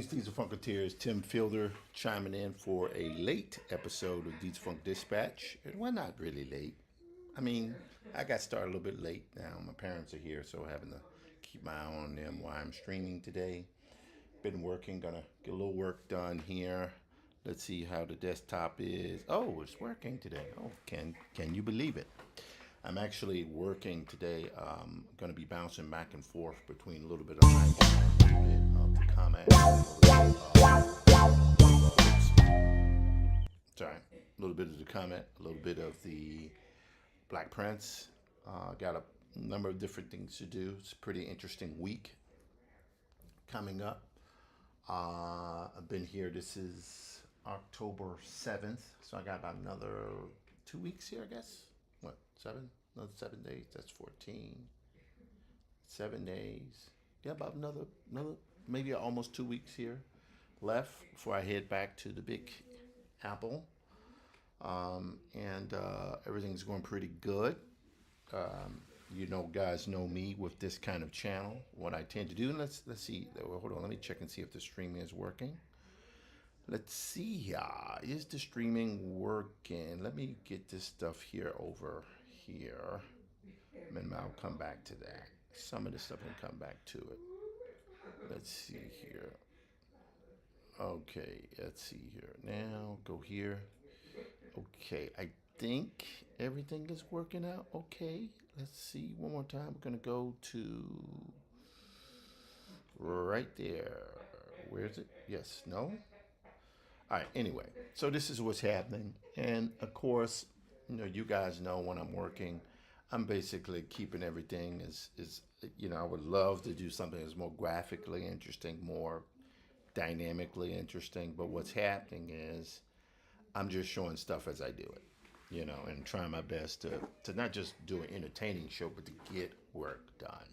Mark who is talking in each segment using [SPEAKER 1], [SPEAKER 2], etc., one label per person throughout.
[SPEAKER 1] Diesel Funketeers, Tim Fielder chiming in for a late episode of Diesel Funk Dispatch. And we're not really late. I mean, I got started a little bit late now. My parents are here, so having to keep my eye on them while I'm streaming today. Been working, gonna get a little work done here. Let's see how the desktop is. Oh, it's working today. Oh, can you believe it? I'm actually working today. Going to be bouncing back and forth between a little bit of iPhone, a little bit of the comment, sorry, a little bit of the comment, a little bit of the Black Prince. Got a number of different things to do. It's a pretty interesting week coming up. I've been here. This is October 7th, so I got about another 2 weeks here, I guess. What, seven? Another 7 days. That's 14. 7 days. Yeah, about another, maybe almost 2 weeks here left before I head back to the Big Apple. And everything's going pretty good. Guys know me with this kind of channel. What I tend to do. And let's see. Well, hold on. Let me check and see if the streaming is working. Let's see here. Is the streaming working? Let me get this stuff here over here. And I'll come back to that. Some of this stuff can come back to it. Let's see here. Okay, let's see here. Now go here. Okay, I think everything is working out okay. Let's see one more time. We're gonna go to right there. Where is it? Yes, no? All right, anyway, so this is what's happening. And of course, you guys know when I'm working, I'm basically keeping everything I would love to do something that's more graphically interesting, more dynamically interesting. But what's happening is I'm just showing stuff as I do it, and trying my best to not just do an entertaining show, but to get work done.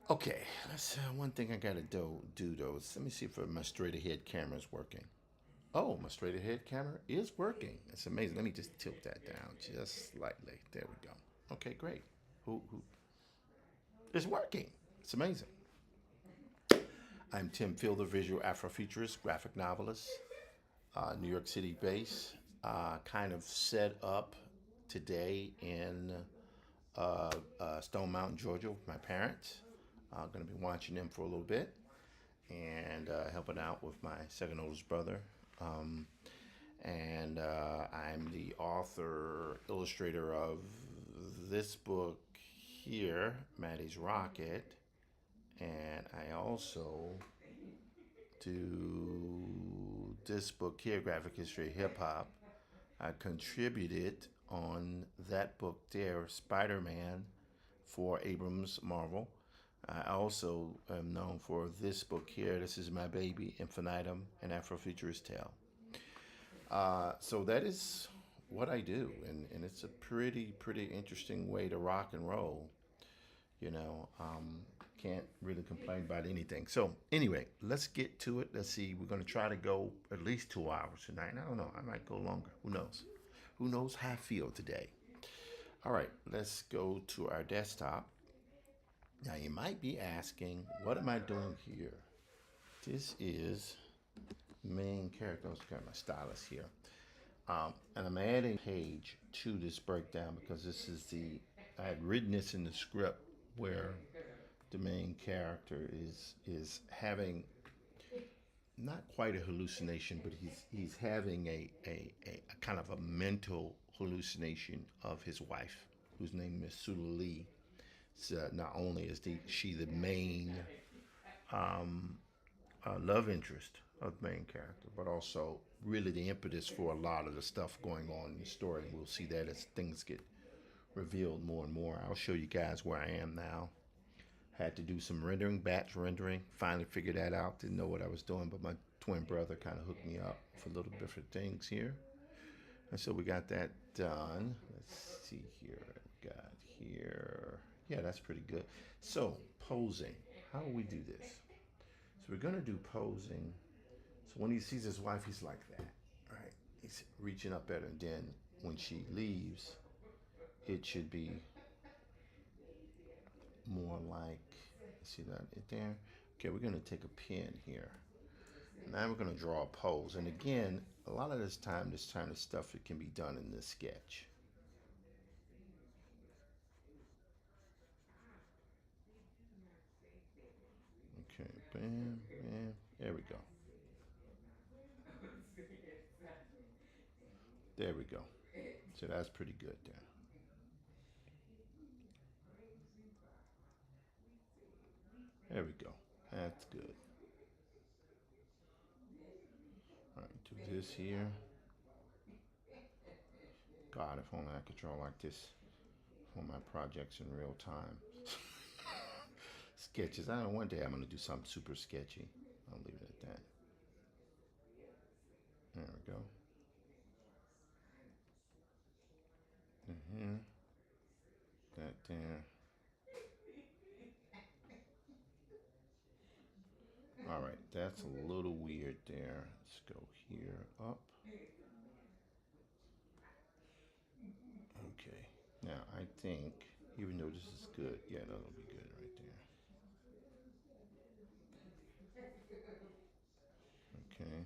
[SPEAKER 1] Okay, that's one thing I gotta do though. Let me see if my straight ahead camera is working. Oh, my straight ahead camera is working. It's amazing. Let me just tilt that down just slightly. There we go. Okay, great. Who? It's working. It's amazing. I'm Tim Fielder, visual Afrofuturist, graphic novelist, New York City based. Kind of set up today in Stone Mountain, Georgia, with my parents. I'm going to be watching them for a little bit and helping out with my second oldest brother. Um, and I'm the author, illustrator of this book here, Maddie's Rocket. And I also do this book here, Graphic History of Hip Hop. I contributed on that book there, Spider-Man, for Abrams Marvel. I also am known for this book here. This is my baby, Infinitum, an Afrofuturist tale. So that is what I do, and it's a pretty interesting way to rock and roll. You know, can't really complain about anything. So anyway, let's get to it. Let's see. We're going to try to go at least 2 hours tonight. I don't know. I might go longer. Who knows? Who knows how I feel today? All right, let's go to our desktop. Now you might be asking, what am I doing here? This is main character. Let's got my stylus here. And I'm adding a page to this breakdown because I had written this in the script where the main character is having not quite a hallucination, but he's having a kind of a mental hallucination of his wife, whose name is Sula Lee. So not only is she the main love interest of the main character, but also really the impetus for a lot of the stuff going on in the story. And we'll see that as things get revealed more and more. I'll show you guys where I am now. Had to do some rendering, batch rendering. Finally figured that out. Didn't know what I was doing, but my twin brother kind of hooked me up for little different things here. And so we got that done. Let's see here. We got here. Yeah, that's pretty good. So posing. How do we do this? So we're gonna do posing. So when he sees his wife, he's like that, right? He's reaching up at her, and then when she leaves, it should be more like, see that it there? Okay, we're going to take a pen here. Now we're going to draw a pose. And again, a lot of this kind of stuff, it can be done in this sketch. Okay, bam, bam. There we go. There we go. So that's pretty good there. There we go. That's good. All right, do this here. God, if only I could draw like this for my projects in real time. Sketches. I don't know, one day I'm going to do something super sketchy. I'll leave it at that. There we go. Here. That there. All right, that's a little weird there. Let's go here, up. Okay. Now, I think, even though this is good, yeah, that'll be good right there. Okay.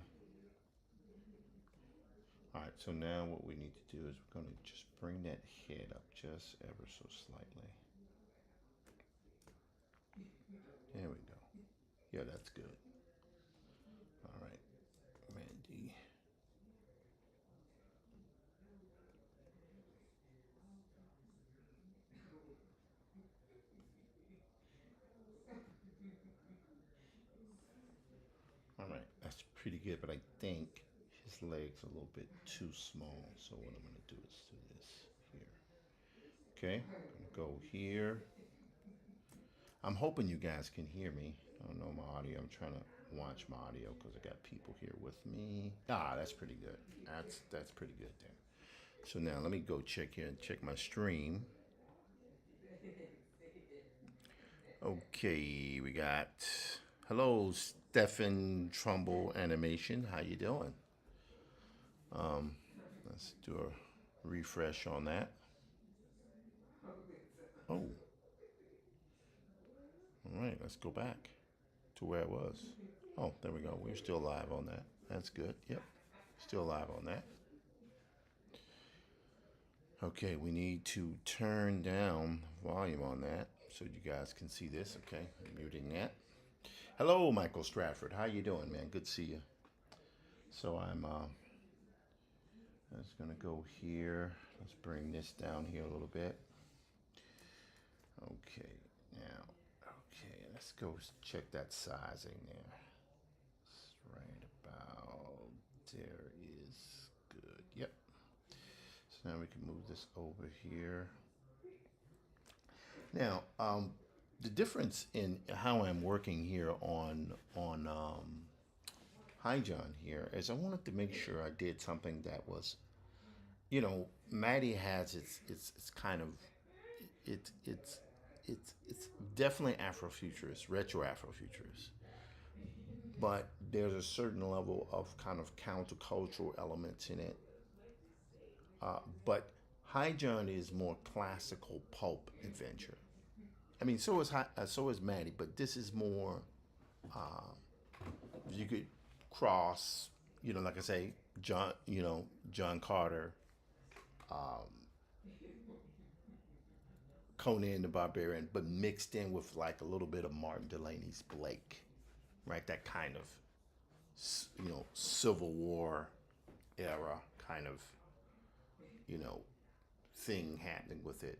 [SPEAKER 1] All right, so now what we need to do is we're going to just bring that head up just ever so slightly. There we go. Yeah, that's good. All right, Mandy. All right, that's pretty good, but I think his legs are a little bit too small. So what I'm going to do is do this here. Okay, I'm going to go here. I'm hoping you guys can hear me. I don't know my audio. I'm trying to watch my audio because I got people here with me. Ah, that's pretty good. That's pretty good there. So now let me go check here and check my stream. Okay, we got hello Stefan Trumbull Animation. How you doing? Let's do a refresh on that. Oh, all right. Let's go back to where it was. Oh, there we go. We're still live on that. That's good. Yep, still live on that. Okay, we need to turn down volume on that so you guys can see this. Okay, muting that. Hello, Michael Stratford. How you doing, man? Good to see you. So I'm just gonna go here. Let's bring this down here a little bit. Okay, now, okay, let's go check that sizing there. It's right about there is good. Yep. So now we can move this over here. Now, the difference in how I'm working here on Hi John here is I wanted to make sure I did something that was, Maddie has its kind of it's definitely Afrofuturist, retro Afrofuturist, but there's a certain level of kind of countercultural elements in it. But Hi John is more classical pulp adventure. I mean, so is Maddie, but this is more. You could cross, like I say, John Carter, Conan the Barbarian, but mixed in with like a little bit of Martin Delaney's Blake, right? That kind of, Civil War era kind of, you know, thing happening with it.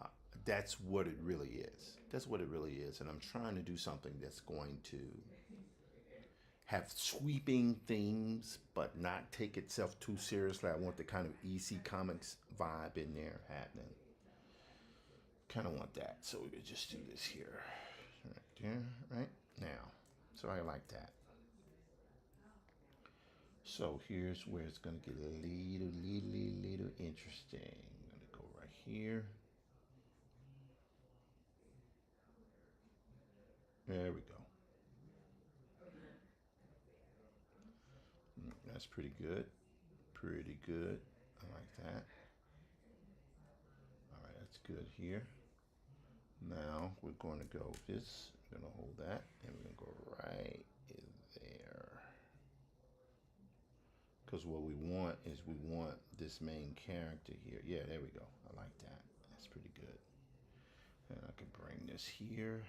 [SPEAKER 1] Uh, that's what it really is. That's what it really is. And I'm trying to do something that's going to have sweeping themes, but not take itself too seriously. I want the kind of EC Comics vibe in there happening. Kind of want that. So we could just do this here. Right there, right now. So I like that. So here's where it's going to get a little interesting. I'm going to go right here. There we go. That's pretty good. Pretty good. I like that. All right, that's good here. Now we're going to go this We're gonna hold that and we're gonna go right in there. Because what we want is we want this main character here. Yeah, there we go. I like that. That's pretty good. And I can bring this here.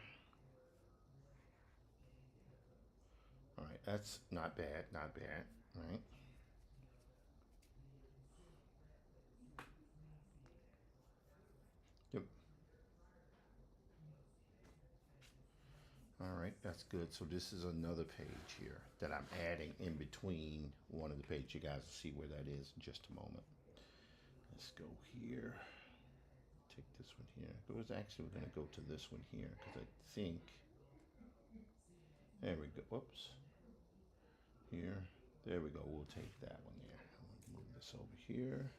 [SPEAKER 1] All right, that's not bad, not bad, right? Yep. All right, that's good. So this is another page here that I'm adding in between one of the pages. You guys will see where that is in just a moment. Let's go here. Take this one here. It was actually, we're going to go to this one here because I think, there we go. Whoops. Here. There we go. We'll take that one there. I'm going to move this over here.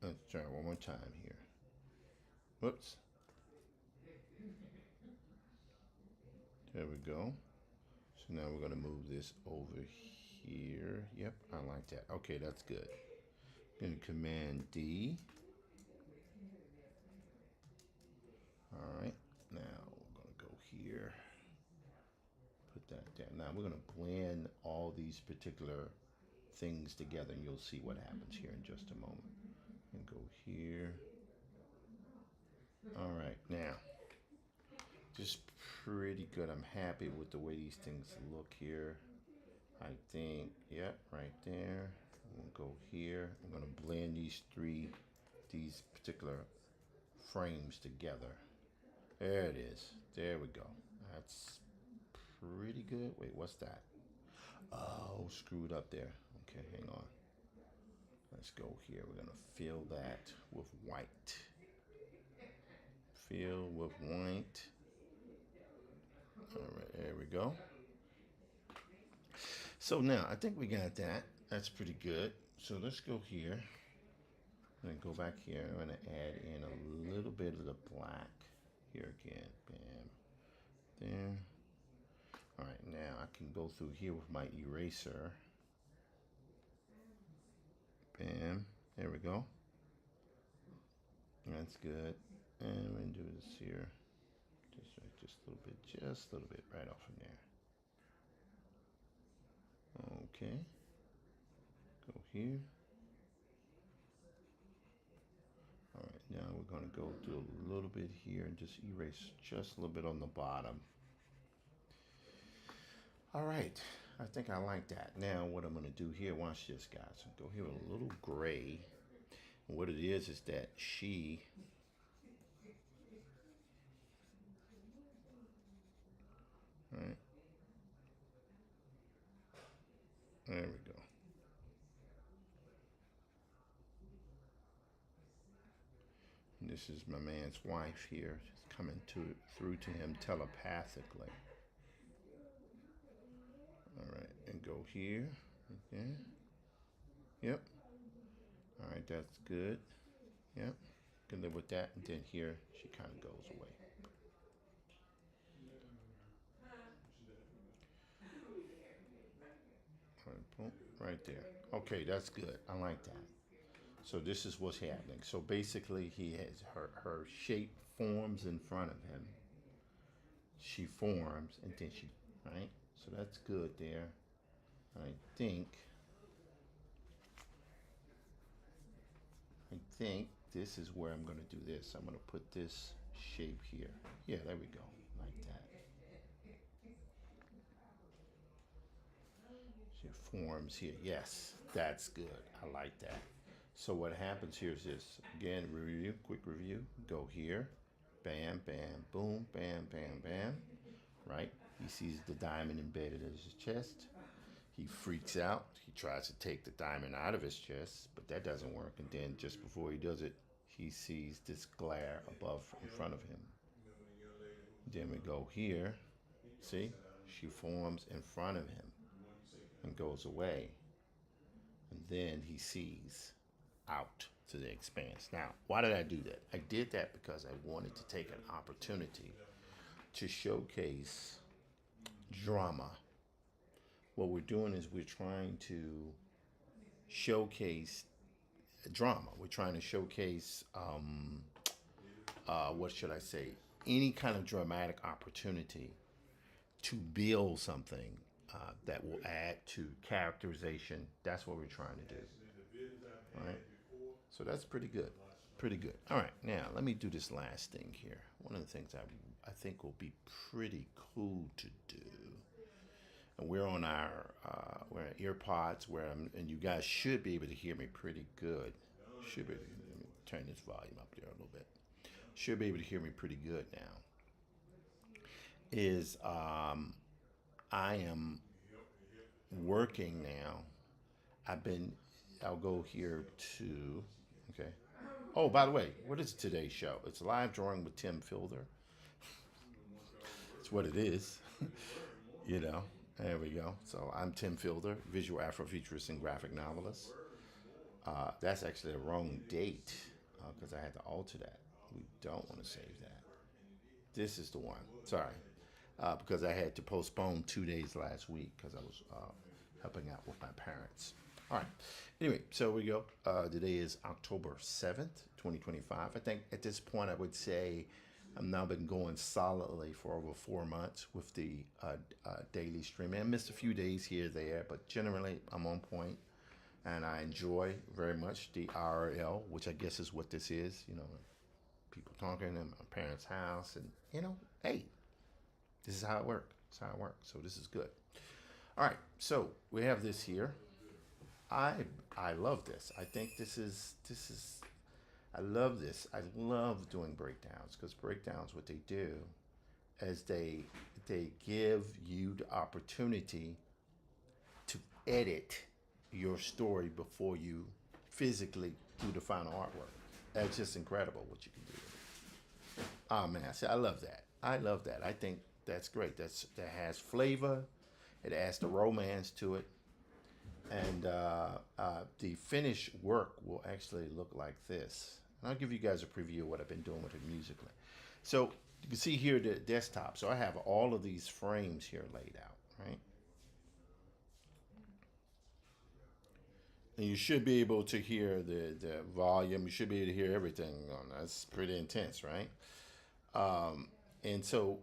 [SPEAKER 1] Let's try one more time here. Whoops. There we go. So now we're going to move this over here. Yep, I like that. Okay, that's good. Going to Command D. All right. Now we're going to go here. Put that down. Now we're going to blend all these particular things together and you'll see what happens here in just a moment. And go here. All right. Now, just pretty good. I'm happy with the way these things look here. I think, yep, right there. We'll go here. I'm going to blend these particular frames together. There it is. There we go. That's pretty good. Wait, what's that? Oh, screwed up there. Okay, hang on. Let's go here. We're going to fill that with white. Fill with white. All right, there we go. So now I think we got that. That's pretty good. So let's go here. I'm going to go back here. I'm going to add in a little bit of the black here again. Bam. There. All right, now I can go through here with my eraser. Bam. There we go. That's good. And we're going to do this here. Just a little bit right off from there. Okay. Go here. All right, now we're going to go do a little bit here and just erase just a little bit on the bottom. All right, I think I like that. Now what I'm going to do here, watch this guys. Go here with a little gray. And what it is that she, all right, there we go. And this is my man's wife here. She's coming through to him telepathically. All right, and go here. Okay. Yep. All right, that's good. Yep. Can live with that. And then here, she kind of goes away. All right, boom, right there. Okay, that's good. I like that. So this is what's happening. So basically, he has her shape forms in front of him. She forms, and then she, right? So that's good there. I think this is where I'm going to do this. I'm going to put this shape here. Yeah, there we go, like that. She forms here. Yes, that's good. I like that. So what happens here is this. Again, review, quick review. Go here. Bam, bam, boom, bam, bam, bam. Right? He sees the diamond embedded in his chest. He freaks out. He tries to take the diamond out of his chest, but that doesn't work. And then just before he does it, he sees this glare above in front of him. Then we go here. See? She forms in front of him and goes away. And then he sees out to the expanse. Now, why did I do that? I did that because I wanted to take an opportunity to showcase drama. What we're doing is we're trying to showcase drama. We're trying to showcase, what should I say, any kind of dramatic opportunity to build something that will add to characterization. That's what we're trying to do. All right. So that's pretty good. Pretty good. All right. Now let me do this last thing here. One of the things I think will be pretty cool to do. And we're on our we're on earpods where and you guys should be able to hear me pretty good. Should be. Let me turn this volume up there a little bit. Should be able to hear me pretty good now. Is I am working now. I've been. I'll go here to. Okay. Oh, by the way, what is today's show? It's live drawing with Tim Fielder. It's what it is. you know. There we go. So I'm Tim Fielder, visual Afrofuturist and graphic novelist. That's actually the wrong date because I had to alter that. We don't want to save that. This is the one. Sorry. Because I had to postpone 2 days last week because I was helping out with my parents. All right. Anyway, so we go. Today is October 7th, 2025. I think at this point I would say I've now been going solidly for over 4 months with the daily streaming. I missed a few days here or there, but generally I'm on point, and I enjoy very much the IRL, which I guess is what this is. People talking in my parents' house, and hey, this is how it works. This is how it works. So this is good. All right, so we have this here. I love this. I think this is I love this. I love doing breakdowns because breakdowns, what they do is they give you the opportunity to edit your story before you physically do the final artwork. That's just incredible what you can do. Oh man, see, I love that. I love that. I think that's great. That has flavor. It adds the romance to it, and the finished work will actually look like this. And I'll give you guys a preview of what I've been doing with it musically. So you can see here the desktop. So I have all of these frames here laid out, right? And you should be able to hear the volume. You should be able to hear everything. That's pretty intense, right? And so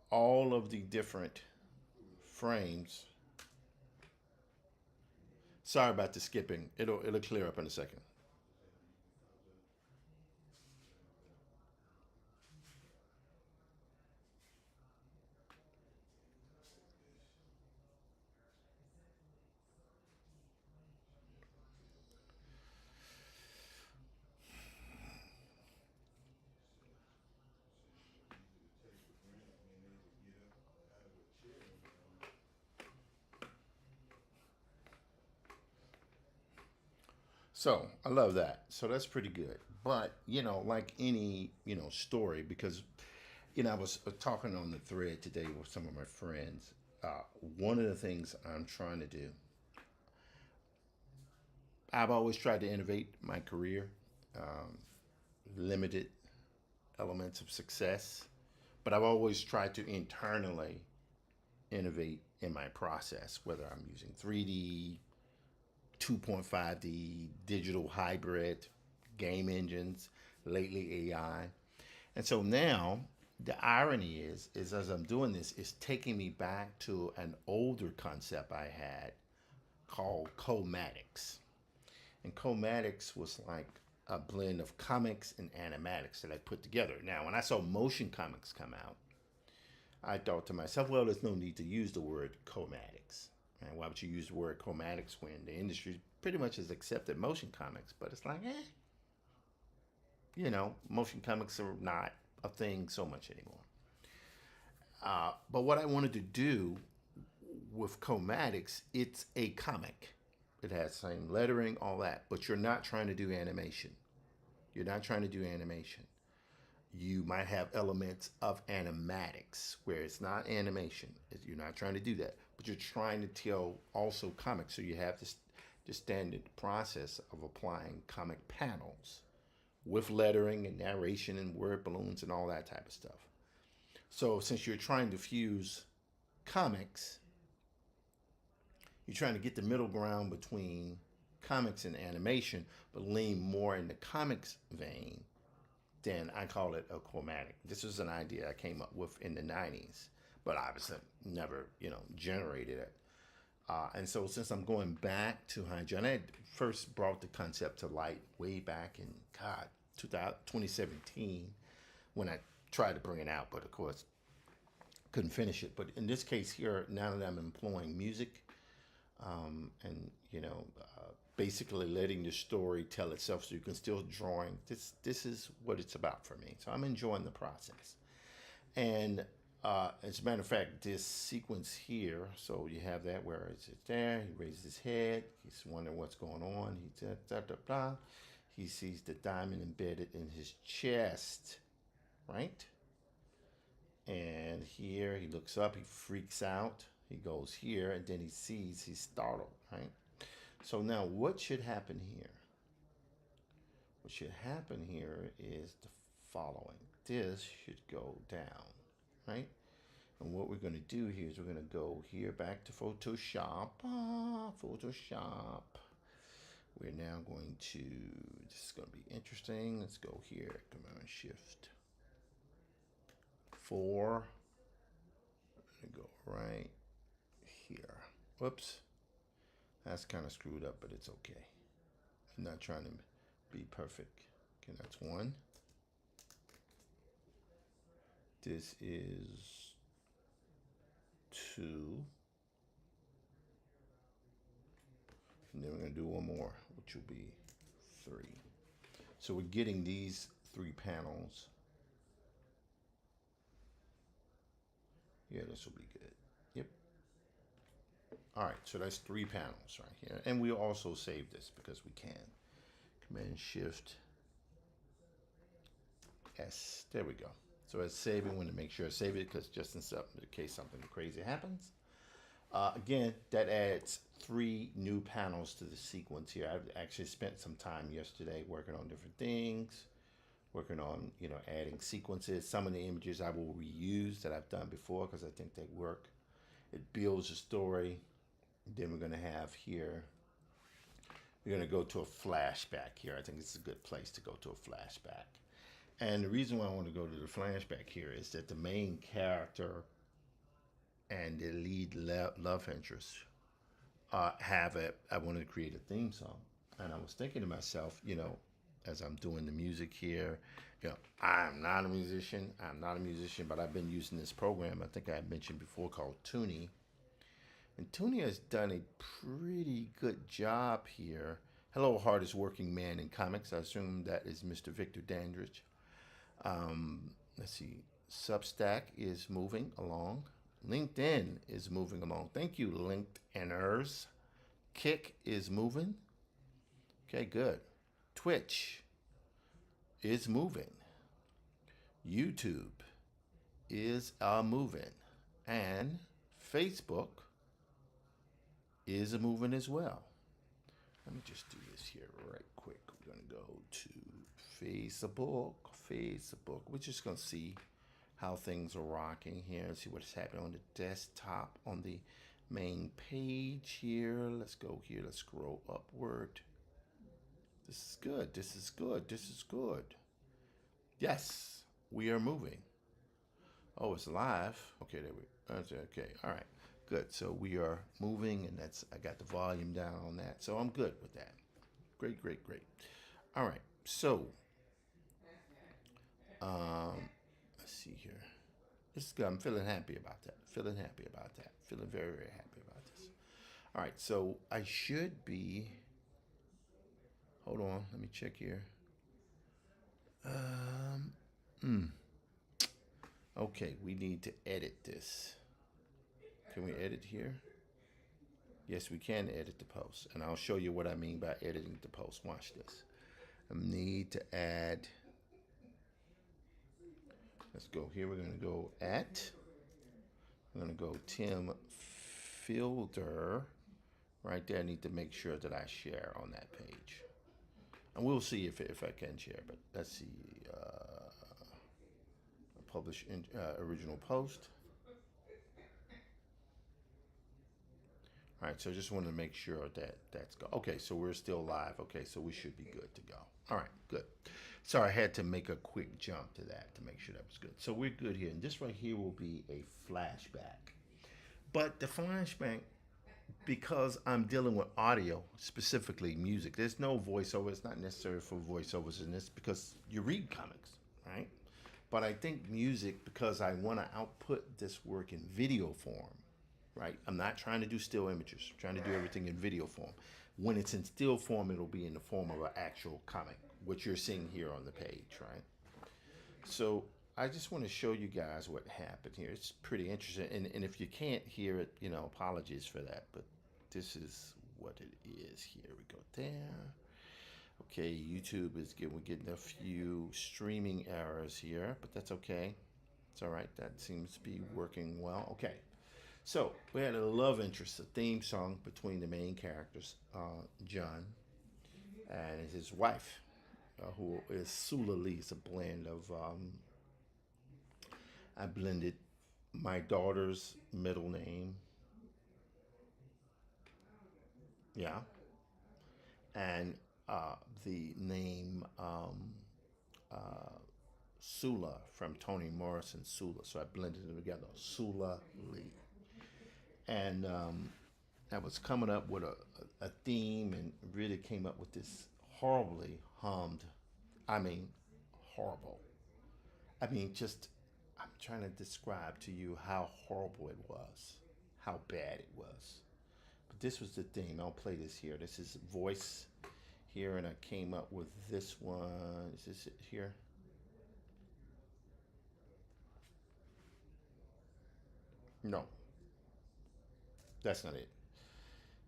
[SPEAKER 1] all of the different frames. Sorry about the skipping. It'll clear up in a second. So I love that. So that's pretty good. But like any story, because I was talking on the thread today with some of my friends. One of the things I'm trying to do, I've always tried to innovate my career, um, limited elements of success, but I've always tried to internally innovate in my process, whether I'm using 3D, 2.5D, digital hybrid, game engines, lately AI. And so now the irony is as I'm doing this, it's taking me back to an older concept I had called comatics. And comatics was like a blend of comics and animatics that I put together. Now, when I saw motion comics come out, I thought to myself, well, there's no need to use the word comatics. And why would you use the word comatics when the industry pretty much has accepted motion comics? But it's like, motion comics are not a thing so much anymore. But what I wanted to do with comatics, it's a comic. It has same lettering, all that, but you're not trying to do animation. You're not trying to do animation. You might have elements of animatics where it's not animation. You're not trying to do that, but you're trying to tell also comics. So you have this the standard process of applying comic panels with lettering and narration and word balloons and all that type of stuff. So since you're trying to fuse comics, you're trying to get the middle ground between comics and animation, but lean more in the comics vein, then I call it a chromatic. This was an idea I came up with in the 90s, but obviously never, generated it. And so since I'm going back to Hydra, I had first brought the concept to light way back in, God, 2017 when I tried to bring it out, but of course couldn't finish it. But in this case here, now that I'm employing music, and basically letting the story tell itself, so you can still drawing. This is what it's about for me. So I'm enjoying the process. And as a matter of fact, this sequence here, so you have that where it's there. He raises his head. He's wondering what's going on. He sees the diamond embedded in his chest, right? And here he looks up. He freaks out. He goes here, and then he sees. He's startled, right? So now, what should happen here? What should happen here is the following. This should go down, right? And what we're going to do here is we're going to go here back to Photoshop. Photoshop. We're now going to, this is going to be interesting. Let's go here, Command Shift 4. I'm going to go right here. Whoops. That's kind of screwed up, but it's okay. I'm not trying to be perfect. Okay, that's 1. This is 2. And then we're going to do one more, which will be 3. So we're getting these 3 panels. Yeah, this will be good. Yep. All right, so that's 3 panels right here. And we also save this because we can. Command Shift S. There we go. So it's saving. We want to make sure I save it because just in case something crazy happens. Again, that adds 3 new panels to the sequence here. I've actually spent some time yesterday working on different things, working on, adding sequences. Some of the images I will reuse that I've done before because I think they work. It builds a story. Then we're going to have here, we're going to go to a flashback here. I think it's a good place to go to a flashback. And the reason why I want to go to the flashback here is that the main character and the lead love interest I wanted to create a theme song. And I was thinking to myself, as I'm doing the music here, I'm not a musician. But I've been using this program, I think I mentioned before, called Toonie. And Toonie has done a pretty good job here. Hello, hardest working man in comics. I assume that is Mr. Victor Dandridge. Let's see. Substack is moving along. LinkedIn is moving along. Thank you, LinkedIners. Kick is moving. Okay, good. Twitch is moving. YouTube is moving. And Facebook is moving as well. Let me just do this here right quick. We're going to go to Facebook. We're just going to see how things are rocking here. See what's happening on the desktop on the main page here. Let's go here. Let's scroll upward. This is good. This is good. This is good. Yes, we are moving. Oh, it's live. Okay, there we go. Okay, all right. Good. So we are moving, and I got the volume down on that. So I'm good with that. Great, great, great. All right. So, let's see here. This is good. I'm feeling happy about that. Feeling very, very happy about this. All right. So I should be. Hold on. Let me check here. Okay. We need to edit this. Can we edit here? Yes, we can edit the post. And I'll show you what I mean by editing the post. Watch this. I need to add. Let's go here. We're going to go at. I'm going to go Tim Fielder. Right there. I need to make sure that I share on that page. And we'll see if I can share. But let's see. Publish original post. All right, so I just wanted to make sure that that's go. Okay, so we're still live. Okay, so we should be good to go. All right, good. So I had to make a quick jump to that to make sure that was good. So we're good here, and this right here will be a flashback. But the flashback, because I'm dealing with audio, specifically music, there's no voiceover. It's not necessary for voiceovers in this because you read comics, right? But I think music, because I want to output this work in video form, right? I'm not trying to do still images. I'm trying to do everything in video form. When it's in still form, it'll be in the form of an actual comic, which you're seeing here on the page, right? So I just want to show you guys what happened here. It's pretty interesting. And if you can't hear it, apologies for that. But this is what it is here. We go there. Okay, YouTube is we're getting a few streaming errors here, but that's okay. It's all right. That seems to be working well. Okay. So we had a love interest, a theme song between the main characters, John and his wife, who is Sula Lee. It's a blend of, I blended my daughter's middle name, yeah, and the name uh, Sula from Toni Morrison, Sula. So I blended them together, Sula Lee. And I was coming up with a theme and really came up with this horribly hummed. I mean, horrible. I mean, just, I'm trying to describe to you how horrible it was, how bad it was. But this was the theme. I'll play this here. This is voice here, and I came up with this one. Is this it here? No, that's not it.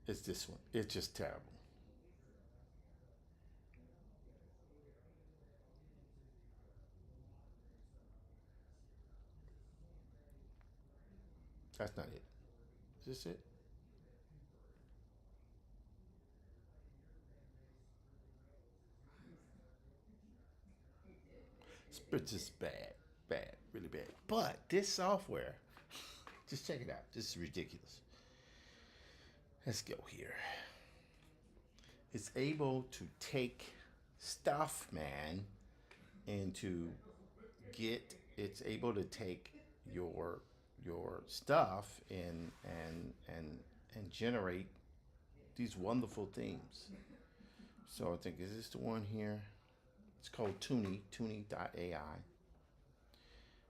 [SPEAKER 1] It's this one. It's just terrible. That's not it. Is this it? It's just bad, bad, really bad. But this software, just check it out. This is ridiculous. Let's go here. It's able to take stuff, man, and to it's able to take your stuff and generate these wonderful themes. So I think, is this the one here? It's called Tuni.ai,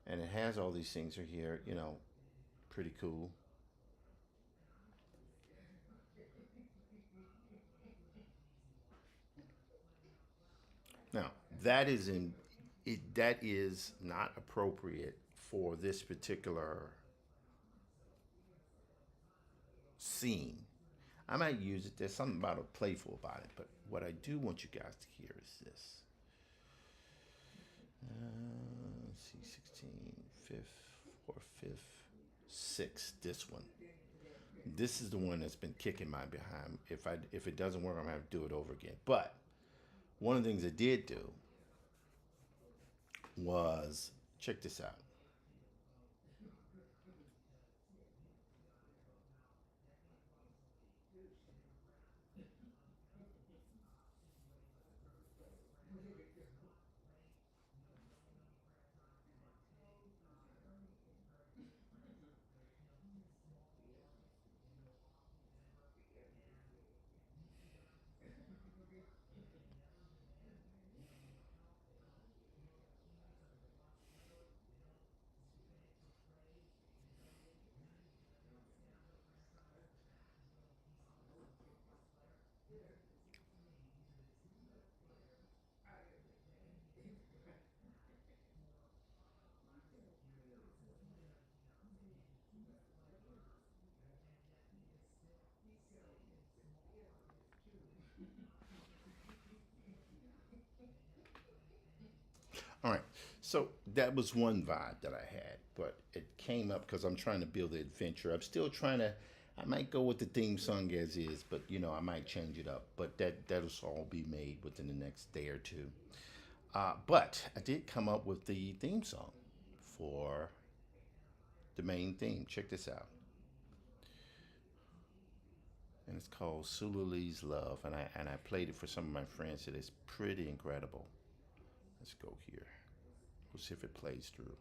[SPEAKER 1] and it has all these things are here. Pretty cool. Now that is in it. That is not appropriate for this particular scene. I might use it. There's something about it playful about it, but what I do want you guys to hear is this. Let's see, 16, fifth, or fifth, sixth. This one. This is the one that's been kicking my behind. If it doesn't work, I'm gonna have to do it over again. But one of the things I did do was check this out. All right. So that was one vibe that I had, but it came up because I'm trying to build an adventure. I'm still trying to. I might go with the theme song as is, but I might change it up. But that'll all be made within the next day or two. But I did come up with the theme song for the main theme. Check this out. and it's called Sululi's Love, and I played it for some of my friends. It is pretty incredible. Let's go here. We'll see if it plays through.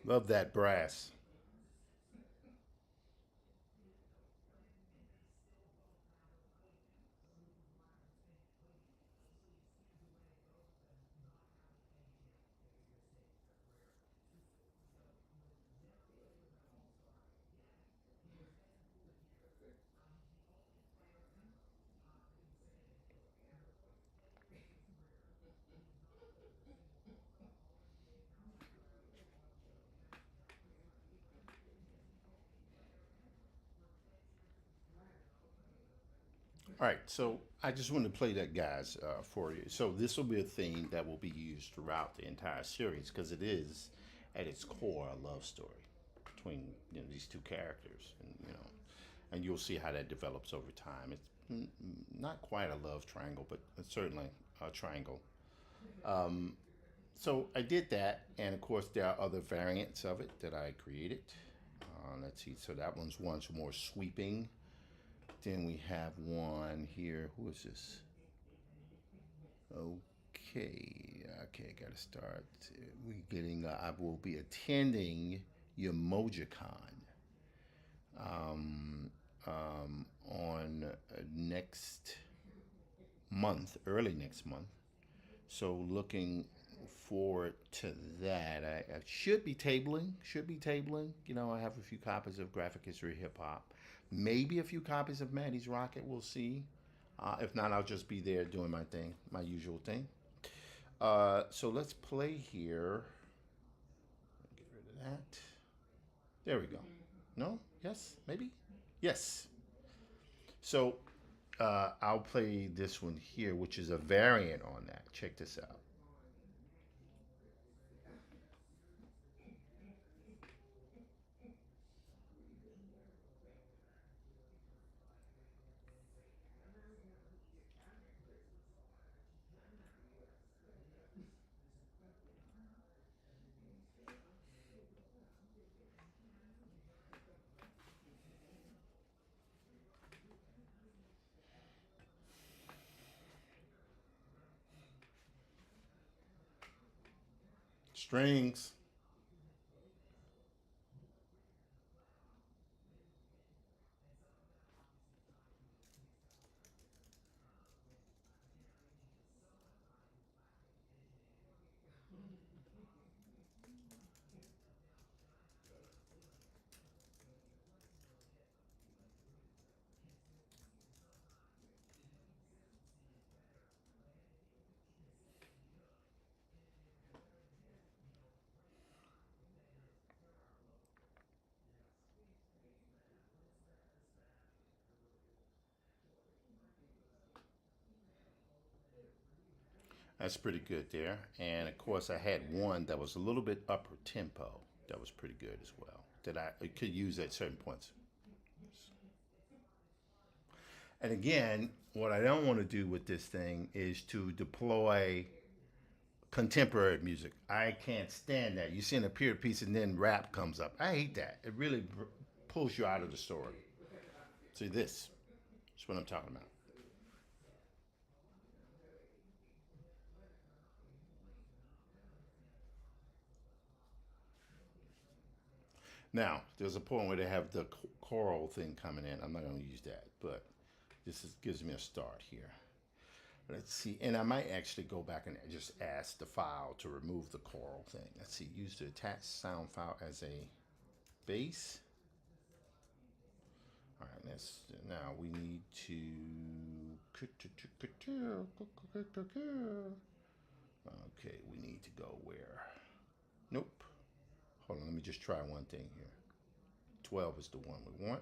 [SPEAKER 1] Love that brass. All right, so I just want to play that, guys, for you. So this will be a theme that will be used throughout the entire series because it is, at its core, a love story between these two characters, and you'll see how that develops over time. It's not quite a love triangle, but it's certainly a triangle. So I did that, and of course there are other variants of it that I created. Let's see. So that one's more sweeping. Then we have one here. Who is this? Okay, gotta start. We getting. I will be attending your MojaCon on next month, early next month. So looking forward to that. I should be tabling. Should be tabling. I have a few copies of Graphic History Hip Hop. Maybe a few copies of Maddie's Rocket. We'll see. If not, I'll just be there doing my thing, my usual thing. So let's play here. Get rid of that. There we go. No? Yes? Maybe? Yes. So I'll play this one here, which is a variant on that. Check this out. Strings. That's pretty good there. And of course, I had one that was a little bit upper tempo. That was pretty good as well. That I could use at certain points. And again, what I don't want to do with this thing is to deploy contemporary music. I can't stand that. You send a period piece and then rap comes up. I hate that. It really pulls you out of the story. See, this is what I'm talking about. Now, there's a point where they have the choral thing coming in. I'm not going to use that, but gives me a start here. Let's see, and I might actually go back and just ask the file to remove the choral thing. Let's see, use the attached sound file as a base. All right, now we need to. Okay, we need to go where? Nope. Hold on, let me just try one thing here. 12 is the one we want.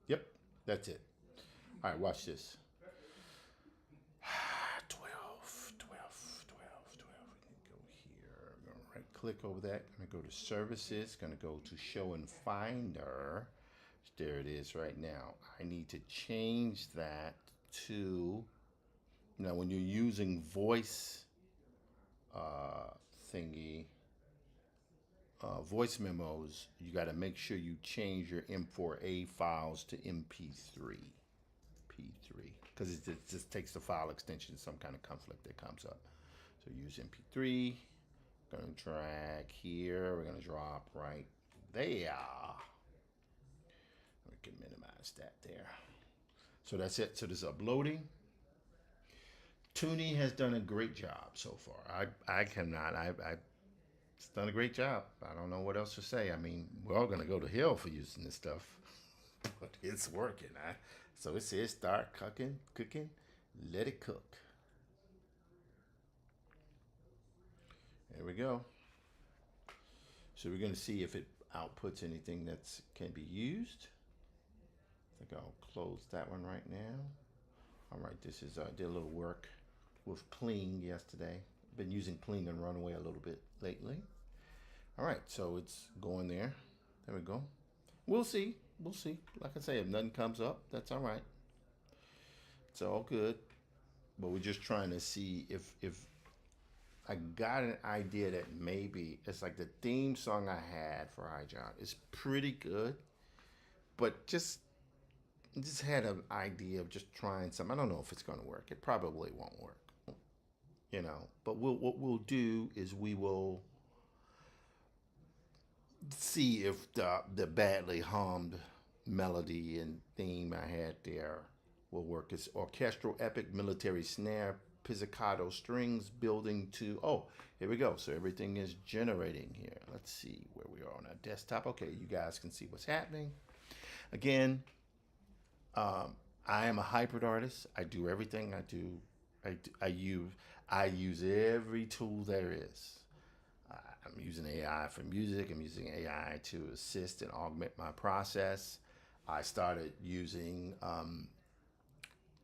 [SPEAKER 1] Yep, that's it. All right, watch this. 12, 12, 12, 12. We can go here. I'm going to right click over that. I'm going to go to services. Going to go to show and finder. There it is right now. I need to change that to, now when you're using voice thingy, voice memos, you got to make sure you change your M4A files to MP3. P3, because it just takes the file extension, some kind of conflict that comes up. So use MP3. Going to drag here. We're going to drop right there. We can minimize that there. So that's it. So this is uploading. Toonie has done a great job so far. I cannot. It's done a great job. I don't know what else to say. I mean, we're all going to go to hell for using this stuff, but it's working. So it says start cooking, let it cook. There we go. So we're going to see if it outputs anything that can be used. I think I'll close that one right now. All right, this is did a little work with Pling yesterday. Been using Pling and Runway a little bit lately. All right, so it's going there. There we go. We'll see. We'll see. Like I say, if nothing comes up, that's all right. It's all good. But we're just trying to see if I got an idea that maybe it's like the theme song I had for iJohn is pretty good, but just had an idea of just trying some. I don't know if it's going to work. It probably won't work, you know. But what we'll do is we will see if the badly hummed melody and theme I had there will work. It's orchestral epic military snare pizzicato strings building to, oh, here we go. So everything is generating here. Let's see where we are on our desktop. Okay, you guys can see what's happening. Again, I am a hybrid artist. I do everything I do. I use every tool there is. I'm using AI for music. I'm using AI to assist and augment my process. I started using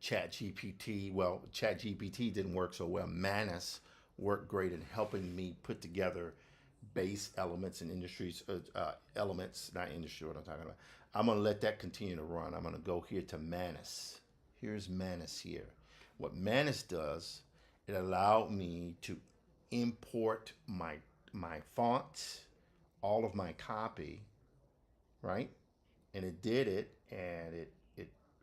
[SPEAKER 1] ChatGPT. Well, ChatGPT didn't work so well. Manus worked great in helping me put together base elements and industries, elements, not industry, what I'm talking about. I'm going to let that continue to run. I'm going to go here to Manus. Here's Manus here. What Manus does, it allowed me to import my fonts, all of my copy, right? And it did it, and it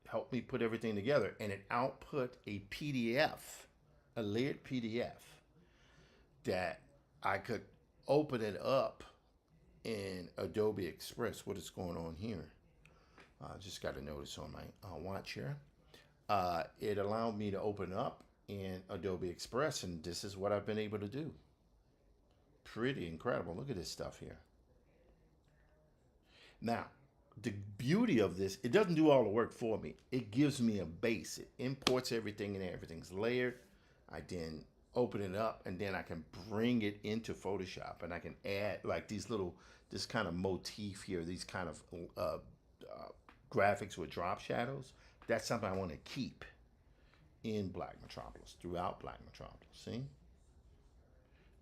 [SPEAKER 1] helped me put everything together, and it output a PDF, a layered PDF that I could open it up in Adobe Express. What is going on here? Just got a notice on my watch here. It allowed me to open up in Adobe Express, and this is what I've been able to do. Pretty incredible. Look at this stuff here. Now, the beauty of this, it doesn't do all the work for me. It gives me a base. It imports everything and everything's layered. I then open it up, and then I can bring it into Photoshop, and I can add like this kind of motif here, these kind of graphics with drop shadows. That's something I want to keep. in Black Metropolis, throughout Black Metropolis. See?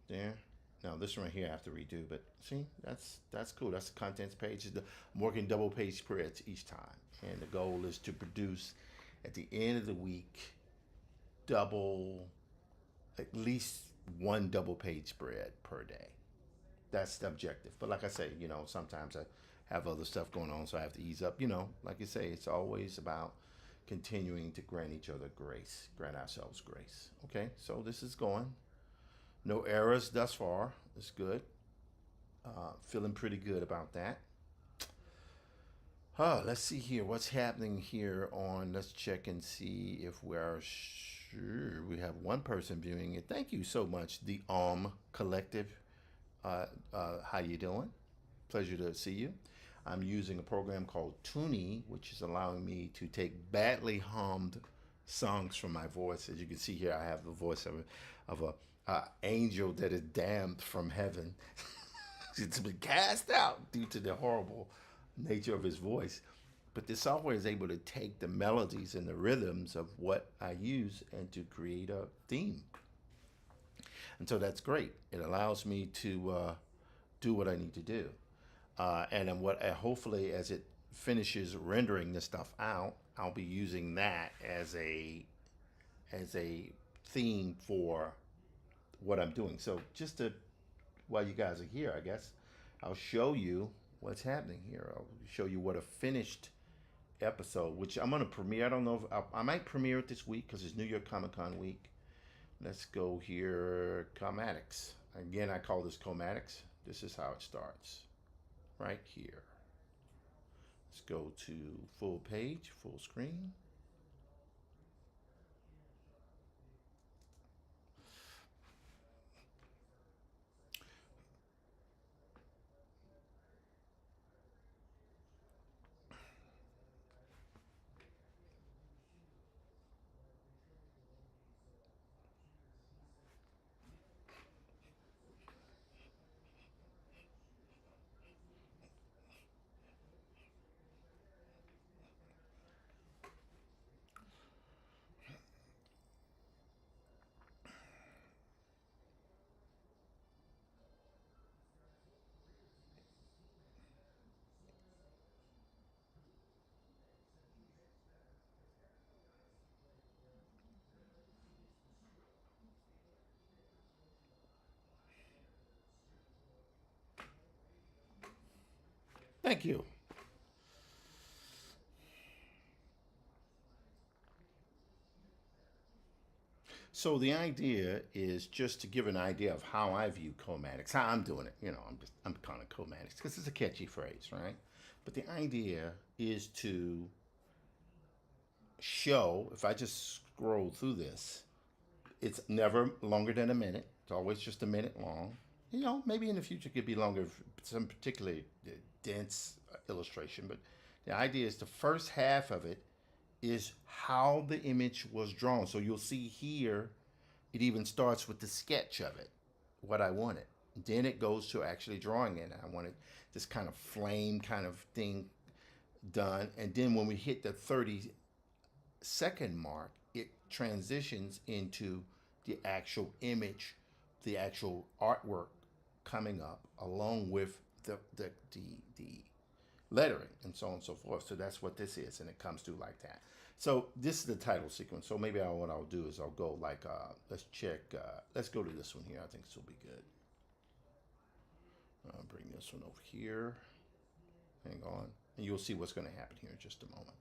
[SPEAKER 1] There. Now this one right here I have to redo, but see, that's cool. That's the contents page. I'm working double page spreads each time. And the goal is to produce at the end of the week double, at least one double page spread per day. That's the objective. But like I say, sometimes I have other stuff going on, so I have to ease up. Like you say, it's always about continuing to grant each other grace, grant ourselves grace. Okay, so this is going. No errors thus far. It's good. Feeling pretty good about that. Let's see here. What's happening here on, let's check and see if we're sure. We have one person viewing it. Thank you so much, the Collective. How you doing? Pleasure to see you. I'm using a program called Toonie, which is allowing me to take badly hummed songs from my voice. As you can see here, I have the voice of a angel that is damned from heaven. It's been cast out due to the horrible nature of his voice. But the software is able to take the melodies and the rhythms of what I use and to create a theme. And so that's great. It allows me to do what I need to do. And then hopefully as it finishes rendering this stuff out, I'll be using that as a theme for what I'm doing. So while you guys are here, I guess I'll show you what's happening here. I'll show you what a finished episode, which I'm going to premiere. I don't know if I might premiere it this week because it's New York Comic Con week. Let's go here, Comatics. Again, I call this Comatics. This is how it starts, right here. Let's go to full page, full screen. Thank you. So the idea is just to give an idea of how I view comatics, how I'm doing it. I'm kind of comatics because it's a catchy phrase, right? But the idea is to show, if I just scroll through this, it's never longer than a minute. It's always just a minute long. Maybe in the future it could be longer, some particularly dense illustration. But the idea is the first half of it is how the image was drawn. So you'll see here, it even starts with the sketch of it, what I wanted. Then it goes to actually drawing it. I wanted this kind of flame kind of thing done. And then when we hit the 30-second mark, it transitions into the actual image, the actual artwork coming up along with the lettering and so on and so forth. So that's what this is, and it comes through like that. So this is the title sequence. So maybe what I'll do is I'll go like, let's check, let's go to this one here. I think this will be good. I'll bring this one over here. Hang on. And you'll see what's going to happen here in just a moment.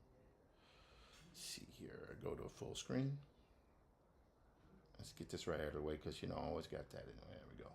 [SPEAKER 1] Let's see here. Go to a full screen. Let's get this right out of the way because, I always got that in there. There we go.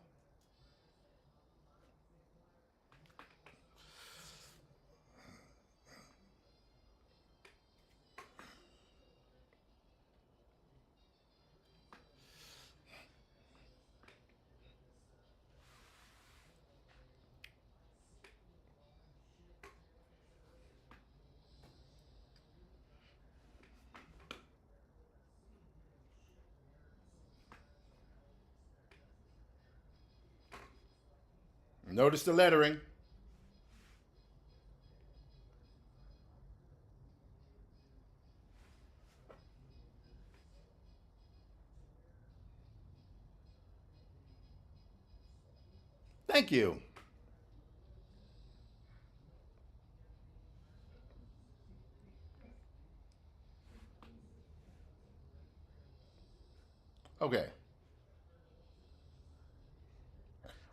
[SPEAKER 1] Notice the lettering. Thank you. Okay.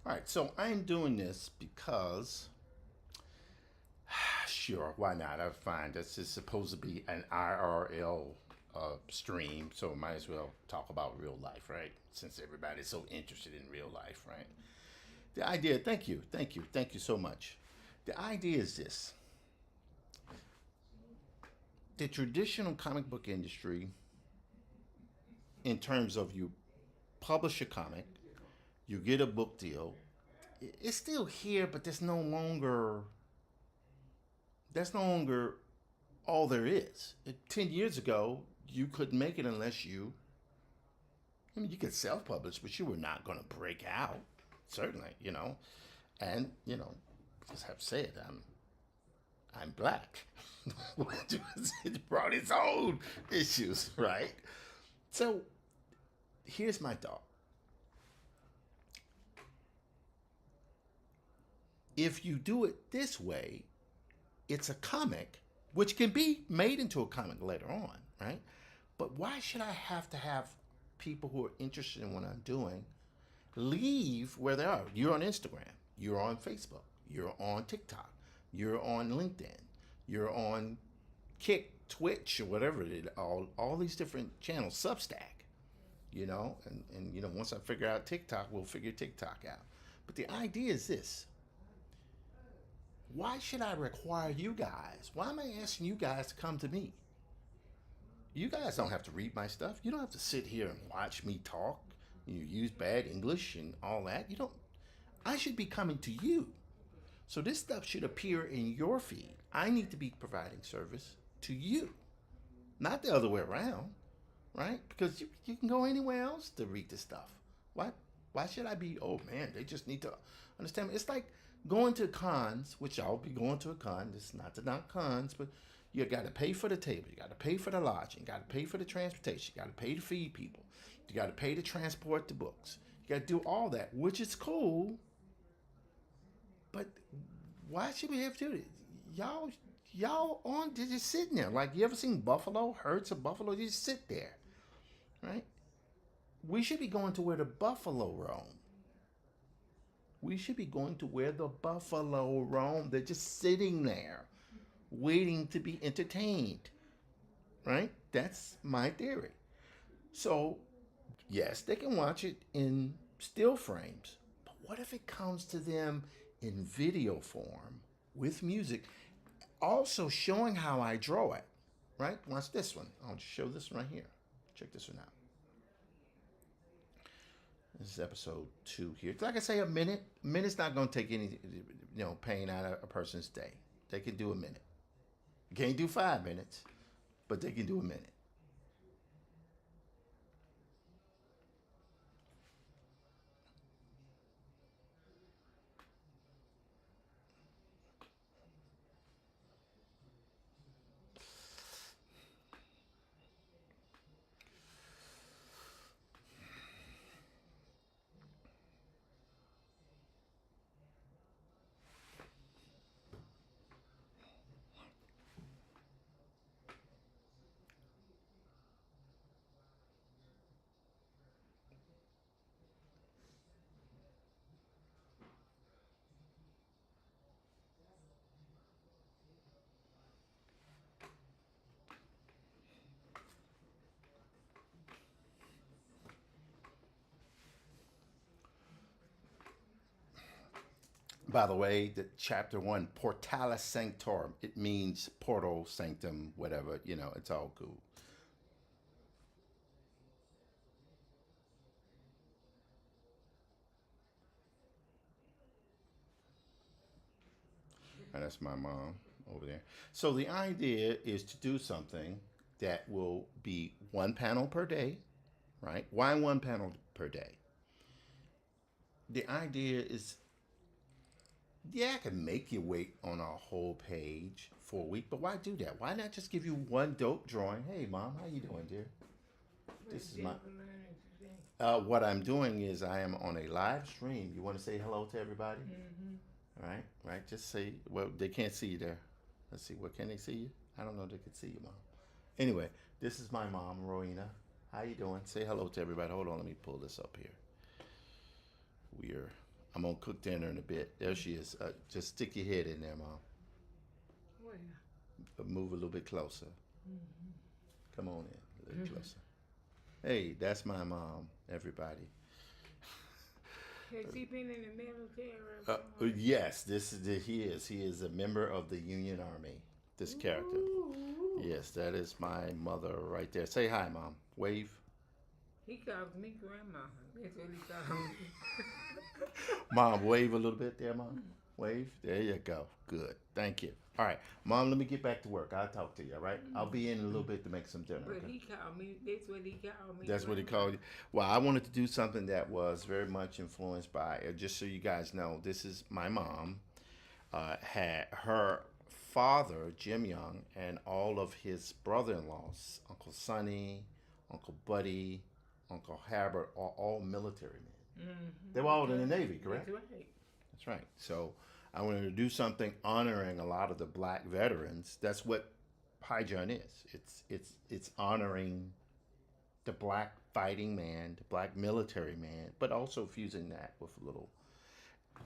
[SPEAKER 1] All right. So I'm doing this because, sure, why not? I find this is supposed to be an IRL stream, so might as well talk about real life, right? Since everybody's so interested in real life, right? The idea, thank you so much. The idea is this: the traditional comic book industry, in terms of you publish a comic, you get a book deal, it's still here, but there's no longer all there is. 10 years ago, you couldn't make it unless you could self-publish, but you were not going to break out, certainly. And just have to say it, I'm black, which it brought its own issues, right? So here's my thought: if you do it this way, it's a comic, which can be made into a comic later on, right? But why should I have to have people who are interested in what I'm doing leave where they are? You're on Instagram, you're on Facebook, you're on TikTok, you're on LinkedIn, you're on Kick, Twitch, or whatever it is, all these different channels, Substack, and once I figure out TikTok, we'll figure TikTok out. But the idea is this: why should I require you guys? Why am I asking you guys to come to me? You guys don't have to read my stuff. You don't have to sit here and watch me talk. You use bad English and all that. You don't. I should be coming to you. So this stuff should appear in your feed. I need to be providing service to you, not the other way around, right? Because you can go anywhere else to read this stuff. Why? Why should I be? Oh man, they just need to understand. It's like going to cons, which I'll be going to a con. This is not to knock cons, but you got to pay for the table. You got to pay for the lodging. You got to pay for the transportation. You got to pay to feed people. You got to pay to transport the books. You got to do all that, which is cool. But why should we have to do it? Y'all they're just sitting there. Like, you ever seen buffalo, herds of buffalo? You just sit there, right? We should be going to where the buffalo roam. We should be going to where the buffalo roam. They're just sitting there, waiting to be entertained, right? That's my theory. So, yes, they can watch it in still frames, but what if it comes to them in video form with music, also showing how I draw it, right? Watch this one. I'll just show this one right here. Check this one out. This is episode 2 here. Like I say, a minute. A minute's not going to take any, pain out of a person's day. They can do a minute. Can't do 5 minutes, but they can do a minute. By the way, the chapter 1, Portalis Sanctorum, it means portal, sanctum, whatever, it's all cool. And that's my mom over there. So the idea is to do something that will be one panel per day, right? Why one panel per day? The idea is, yeah, I can make you wait on a whole page for a week, but why do that? Why not just give you one dope drawing? Hey, mom, how you doing, dear? This is my.
[SPEAKER 2] Jennifer learning today.
[SPEAKER 1] What I'm doing is I am on a live stream. You want to say hello to everybody?
[SPEAKER 2] Mm-hmm.
[SPEAKER 1] All right, right. Just say. Well, they can't see you there. Let's see. What can they see you? I don't know. They can see you, mom. Anyway, this is my mom, Rowena. How you doing? Say hello to everybody. Hold on. Let me pull this up here. We're. I'm gonna cook dinner in a bit. There she is. Just stick your head in there, mom.
[SPEAKER 2] Where?
[SPEAKER 1] Move a little bit closer.
[SPEAKER 2] Mm-hmm.
[SPEAKER 1] Come on in. A little closer. Hey, that's my mom. Everybody.
[SPEAKER 2] Has he been in the military
[SPEAKER 1] Uh,
[SPEAKER 2] before?
[SPEAKER 1] yes, this is he is. He is a member of the Union Army. This character.
[SPEAKER 2] Ooh.
[SPEAKER 1] Yes, that is my mother right there. Say hi, mom. Wave.
[SPEAKER 2] He calls me grandma. That's what he calls me.
[SPEAKER 1] Mom, wave a little bit there, mom. Wave. There you go. Good. Thank you. All right, mom. Let me get back to work. I'll talk to you. All right. I'll be in a little bit to make some dinner.
[SPEAKER 2] But
[SPEAKER 1] Okay.
[SPEAKER 2] he called me. That's what he called me.
[SPEAKER 1] That's what he
[SPEAKER 2] grandma.
[SPEAKER 1] called you. Well, I wanted to do something that was very much influenced by. Just so you guys know, this is my mom. Had her father, Jim Young, and all of his brother-in-laws, Uncle Sonny, Uncle Buddy, Uncle Habert, are all military men. They were all in the Navy, correct?
[SPEAKER 2] That's right.
[SPEAKER 1] That's right. So I wanted to do something honoring a lot of the black veterans. That's what Pigeon is. It's honoring the black fighting man, the black military man, but also fusing that with a little.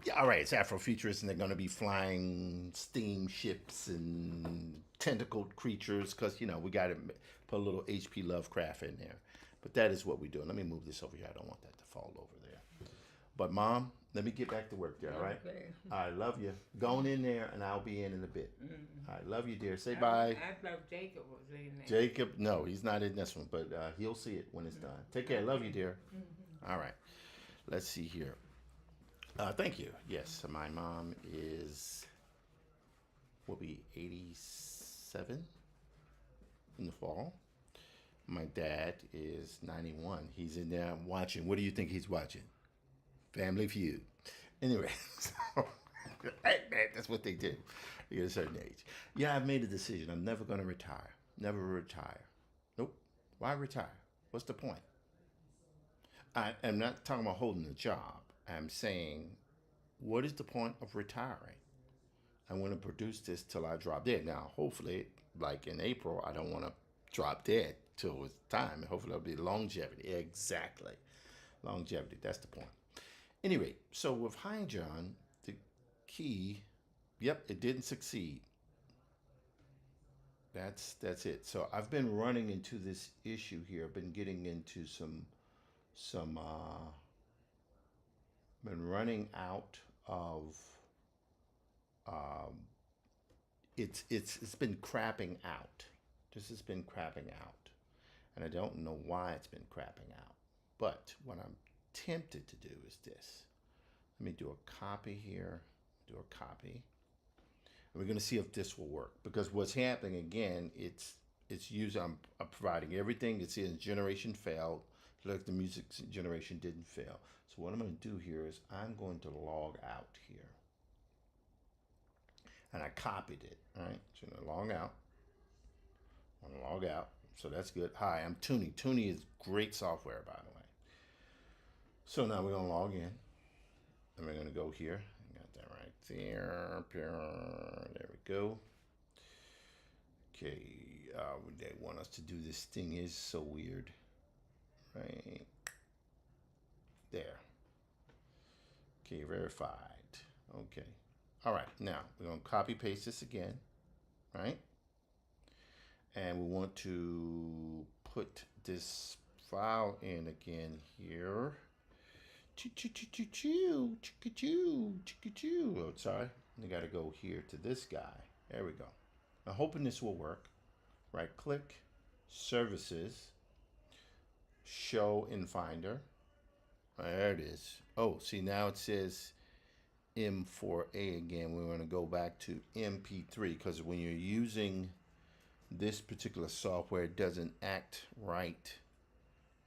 [SPEAKER 1] Yeah, all right, it's Afrofuturist, and they're going to be flying steamships and tentacled creatures because we got to put a little H.P. Lovecraft in there. But that is what we're doing. Let me move this over here. I don't want that to fall over there. But mom, let me get back to work there. All right.
[SPEAKER 2] Okay.
[SPEAKER 1] I love you. Going in there, and I'll be in a bit.
[SPEAKER 2] Mm.
[SPEAKER 1] I love you, dear. Say
[SPEAKER 2] I
[SPEAKER 1] bye.
[SPEAKER 2] thought Jacob was in there.
[SPEAKER 1] Jacob, no, he's not in this one, but he'll see it when it's done. Take care. Love you, dear. All right. Let's see here. Thank you. Yes, my mom will be 87 in the fall. My dad is 91. He's in there watching. What do you think he's watching? Family Feud. Anyway, so, that's what they do. You get a certain age. Yeah, I've made a decision. I'm never going to retire. Never retire. Nope. Why retire? What's the point? I'm not talking about holding a job. I'm saying, what is the point of retiring? I want to produce this till I drop dead. Now, hopefully, like in April, I don't want to drop dead till it's time. Hopefully, it'll be longevity. Exactly. Longevity. That's the point. Anyway, so with Hein John, the key, yep, it didn't succeed. That's it. So I've been running into this issue here. I've been getting into some been running out of um, it's been crapping out. This has been crapping out, and I don't know why it's been crapping out. But what I'm tempted to do is this. Let me do a copy here. Do a copy. And we're going to see if this will work because what's happening again, it's using. I'm providing everything. It's in generation failed. Like the music generation didn't fail. So what I'm going to do here is I'm going to log out here. And I copied it, right? So I'm going to log out. I'm going to log out. So that's good. Hi, I'm Toonie. Toonie is great software, by the way. So now we're going to log in. And we're going to go here. I got that right there. There we go. Okay. They want us to do this thing is so weird. Right there. Okay, verified. Okay. All right, now we're going to copy paste this again, right? And we want to put this file in again here. Oh, sorry. I got to go here to this guy. There we go. I'm hoping this will work. Right click, services, show in Finder. There it is. Oh, see now it says M4A again. We want to go back to MP3 because when you're using this particular software, it doesn't act right.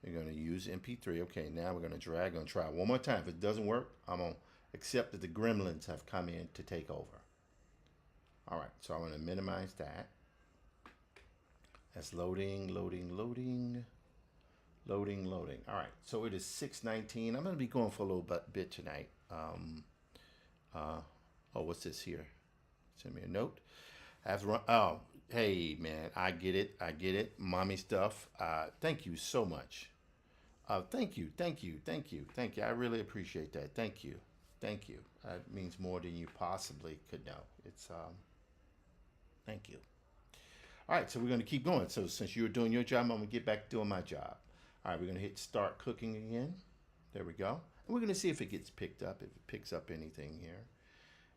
[SPEAKER 1] You're going to use MP3. Okay, now we're going to drag and try one more time. If it doesn't work, I'm going to accept that the gremlins have come in to take over. All right, so I'm going to minimize that. That's loading. Loading, loading. All right, so it is 6:19. I'm going to be going for a little bit tonight. Oh, what's this here? Send me a note. I have to run. Oh, hey, man, I get it. I get it. Mommy stuff. Thank you so much. Thank you, thank you, thank you, thank you. I really appreciate that. Thank you, thank you. That means more than you possibly could know. Thank you. All right, so we're going to keep going. So since you were doing your job, I'm going to get back to doing my job. All right, we're going to hit start cooking again. There we go. And we're going to see if it gets picked up, if it picks up anything here.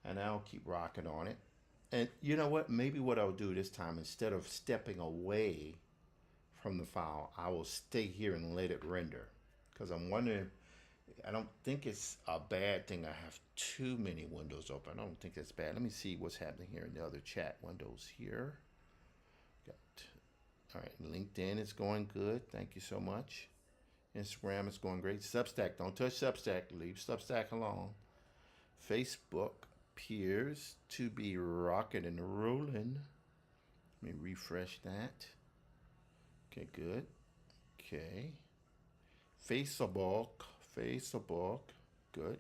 [SPEAKER 1] And I'll keep rocking on it. And you know what? Maybe what I'll do this time, instead of stepping away from the file, I will stay here and let it render. Because I'm wondering, I don't think it's a bad thing I have too many windows open. I don't think that's bad. Let me see what's happening here in the other chat windows here. All right, LinkedIn is going good. Thank you so much. Instagram is going great. Substack, don't touch Substack. Leave Substack alone. Facebook appears to be rocking and rolling. Let me refresh that. Okay, good. Okay. Facebook, good.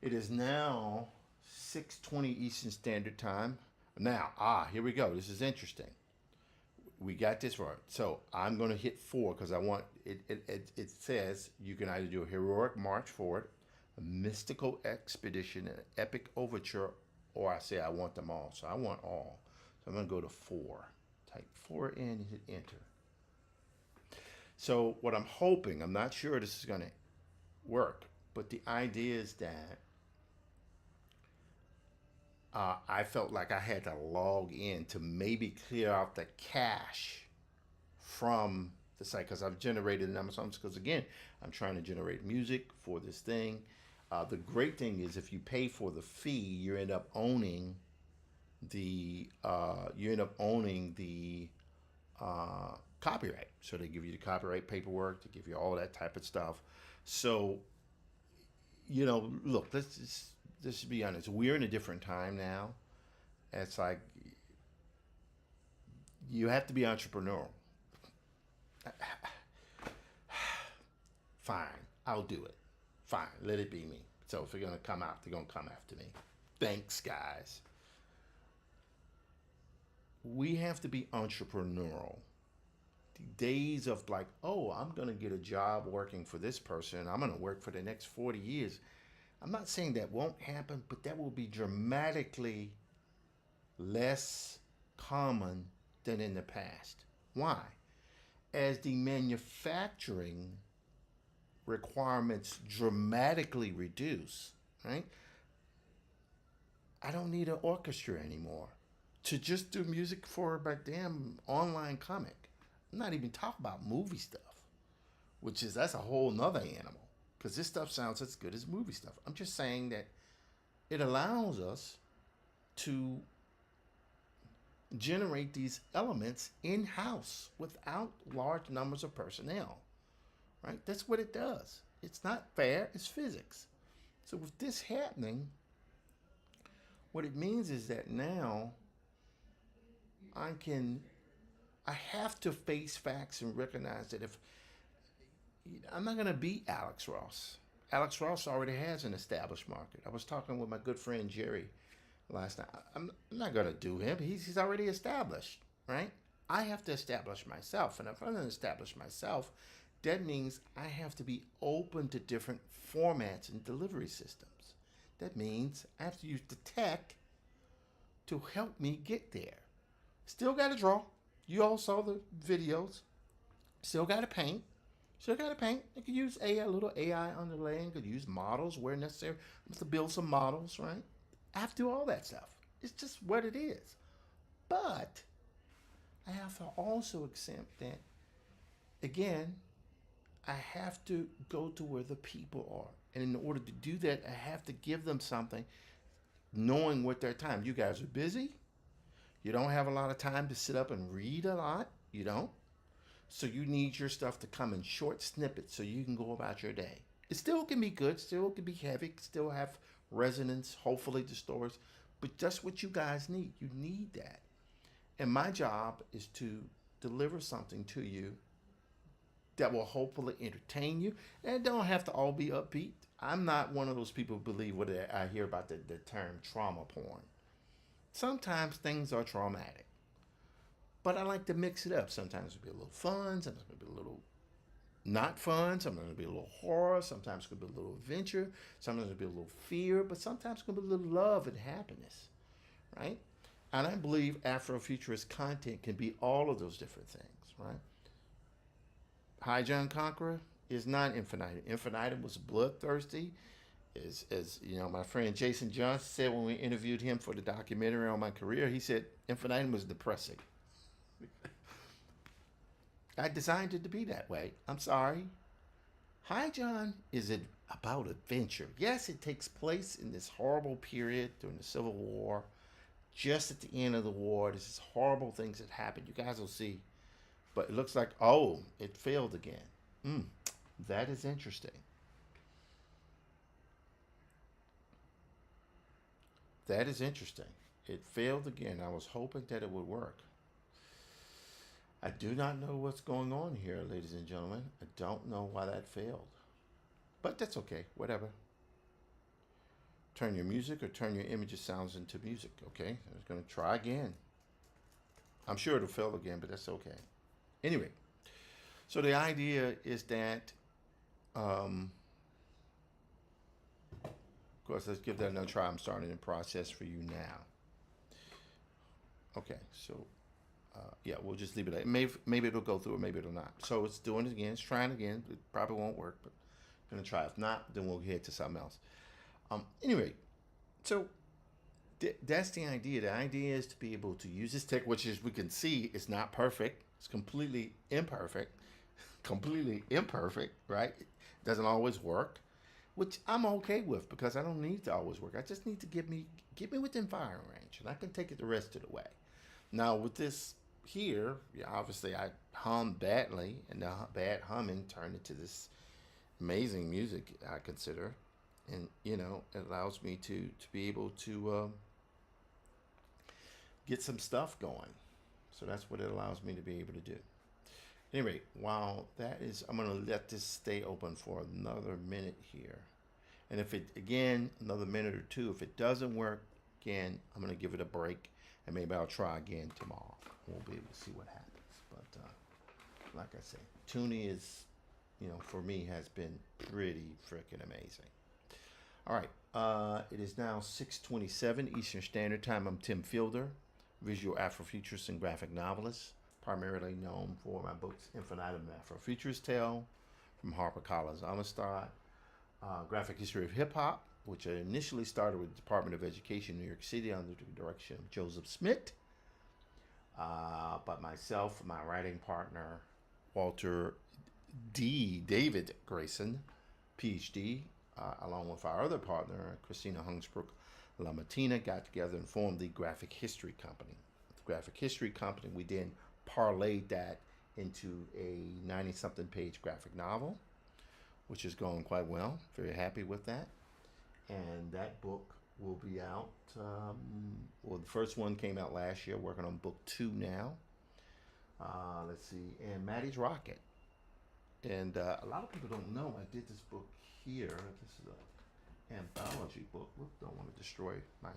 [SPEAKER 1] It is now 6:20 Eastern Standard Time. Now, here we go. This is interesting. We got this right. So I'm going to hit 4 because I want it. It says you can either do a heroic march forward, a mystical expedition, an epic overture, or I say I want them all. So I want all. So I'm going to go to 4. Type 4 in and hit enter. So what I'm hoping, I'm not sure this is going to work, but the idea is that I felt like I had to log in to maybe clear out the cache from the site because I've generated a number of songs. Because again, I'm trying to generate music for this thing. The great thing is if you pay for the fee, you end up owning the copyright. So they give you the copyright paperwork, they give you all that type of stuff. So, look, let's just be honest. We're in a different time now. It's like you have to be entrepreneurial. Fine, I'll do it. Fine, let it be me. So if they're gonna come out, they're gonna come after me. Thanks, guys. We have to be entrepreneurial. The days of like, oh, I'm gonna get a job working for this person, I'm gonna work for the next 40 years. I'm not saying that won't happen, but that will be dramatically less common than in the past. Why? As the manufacturing requirements dramatically reduce, right? I don't need an orchestra anymore to just do music for my damn online comic. I'm not even talking about movie stuff, that's a whole nother animal. Because this stuff sounds as good as movie stuff. I'm just saying that it allows us to generate these elements in-house without large numbers of personnel, right? That's what it does. It's not fair, it's physics. So with this happening, what it means is that now I have to face facts and recognize that if I'm not going to beat Alex Ross. Alex Ross already has an established market. I was talking with my good friend Jerry last night. I'm not going to do him. He's already established, right? I have to establish myself. And if I'm going to establish myself, that means I have to be open to different formats and delivery systems. That means I have to use the tech to help me get there. Still got to draw. You all saw the videos. Still got to paint. You could use a little AI underlaying. Could use models where necessary. I have to build some models, right? I have to do all that stuff. It's just what it is. But I have to also accept that, again, I have to go to where the people are. And in order to do that, I have to give them something, knowing what their time. You guys are busy. You don't have a lot of time to sit up and read a lot. You don't. So you need your stuff to come in short snippets so you can go about your day. It still can be good, still can be heavy, still have resonance, hopefully the stories, but just what you guys need. You need that. And my job is to deliver something to you that will hopefully entertain you. And it don't have to all be upbeat. I'm not one of those people who believe what I hear about the term trauma porn. Sometimes things are traumatic, but I like to mix it up. Sometimes it'll be a little fun, sometimes it'll be a little not fun, sometimes it'll be a little horror, sometimes it'll be a little adventure, sometimes it'll be a little fear, but sometimes it'll be a little love and happiness, right? And I believe Afrofuturist content can be all of those different things, right? High John Conqueror is not infinitum. Infinitum was bloodthirsty. As you know, my friend Jason Johnson said when we interviewed him for the documentary on my career, he said Infinitum was depressing. I designed it to be that way. I'm sorry. High John is about adventure. Yes, it takes place in this horrible period during the Civil War. Just at the end of the war, there's this horrible things that happen. You guys will see. But it looks like, oh, it failed again. That is interesting. That is interesting. It failed again. I was hoping that it would work. I do not know what's going on here, ladies and gentlemen. I don't know why that failed. But that's okay. Whatever. Turn your music or turn your images sounds into music, okay? I was going to try again. I'm sure it'll fail again, but that's okay. Anyway, so the idea is that, of course, let's give that another try. I'm starting the process for you now. Okay, so yeah, we'll just leave it at maybe it'll go through or maybe it'll not. So it's doing it again. It's trying again. It probably won't work, but I'm going to try. If not, then we'll head to something else. Anyway, so that's the idea. The idea is to be able to use this tech, which is we can see it's not perfect. It's completely imperfect. Completely imperfect, right? It doesn't always work, which I'm okay with because I don't need to always work. I just need to get me within firing range, and I can take it the rest of the way. Now with this here, yeah, obviously I hummed badly, and the bad humming turned into this amazing music I consider, and you know it allows me to be able to get some stuff going. So that's what it allows me to be able to do. Anyway, while that is, I'm going to let this stay open for another minute here. And if it, again, another minute or two, if it doesn't work, again, I'm going to give it a break. And maybe I'll try again tomorrow. We'll be able to see what happens. But like I say, tuning is, you know, for me has been pretty freaking amazing. All right. It is now 6:27 Eastern Standard Time. I'm Tim Fielder, visual Afrofuturist and graphic novelist, primarily known for my books Infinitum Afrofuturist Tale from HarperCollins Amistad, Graphic History of Hip Hop, which I initially started with the Department of Education in New York City under the direction of Joseph Smith. But myself, my writing partner, Walter D. David Grayson, PhD, along with our other partner, Christina Hungsbrook Lamartina, got together and formed the Graphic History Company. The Graphic History Company, we then parlayed that into a 90-something page graphic novel, which is going quite well. Very happy with that. And that book will be out. Well, the first one came out last year. Working on book 2 now. Let's see. And Maddie's Rocket. And a lot of people don't know I did this book here. This is an anthology book. Whoop, don't want to destroy my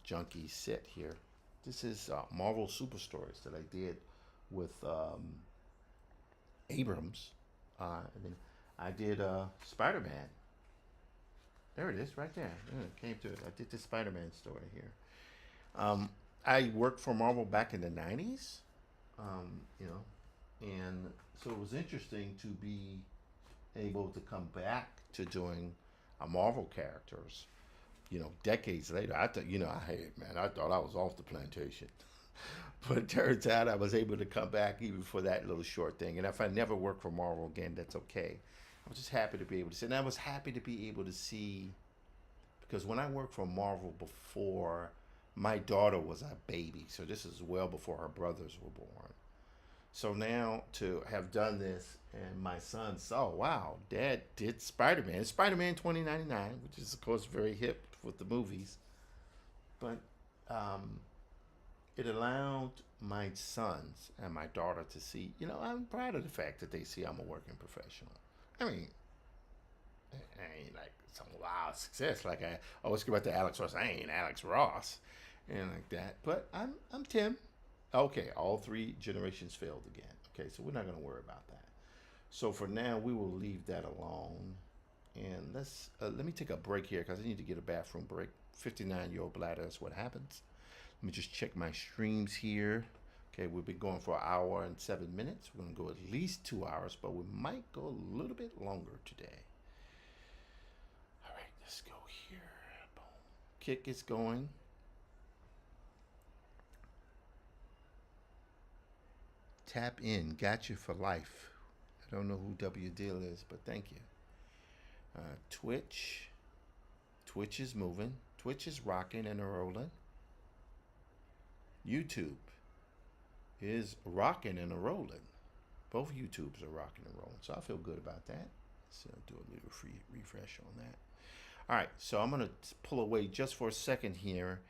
[SPEAKER 1] junky set here. This is Marvel Super Stories that I did with Abrams. And then I did Spider-Man. There it is, right there. Yeah, it came to it. I did the Spider-Man story here. I worked for Marvel back in the 90s, you know, and so it was interesting to be able to come back to doing Marvel characters, you know, decades later. I thought, you know, I thought I was off the plantation. But it turns out I was able to come back even for that little short thing. And if I never work for Marvel again, that's okay. I was just happy to be able to see. And I was happy to be able to see, because when I worked for Marvel before, my daughter was a baby. So this is well before her brothers were born. So now to have done this and my son saw, wow, Dad did Spider-Man. Spider-Man 2099, which is, of course, very hip with the movies. But it allowed my sons and my daughter to see, I'm proud of the fact that they see I'm a working professional. I mean, I ain't like some wild success like I always go back to Alex Ross. I ain't Alex Ross and like that. But I'm Tim. Okay, all three generations failed again. Okay, so we're not gonna worry about that. So for now, we will leave that alone. And let me take a break here because I need to get a bathroom break. 59-year-old bladder is what happens. Let me just check my streams here. Okay, we've been going for an hour and 7 minutes. We're gonna go at least 2 hours, but we might go a little bit longer today. All right, let's go here. Boom. Kick is going. Tap in. Got you for life. I don't know who W Deal is, but thank you. Twitch. Twitch is moving. Twitch is rocking and rolling. YouTube is rocking and rolling. Both YouTubes are rocking and rolling. So I feel good about that. So I'll do a little refresh on that. All right, so I'm going to pull away just for a second here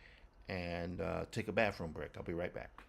[SPEAKER 1] and take a bathroom break. I'll be right back.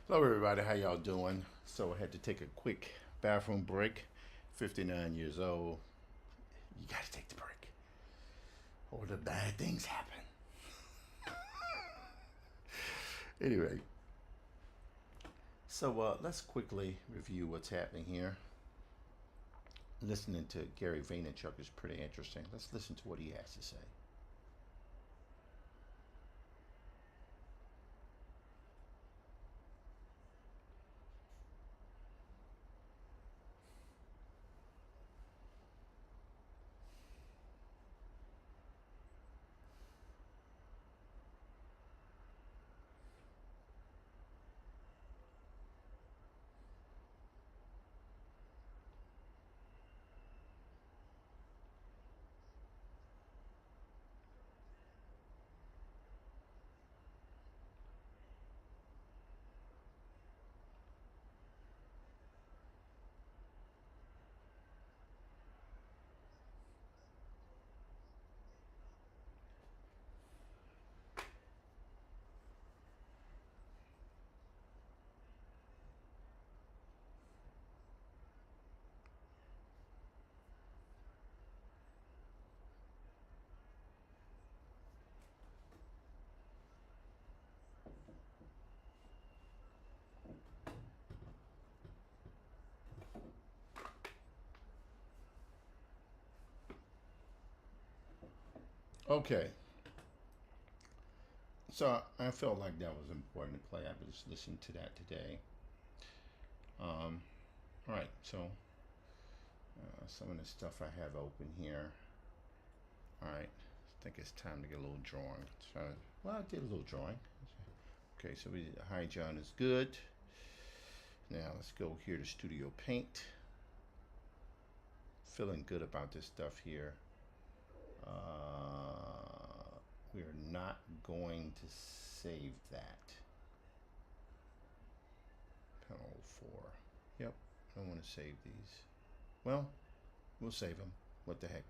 [SPEAKER 1] Hello everybody, how y'all doing? So I had to take a quick bathroom break. 59 years old. You gotta take the break, or the bad things happen. Anyway, so let's quickly review what's happening here. Listening to Gary Vaynerchuk is pretty interesting. Let's listen to what he has to say. Okay. So I felt like that was important to play. I was listening to that today. All right. So some of the stuff I have open here. All right. I think it's time to get a little drawing. So, well, I did a little drawing. Okay, so we did High John is good. Now let's go here to Studio Paint. Feeling good about this stuff here. We're not going to save that. Panel 4. Yep, I don't want to save these. Well, we'll save them. What the heck?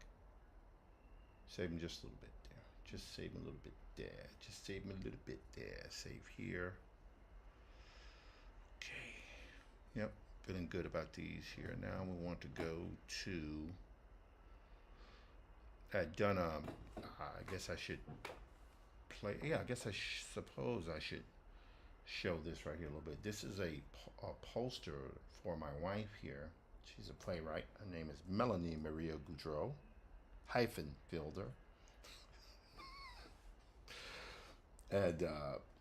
[SPEAKER 1] Save them just a little bit there. Just save them a little bit there. Just save them a little bit there. Save here. Okay. Yep, feeling good about these here. Now we want to go to. I'd done I guess I should play. Yeah, I guess I suppose I should show this right here a little bit. This is a poster for my wife here. She's a playwright. Her name is Melanie Maria Goudreau, hyphen Fielder. And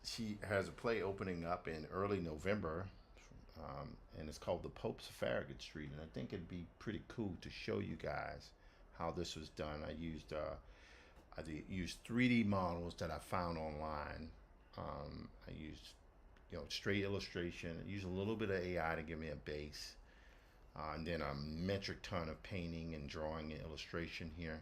[SPEAKER 1] she has a play opening up in early November, and it's called The Popes of Farragut Street. And I think it'd be pretty cool to show you guys how this was done. I used 3D models that I found online. I used straight illustration. I used a little bit of AI to give me a base, and then a metric ton of painting and drawing and illustration here.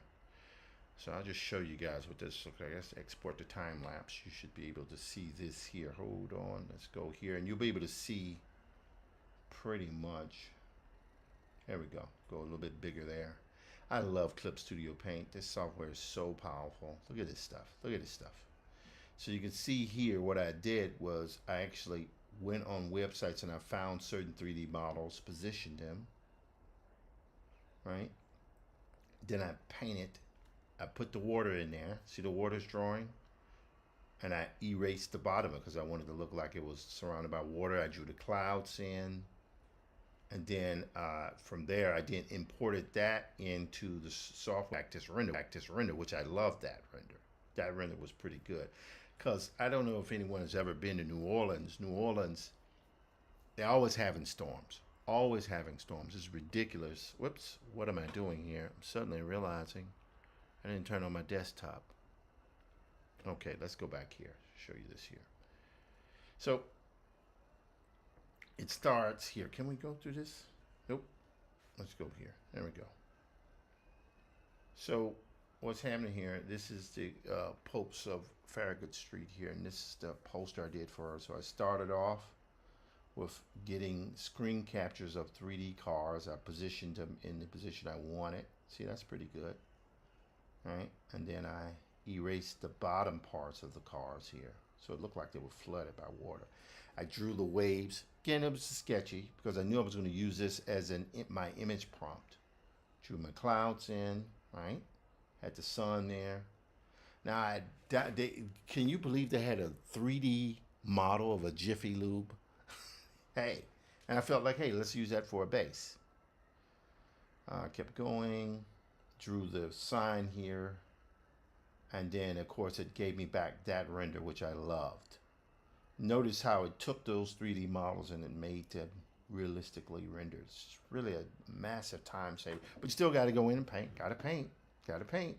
[SPEAKER 1] So I'll just show you guys what this looks like. Let's export the time lapse. You should be able to see this here. Hold on, let's go here, and you'll be able to see pretty much. There we go. Go a little bit bigger there. I love Clip Studio Paint. This software is so powerful. Look at this stuff. Look at this stuff. So you can see here what I did was I actually went on websites and I found certain 3D models, positioned them, right? Then I painted. I put the water in there. See the water's drawing? And I erased the bottom of it because I wanted to look like it was surrounded by water. I drew the clouds in. And then from there, I then imported that into the software Actus Render, which I love that render. That render was pretty good. Because I don't know if anyone has ever been to New Orleans. New Orleans, they're always having storms. Always having storms. It's ridiculous. Whoops, what am I doing here? I'm suddenly realizing I didn't turn on my desktop. Okay, let's go back here. Show you this here. So it starts here. Can we go through this? Nope. Let's go here. There we go. So what's happening here? This is the Popes of Farragut Street here, and this is the poster I did for her. So I started off with getting screen captures of 3D cars. I positioned them in the position I wanted. See, that's pretty good. All right, and then I erased the bottom parts of the cars here, so it looked like they were flooded by water. I drew the waves. Again, it was sketchy because I knew I was going to use this as my image prompt. Drew my clouds in, right? Had the sun there. Now, can you believe they had a 3D model of a Jiffy Lube? Hey, and I felt like, hey, let's use that for a base. I kept going, drew the sign here, and then, of course, it gave me back that render, which I loved. Notice how it took those 3D models and it made them realistically rendered. It's really a massive time saver. But you still got to go in and paint. Got to paint. Got to paint.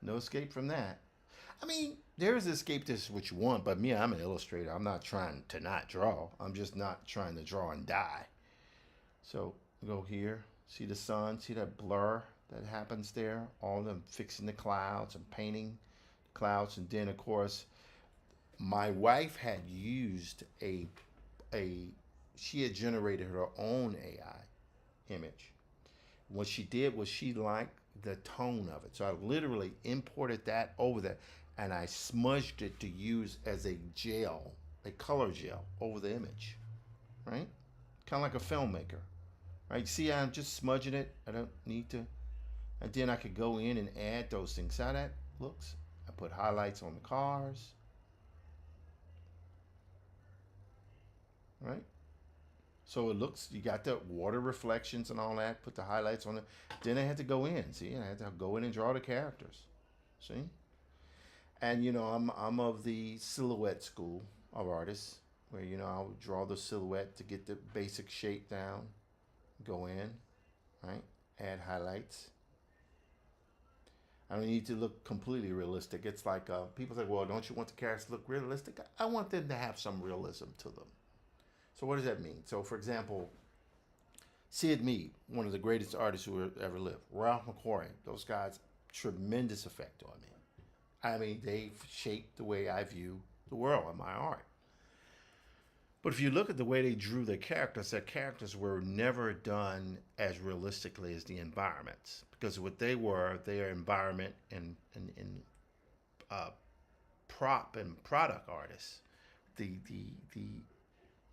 [SPEAKER 1] No escape from that. I mean, there's escape. This is what you want. But me, I'm an illustrator. I'm not trying to not draw. I'm just not trying to draw and die. So go here. See the sun. See that blur that happens there? All of them fixing the clouds and painting the clouds. And then, of course, my wife had used she had generated her own AI image. What she did was she liked the tone of it. So I literally imported that over there and I smudged it to use as a gel, a color gel over the image, right? Kind of like a filmmaker, right? See how I'm just smudging it? I don't need to. And then I could go in and add those things. See how that looks? I put highlights on the cars. Right? So it looks, you got the water reflections and all that, put the highlights on it. Then I had to go in, see? I had to go in and draw the characters. See? And I'm of the silhouette school of artists, where I would draw the silhouette to get the basic shape down, go in, right, add highlights. I don't need to look completely realistic. It's like people say, well, don't you want the characters to look realistic? I want them to have some realism to them. So what does that mean? So for example, Sid Mead, one of the greatest artists who ever lived, Ralph McQuarrie, those guys, tremendous effect on me. I mean, they've shaped the way I view the world and my art. But if you look at the way they drew their characters were never done as realistically as the environments, because what they were, their environment and uh, prop and product artists, the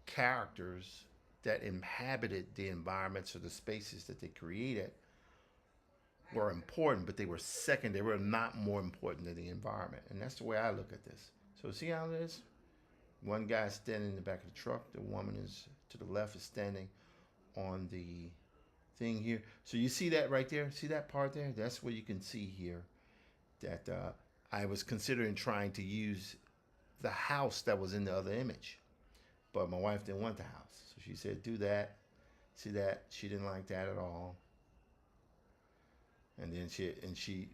[SPEAKER 1] characters that inhabited the environments or the spaces that they created were important, but they were second. They were not more important than the environment, and that's the way I look at this. So see how it is? One guy is standing in the back of the truck. The woman is to the left is standing on the thing here. So you see that right there? See that part there? That's where you can see here that I was considering trying to use the house that was in the other image, but my wife didn't want the house, so she said, "Do that." See that? She didn't like that at all. And then she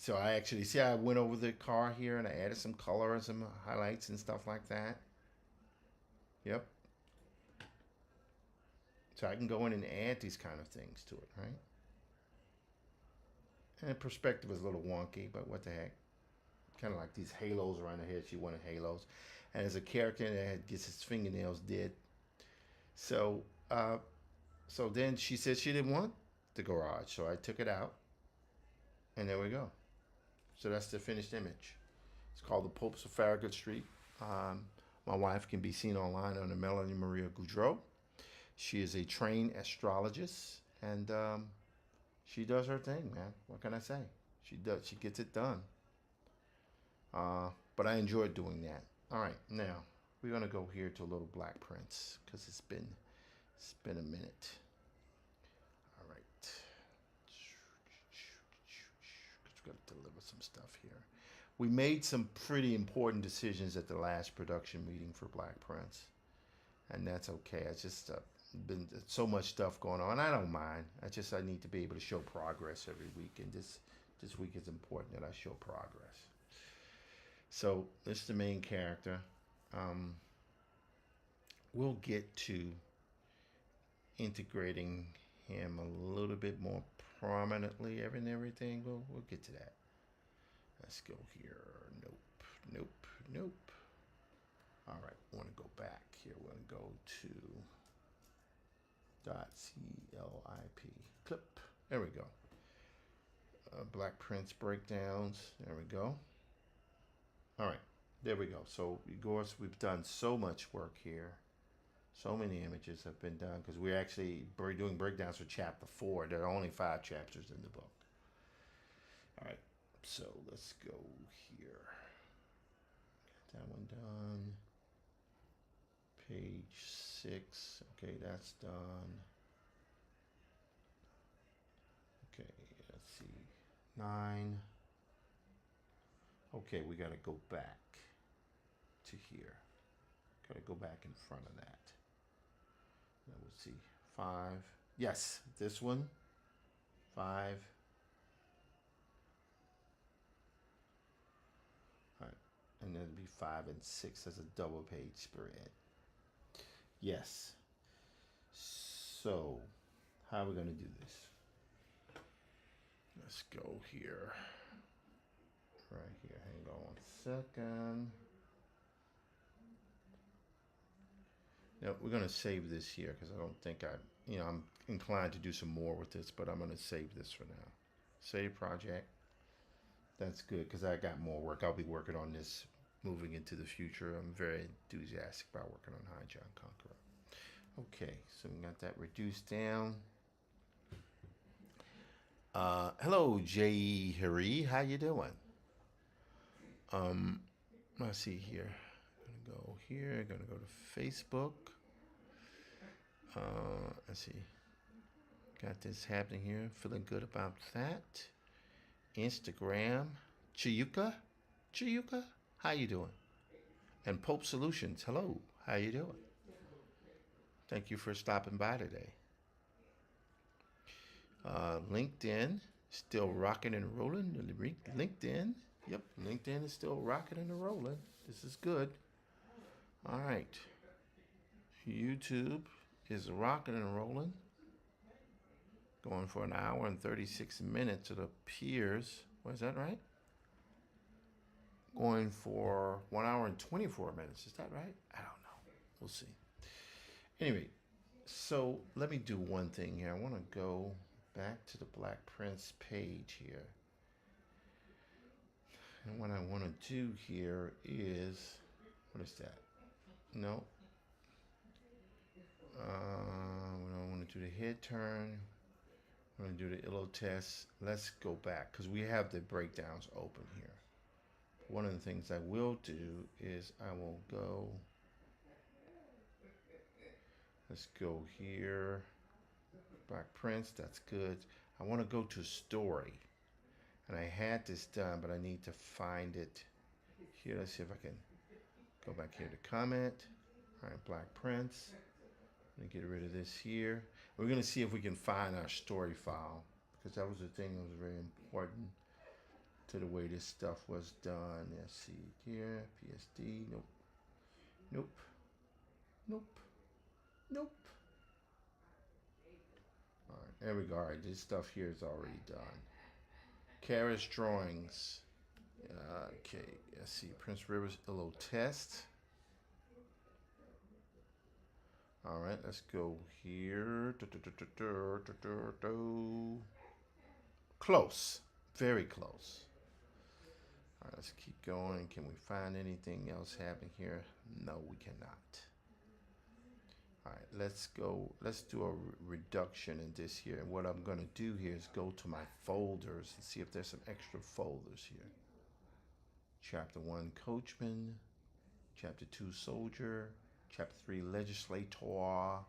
[SPEAKER 1] so I actually see I went over the car here and I added some color and some highlights and stuff like that. Yep. So I can go in and add these kind of things to it, right? And perspective is a little wonky, but what the heck? Kind of like these halos around her head. She wanted halos. And as a character that gets his fingernails did. So, so then she said she didn't want the garage, so I took it out, and there we go. So that's the finished image. It's called The Popes of Farragut Street. My wife can be seen online under Melanie Maria Goudreau. She is a trained astrologist, and she does her thing, man. What can I say? She does. She gets it done. But I enjoyed doing that. All right, now we're gonna go here to a little Black Prince because it's been a minute. All right, we got to deliver some stuff here. We made some pretty important decisions at the last production meeting for Black Prince, and that's okay. I just been so much stuff going on. I don't mind. I need to be able to show progress every week, and this week is important that I show progress. So this is the main character. We'll get to integrating him a little bit more prominently and everything. We'll get to that. Let's go here. Nope. All right, I want to go back here. We're going to go to .clip. Clip. There we go. Black Prince breakdowns. There we go. All right, there we go. So, of course, we've done so much work here. So many images have been done because we're actually doing breakdowns for chapter 4. There are only 5 chapters in the book. All right, so let's go here. Got that one done. Page 6. Okay, that's done. Okay, let's see. 9. Okay, we got to go back to here. Got to go back in front of that. Now we'll see. 5. Yes, this one. 5. All right, and then it'd be 5 and 6 as a double page spread. Yes. So, how are we going to do this? Let's go here. Right here. Hang on 1 second. Now we're going to save this here because I don't think I'm inclined to do some more with this, but I'm going to save this for now. Save project. That's good because I got more work. I'll be working on this moving into the future. I'm very enthusiastic about working on High John Conqueror. Okay, so we got that reduced down. Hello, J.E. Hari. How you doing? Let's see here. I'm gonna go here. Gonna go to Facebook. Let's see. Got this happening here. Feeling good about that. Instagram. Chiyuka. Chiyuka, how you doing? And Pope Solutions, hello, how you doing? Thank you for stopping by today. LinkedIn, still rocking and rolling. LinkedIn, yep, LinkedIn is still rocking and rolling. This is good. All right. YouTube is rocking and rolling. Going for an hour and 36 minutes, it appears. Was that right? Going for 1 hour and 24 minutes. Is that right? I don't know. We'll see. Anyway, so let me do one thing here. I want to go back to the Black Prince page here. And what I want to do here is, what is that? No. We don't want to do the head turn. We're going to do the ILO test. Let's go back because we have the breakdowns open here. One of the things I will do is I will go, let's go here, Black Prince, that's good. I want to go to story. And I had this done, but I need to find it here. Let's see if I can go back here to comment. All right, Black Prince. Let me get rid of this here. We're going to see if we can find our story file because that was the thing that was very important to the way this stuff was done. Let's see here, PSD, nope, nope, nope, nope. All right, there we go. All right, this stuff here is already done. Karis drawings. Okay, let's see, Prince Rivers ILO test. All right, let's go here. Close, very close. All right, let's keep going. Can we find anything else happening here? No, we cannot. All right, let's go. Let's do a reduction in this here. And what I'm going to do here is go to my folders and see if there's some extra folders here. Chapter 1, Coachman. Chapter 2, Soldier. Chapter 3, Legislator.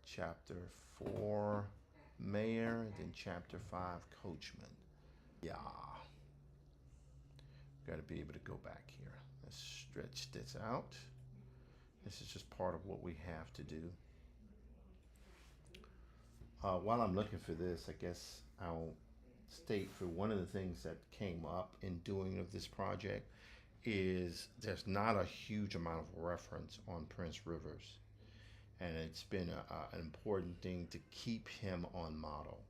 [SPEAKER 1] Chapter 4, Mayor. And then Chapter 5, Coachman. Yeah. Got to be able to go back here. Let's stretch this out. This is just part of what we have to do. While I'm looking for this, I guess I'll state for one of the things that came up in doing of this project is there's not a huge amount of reference on Prince Rivers. And it's been an important thing to keep him on model,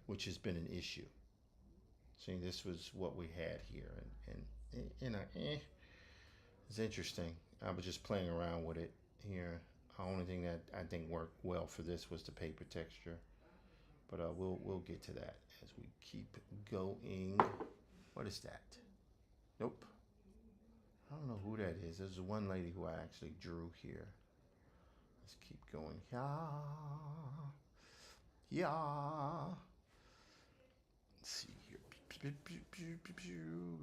[SPEAKER 1] which has been an issue. See, this was what we had here, and you know, it's interesting. I was just playing around with it here. The only thing that I think worked well for this was the paper texture, but we'll get to that as we keep going. What is that? Nope. I don't know who that is. There's one lady who I actually drew here. Let's keep going. Yeah. Let's see here. We're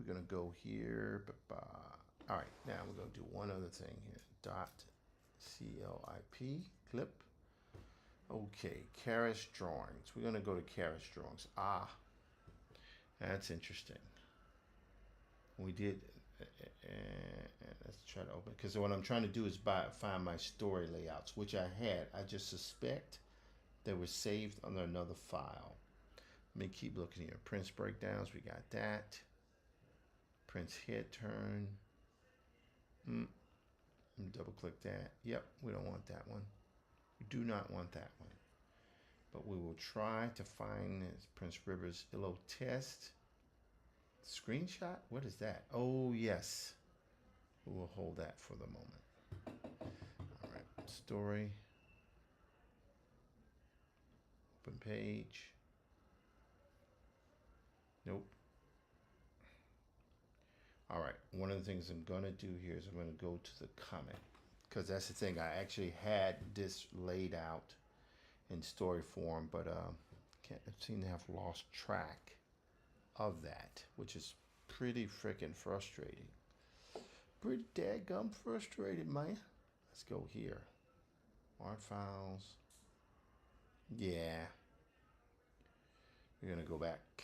[SPEAKER 1] gonna go here. All right, now we're gonna do one other thing here. Dot CLIP clip. Okay, Karis drawings. We're gonna go to Karis drawings. Ah, that's interesting. We did. Let's try to open because what I'm trying to do is find my story layouts, which I had. I just suspect they were saved under another file. Let me keep looking here. Prince breakdowns, we got that. Prince head turn. Double click that. Yep, we don't want that one. We do not want that one. But we will try to find this Prince Rivers ILO test. Screenshot? What is that? Oh, yes. We will hold that for the moment. All right, story. Open page. Nope. All right, one of the things I'm gonna do here is I'm gonna go to the comment because that's the thing. I actually had this laid out in story form, but can't seem to have lost track of that, which is pretty freaking frustrating. Pretty dadgum frustrated, man. Let's go here. Art files. Yeah. We're gonna go back.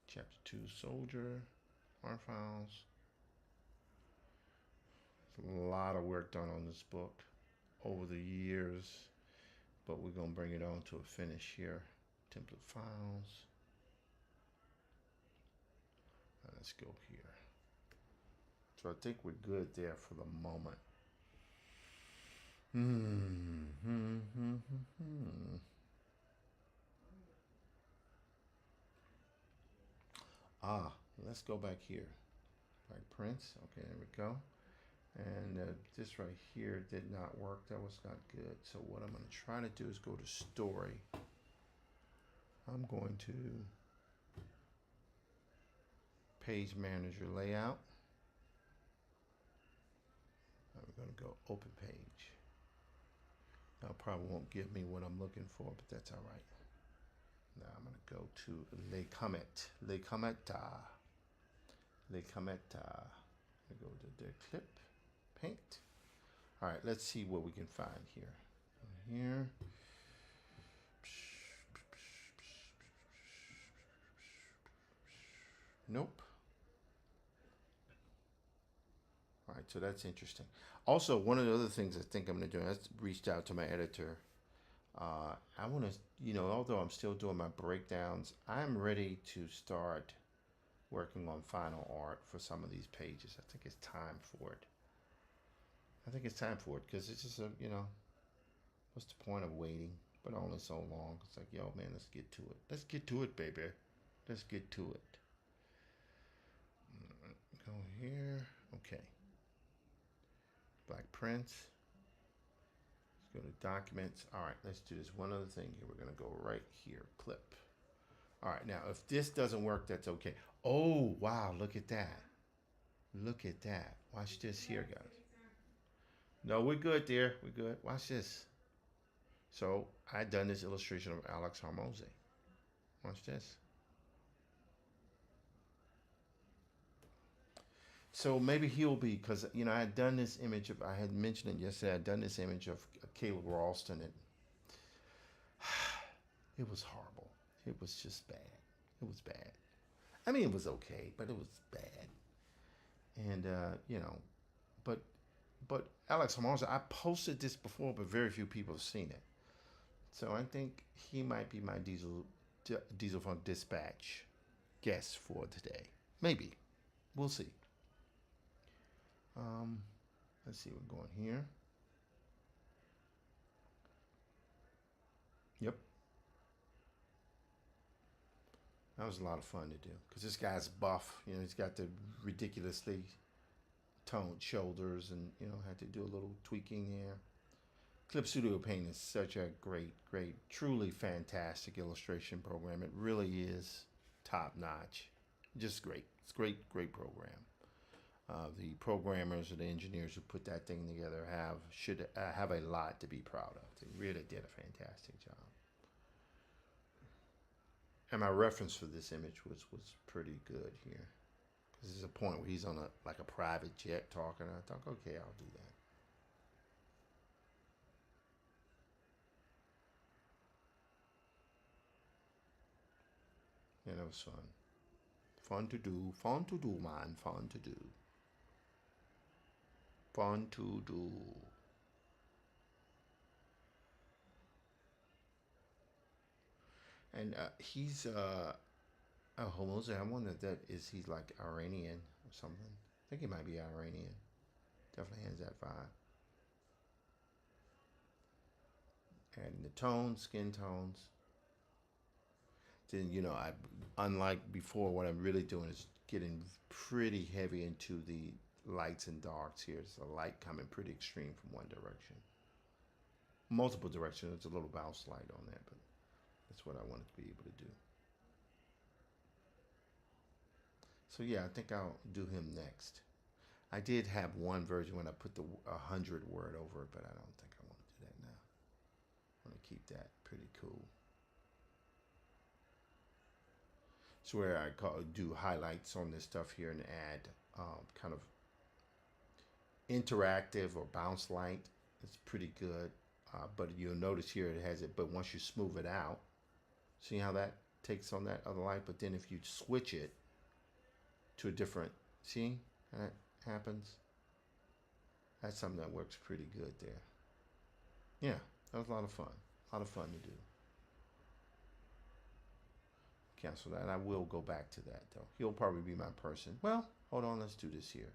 [SPEAKER 1] Chapter 2, Soldier. art files. There's a lot of work done on this book over the years, but we're gonna bring it on to a finish here. Template files. Let's go here. So I think we're good there for the moment. Ah, let's go back here. Right, prints. Okay, there we go. And this right here did not work. That was not good. So what I'm going to try to do is go to story. I'm going to page manager layout. I'm going to go open page. Now probably won't give me what I'm looking for, but that's all right. Now I'm going to go to Les Comètes. Les Comètes. Les Comètes. I go to the clip, paint. All right, let's see what we can find here. Here. Nope. All right, so that's interesting. Also, one of the other things I think I'm going to do, I reached out to my editor. I want to, although I'm still doing my breakdowns, I'm ready to start working on final art for some of these pages. I think it's time for it. Because it's just what's the point of waiting? But only so long. It's like, yo, man, let's get to it. Let's get to it, baby. Let's get to it. Go here. Okay. Black prints. Let's go to documents. All right, let's do this one other thing here. We're going to go right here. Clip. All right, now, if this doesn't work, that's okay. Oh, wow, look at that. Look at that. Watch this here, guys. No, we're good, dear. We're good. Watch this. So I done this illustration of Alex Hormozi. Watch this. So maybe he'll be, because I had done this image of, I had mentioned it yesterday. I'd done this image of Caleb Ralston. It was horrible. It was just bad. It was bad. I mean, it was okay, but it was bad. And but Alex Hormozi, I posted this before, but very few people have seen it. So I think he might be my Diesel Funk Dispatch guest for today. Maybe. We'll see. Let's see, we're going here. Yep. That was a lot of fun to do because this guy's buff. He's got the ridiculously toned shoulders and, had to do a little tweaking there. Clip Studio Paint is such a great, truly fantastic illustration program. It really is top notch. Just great. It's great program. The programmers or the engineers who put that thing together should have a lot to be proud of. They really did a fantastic job. And my reference for this image was pretty good here. Because there's a point where he's on a private jet talking. And I thought, okay, I'll do that. Yeah, that was fun. Fun to do, man. Fun to do. Fun to do. And he's Hormozi. I wonder if he's like Iranian or something. I think he might be Iranian. Definitely has that vibe. And the tones, skin tones. Then unlike before, what I'm really doing is getting pretty heavy into the lights and darks here. There's a light coming pretty extreme from one direction. Multiple directions. There's a little bounce light on that, but that's what I wanted to be able to do. So yeah, I think I'll do him next. I did have one version when I put the 100 word over it, but I don't think I want to do that now. I want to keep that pretty cool. So where I do highlights on this stuff here and add kind of interactive or bounce light. It's pretty good. But you'll notice here it has it, but once you smooth it out, see how that takes on that other light? But then if you switch it to a different, see, that happens. That's something that works pretty good there. Yeah, that was a lot of fun. A lot of fun to do. Cancel that. I will go back to that though. He'll probably be my person. Well, hold on. Let's do this here.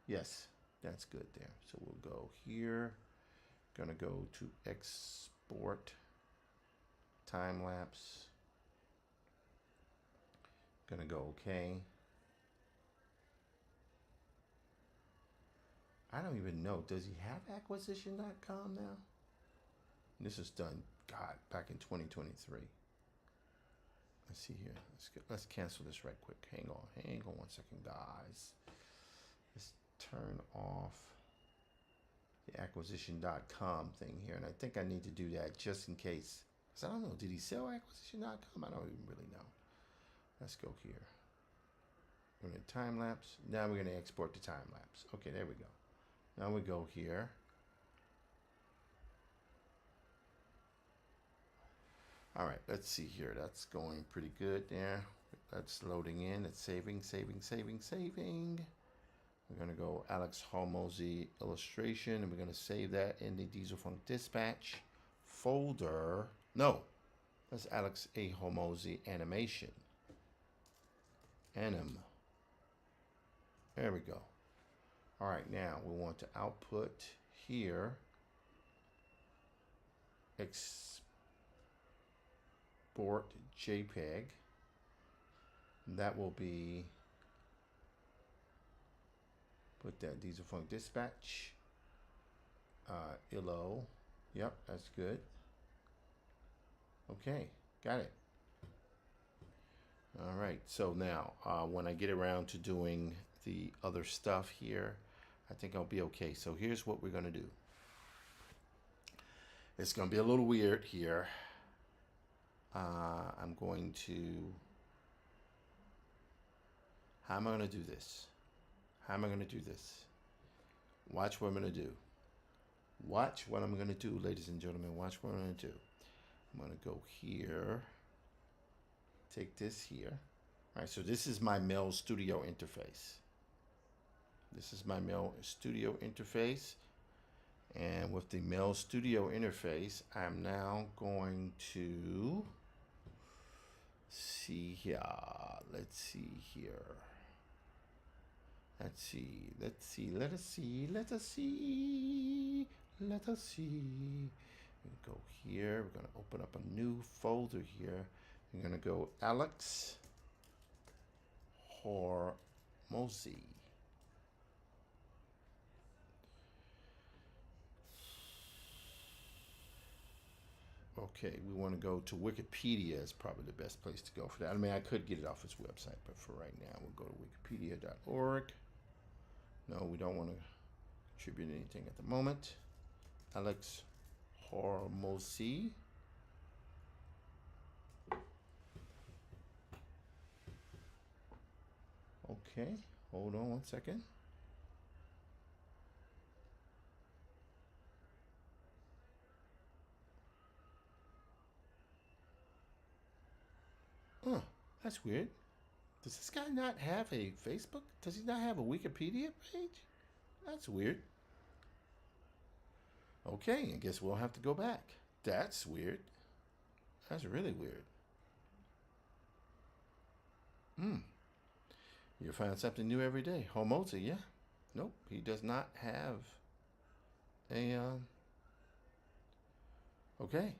[SPEAKER 1] Yes, that's good there. So we'll go here. Gonna go to export time lapse. Gonna go okay. I don't even know. Does he have acquisition.com now? This is done, God, back in 2023. Let's see here. Let's cancel this right quick. Hang on 1 second, guys. Let's turn off the acquisition.com thing here. And I think I need to do that just in case. Because I don't know. Did he sell acquisition.com? I don't even really know. Let's go here. We're going to time lapse. Now we're going to export the time lapse. Okay, there we go. Now we go here. All right, let's see here. That's going pretty good there. That's loading in. It's saving. We're going to go Alex Hormozi illustration, and we're going to save that in the Dieselfunk dispatch folder. No, that's Alex A. Hormozi animation. Anim. There we go. All right, now we want to output here. Export JPEG. That will be, put that Dieselfunk dispatch. ILO. Yep, that's good. Okay, got it. All right, so now when I get around to doing the other stuff here, I think I'll be okay. So here's what we're going to do. It's going to be a little weird here. I'm going to, how am I going to do this? How am I going to do this? Watch what I'm going to do. Watch what I'm going to do, ladies and gentlemen. Watch what I'm going to do. I'm going to go here. Take this here. All right, so this is my Mel Studio interface. This is my Mel Studio interface. And with the Mel Studio interface, I'm now going to see here. Let's see here. Let's see. Let us see. We go here. We're going to open up a new folder here. We're going to go Alex Hormozi. Okay, we want to go to Wikipedia is probably the best place to go for that. I mean, I could get it off his website, but for right now, we'll go to wikipedia.org. No, we don't want to contribute anything at the moment. Alex Hormozi. Okay, hold on 1 second. Huh, that's weird. Does this guy not have a Facebook? Does he not have a Wikipedia page? That's weird. Okay, I guess we'll have to go back. That's weird. That's really weird. You find something new every day. Hormozi, yeah. Nope, he does not have a, okay.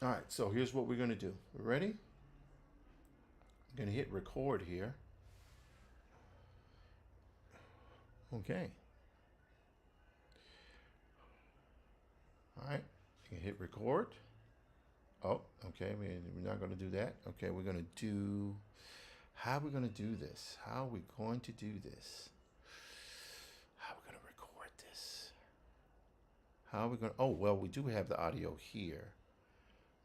[SPEAKER 1] All right, so here's what we're going to do. Ready? I'm going to hit record here. Okay. All right, you can hit record. Oh, okay, we're not going to do that. Okay, we're going to do, how are we going to do this? How are we going to do this? How are we going to record this? How are we going to, oh, well, we do have the audio here.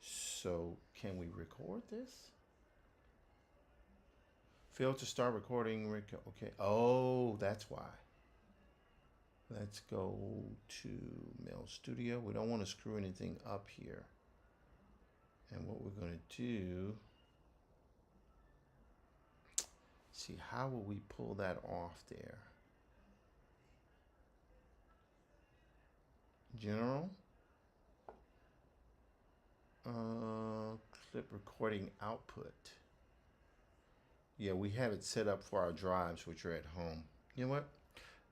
[SPEAKER 1] So can we record this? Fail to start recording. Okay. Oh, that's why. Let's go to Mel Studio. We don't want to screw anything up here. And what we're going to do, See, how will we pull that off there? General. Clip recording output. Yeah, we have it set up for our drives, which are at home. You know what?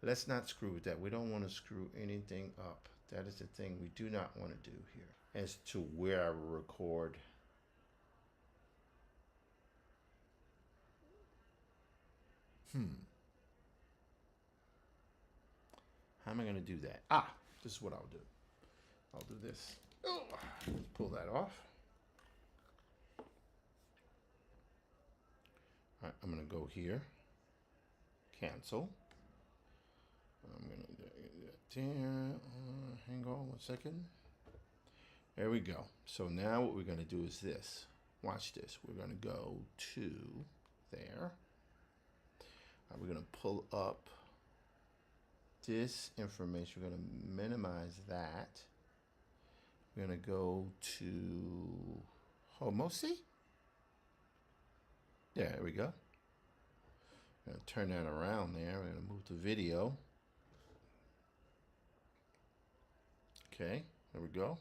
[SPEAKER 1] Let's not screw with that. We don't want to screw anything up. That is the thing we do not want to do here. As to where I will record. How am I going to do that? This is what I'll do. I'll do this. Oh, let's pull that off. All right, I'm going to go here. Cancel. I'm going to do that there. Hang on 1 second. There we go. So now what we're going to do is this. Watch this. We're going to go to there. We're going to pull up this information. We're going to minimize that. We're going to go to Homosi. There we go. I'm going to turn that around there. We're going to move the video. Okay, there we go.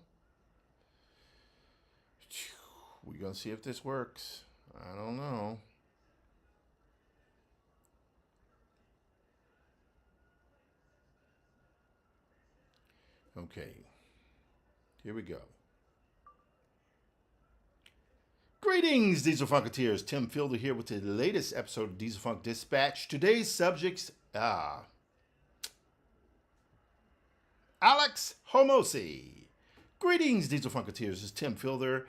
[SPEAKER 1] We're going to see if this works. I don't know. Okay, here we go. Greetings, Diesel Funketeers. Tim Fielder here with the latest episode of Diesel Funk Dispatch. Today's subjects are Alex Hormozi. Greetings, Diesel Funketeers. This is Tim Fielder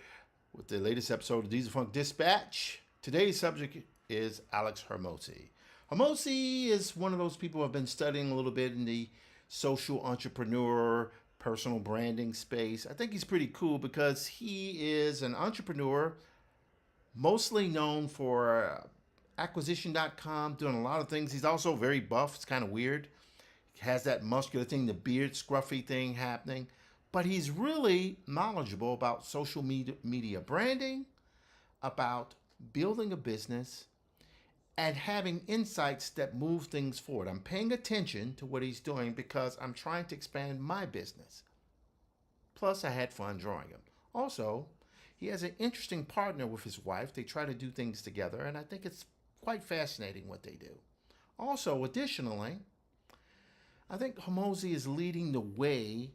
[SPEAKER 1] with the latest episode of Diesel Funk Dispatch. Today's subject is Alex Hormozi. Hormozi is one of those people who have been studying a little bit in the social entrepreneur, personal branding space. I think he's pretty cool because he is an entrepreneur, mostly known for acquisition.com, doing a lot of things. He's also very buff. It's kind of weird. He has that muscular thing, the beard scruffy thing happening. But he's really knowledgeable about social media branding, about building a business, and having insights that move things forward. I'm paying attention to what he's doing because I'm trying to expand my business. Plus, I had fun drawing him. Also, he has an interesting partner with his wife. They try to do things together, and I think it's quite fascinating what they do. Also, additionally, I think Hormozi is leading the way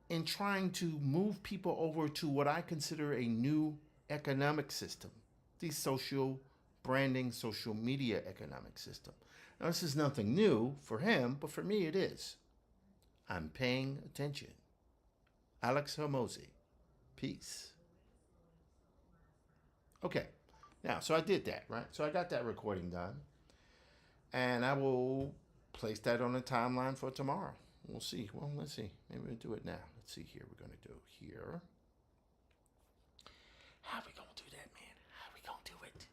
[SPEAKER 1] in trying to move people over to what I consider a new economic system, the social branding, social media economic system. Now, this is nothing new for him, but for me it is. I'm paying attention. Alex Hormozi. Peace. Okay. Now, so I did that, right? So I got that recording done. And I will place that on the timeline for tomorrow. We'll see. Well, let's see. Maybe we'll do it now. Let's see here. We're going to do here. How are we going to do that, man? How are we going to do it?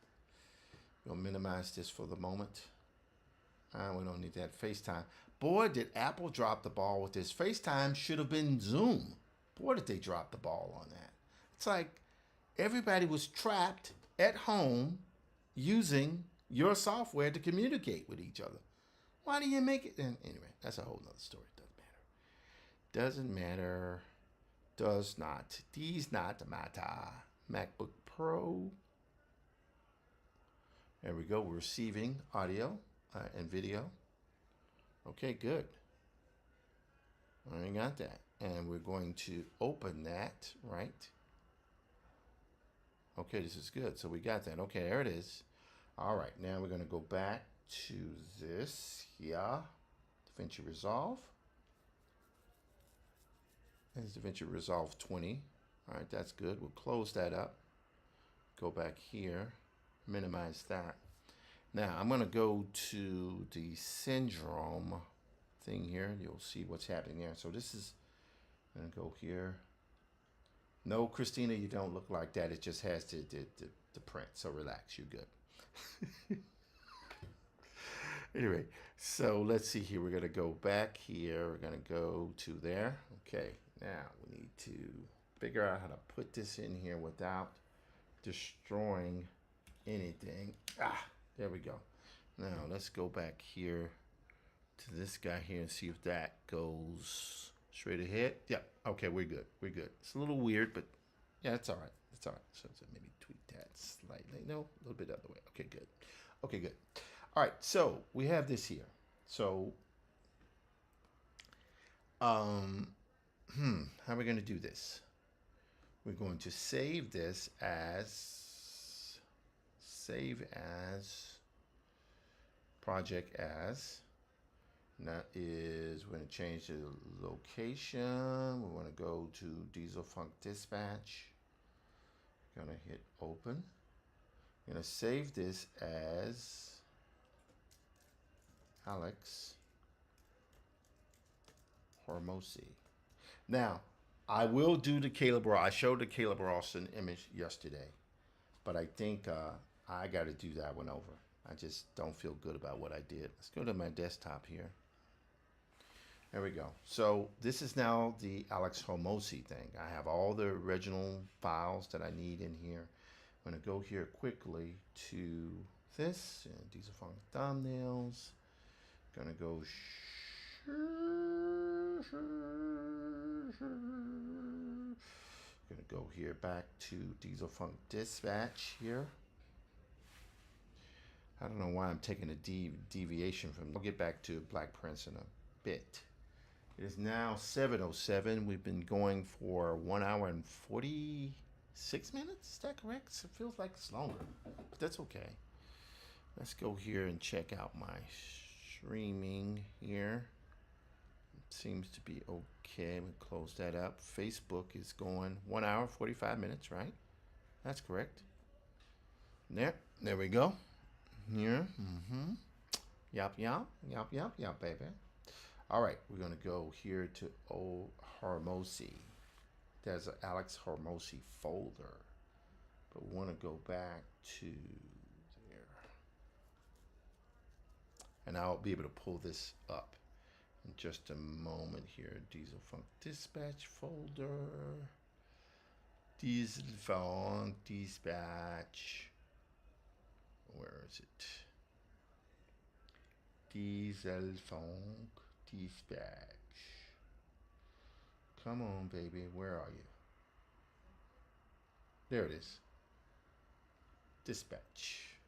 [SPEAKER 1] We'll minimize this for the moment. We don't need that FaceTime. Boy, did Apple drop the ball with this. FaceTime should have been Zoom. Boy, did they drop the ball on that. It's like everybody was trapped at home using your software to communicate with each other. Why do you make it? And anyway, that's a whole nother story. Doesn't matter. Does not. Does not matter. MacBook Pro. There we go. We're receiving audio and video. Okay, good. I got that. And we're going to open that, right? Okay, this is good. So we got that. Okay, there it is. All right, now we're going to go back to this here. DaVinci Resolve. There's DaVinci Resolve 20. All right, that's good. We'll close that up. Go back here. Minimize that. Now, I'm going to go to the syndrome thing here. You'll see what's happening there. So this is, I'm going to go here. No, Christina, you don't look like that. It just has the print. So relax. You're good. Anyway, so let's see here. We're going to go back here. We're going to go to there. Okay, now we need to figure out how to put this in here without destroying anything. There we go. Now let's go back here to this guy here and see if that goes straight ahead. Yeah. Okay, we're good. We're good. It's a little weird, but yeah, it's all right. It's all right. So maybe tweak that slightly. No, a little bit the other way. Okay, good. Okay, good. All right. So we have this here. So, um, how are we going to do this? We're going to save this as project as. And that is, we're going to change the location. We want to go to Diesel Funk Dispatch. Going to hit open. I'm going to save this as Alex Hormozi. Now, I will do the Caleb Ross. I showed the Caleb Ralston image yesterday, but I think I got to do that one over. I just don't feel good about what I did. Let's go to my desktop here. There we go. So this is now the Alex Hormozi thing. I have all the original files that I need in here. I'm going to go here quickly to this, and these are from thumbnails. Going to go going to go here back to Diesel Funk Dispatch here. I don't know why I'm taking a deviation from. I'll get back to Black Prince in a bit. It is now 7:07. We've been going for 1 hour and 46 minutes. Is that correct? It feels like it's longer, but that's okay. Let's go here and check out my streaming here. It seems to be okay. We close that up. Facebook is going 1 hour 45 minutes, right? That's correct. There we go. Here. Yup, baby. All right, we're going to go here to Hormozi. There's an Alex Hormozi folder, but we want to go back to there. And I'll be able to pull this up in just a moment here. Diesel Funk Dispatch folder. Diesel Funk Dispatch. Where is it? Diesel Funk Dispatch. Come on, baby. Where are you? There it is. Dispatch.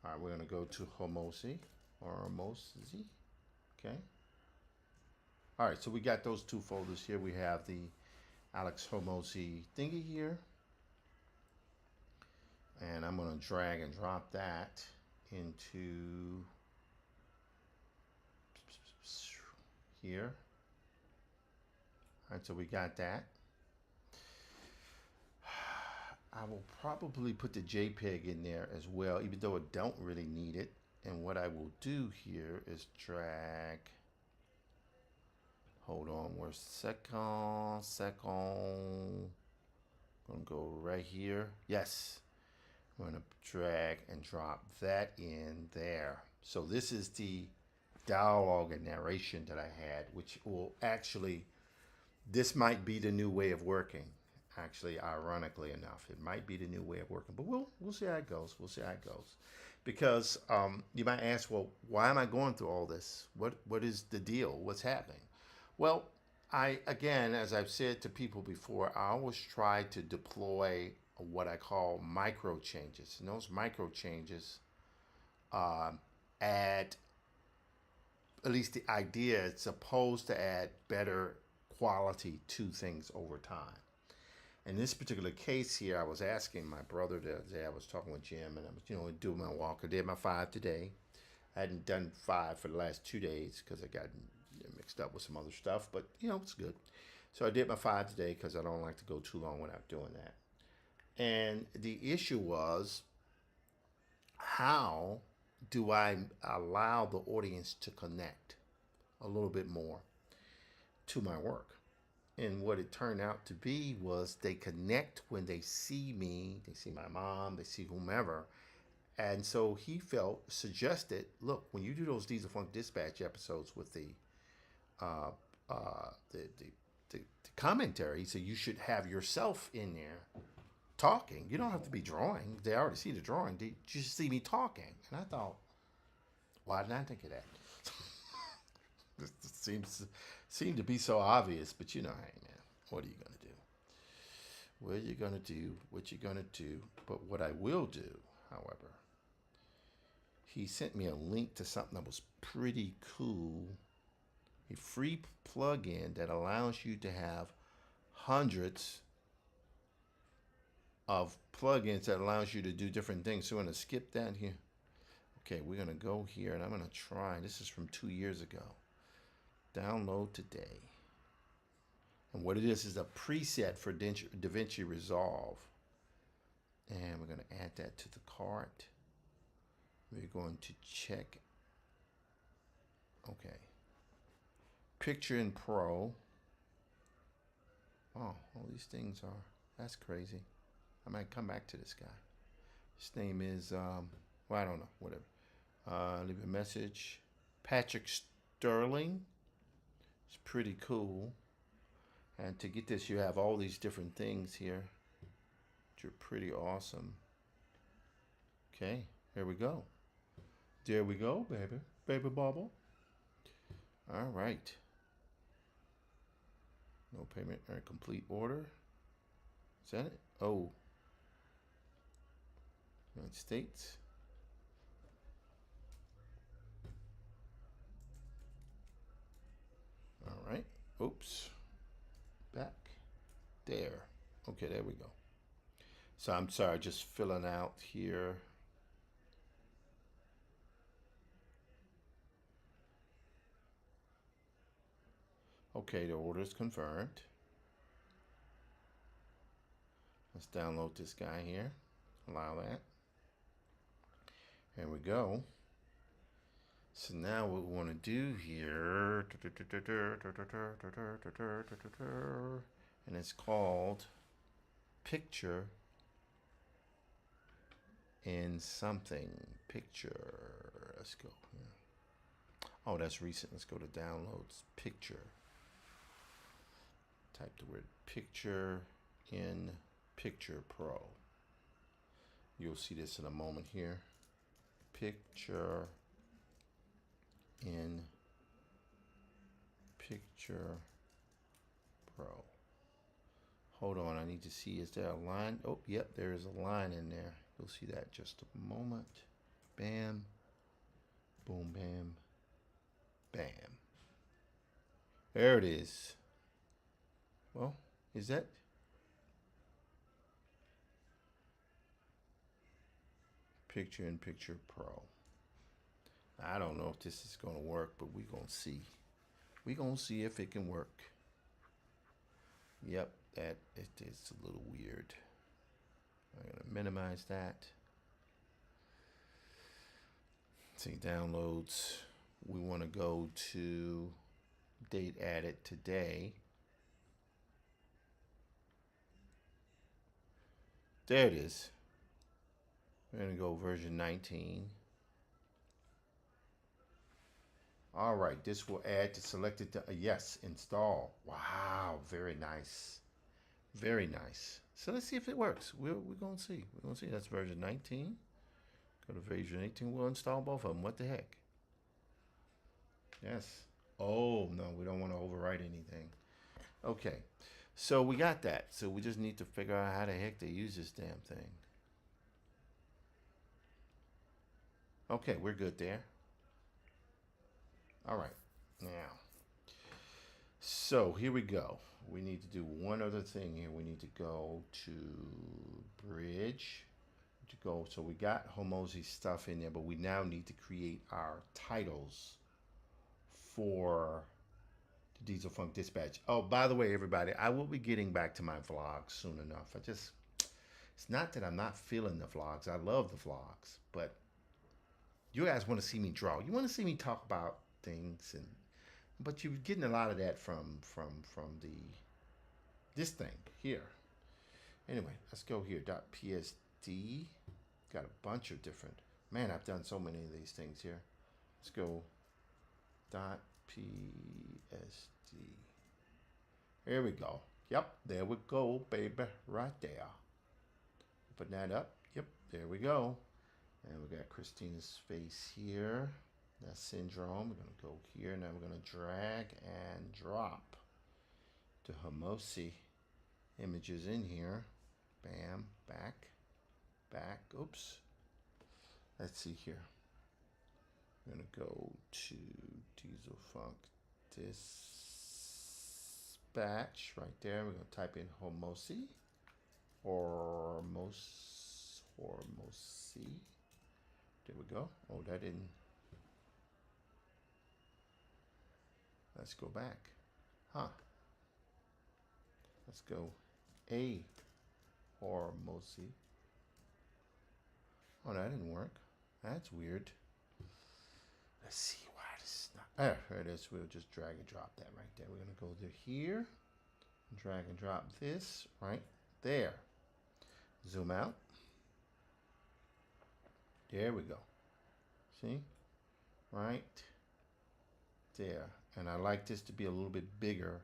[SPEAKER 1] All right, we're going to go to Hormozi. Okay. All right, so we got those two folders here. We have the Alex Hormozi thingy here. And I'm going to drag and drop that into here. All right, so we got that. I will probably put the JPEG in there as well, even though I don't really need it. And what I will do here is drag. Hold on, where's second. Gonna go right here. Yes. I'm going to drag and drop that in there. So this is the dialogue and narration that I had, which will actually, this might be the new way of working. Actually, ironically enough, it might be the new way of working, but we'll see how it goes. We'll see how it goes. Because you might ask, well, why am I going through all this? What is the deal? What's happening? Well, again, as I've said to people before, I always try to deploy what I call micro changes. And those micro changes add, at least the idea, it's supposed to add better quality to things over time. In this particular case here, I was asking my brother the other day, I was talking with Jim, and I was, doing my walk. I did my 5 today. I hadn't done 5 for the last 2 days because I got mixed up with some other stuff, but it's good. So I did my 5 today because I don't like to go too long without doing that. And the issue was, how do I allow the audience to connect a little bit more to my work? And what it turned out to be was they connect when they see me, they see my mom, they see whomever. And so he suggested, look, when you do those Diesel Funk Dispatch episodes with the commentary, so you should have yourself in there talking. You don't have to be drawing. They already see the drawing. They just see me talking. And I thought, why didn't I think of that? This seemed to be so obvious, but you know, hey man, what are you gonna do? What are you gonna do? What you gonna do? But what I will do, however, he sent me a link to something that was pretty cool. A free plugin that allows you to have hundreds of plugins that allows you to do different things. So I'm going to skip that here. Okay, we're going to go here and I'm going to try. This is from 2 years ago. Download today. And what it is a preset for DaVinci Resolve. And we're going to add that to the cart. We're going to check. Okay. Picture in Pro. Oh, all these things are, that's crazy. I might come back to this guy. His name is, well, I don't know, whatever. Leave a message. Patrick Sterling. It's pretty cool. And to get this, you have all these different things here, which are pretty awesome. Okay, here we go. There we go, baby. Baby bubble. All right. No payment or complete order. Is that it? Oh. United States. All right. Oops. Back. There. Okay, there we go. So I'm sorry, just filling out here. Okay, the order is confirmed. Let's download this guy here. Allow that. Here we go. So now what we want to do here, and it's called Picture in Something. Picture. Let's go. Yeah. Oh, that's recent. Let's go to downloads. Picture. Type the word Picture in Picture Pro. You'll see this in a moment here. Picture in Picture Pro. Hold on, I need to see, is there a line? Oh, yep, there is a line in there. You'll see that in just a moment. Bam, boom, bam, bam. There it is. Well, is that? Picture in Picture Pro. I don't know if this is going to work, but we're going to see. We're going to see if it can work. Yep, that it is a little weird. I'm going to minimize that. See, downloads. We want to go to date added today. There it is. We're going to go version 19. All right, this will add to selected, yes, install. Wow, very nice. Very nice. So let's see if it works. We're going to see. We're going to see. That's version 19. Go to version 18. We'll install both of them. What the heck? Yes. Oh, no, we don't want to overwrite anything. Okay, so we got that. So we just need to figure out how the heck to use this damn thing. Okay, we're good there. All right, now, so here we go. We need to do one other thing here. We need to go to Bridge. So we got Hormozi stuff in there, but we now need to create our titles for the Diesel Funk Dispatch. Oh, by the way, everybody, I will be getting back to my vlogs soon enough. It's not that I'm not feeling the vlogs. I love the vlogs, but you guys want to see me draw. You want to see me talk about things, but you're getting a lot of that from this thing here. Anyway, let's go here. .psd. Got a bunch of different. Man, I've done so many of these things here. Let's go. .psd. Here we go. Yep, there we go, baby, right there. Put that up. Yep, there we go. And we got Christina's face here. That's syndrome. We're going to go here. Now we're going to drag and drop the Homosi images in here. Bam, back, back. Oops. Let's see here. We're going to go to Diesel Funk Dispatch right there. We're going to type in Homosi or Hormosi. There we go. Oh, that didn't. Let's go back. Huh. Let's go A Hormosi. Oh, that didn't work. That's weird. Let's see why this is not. There it is. We'll just drag and drop that right there. We're going to go to here. Drag and drop this right there. Zoom out. There we go. See? Right there. And I like this to be a little bit bigger.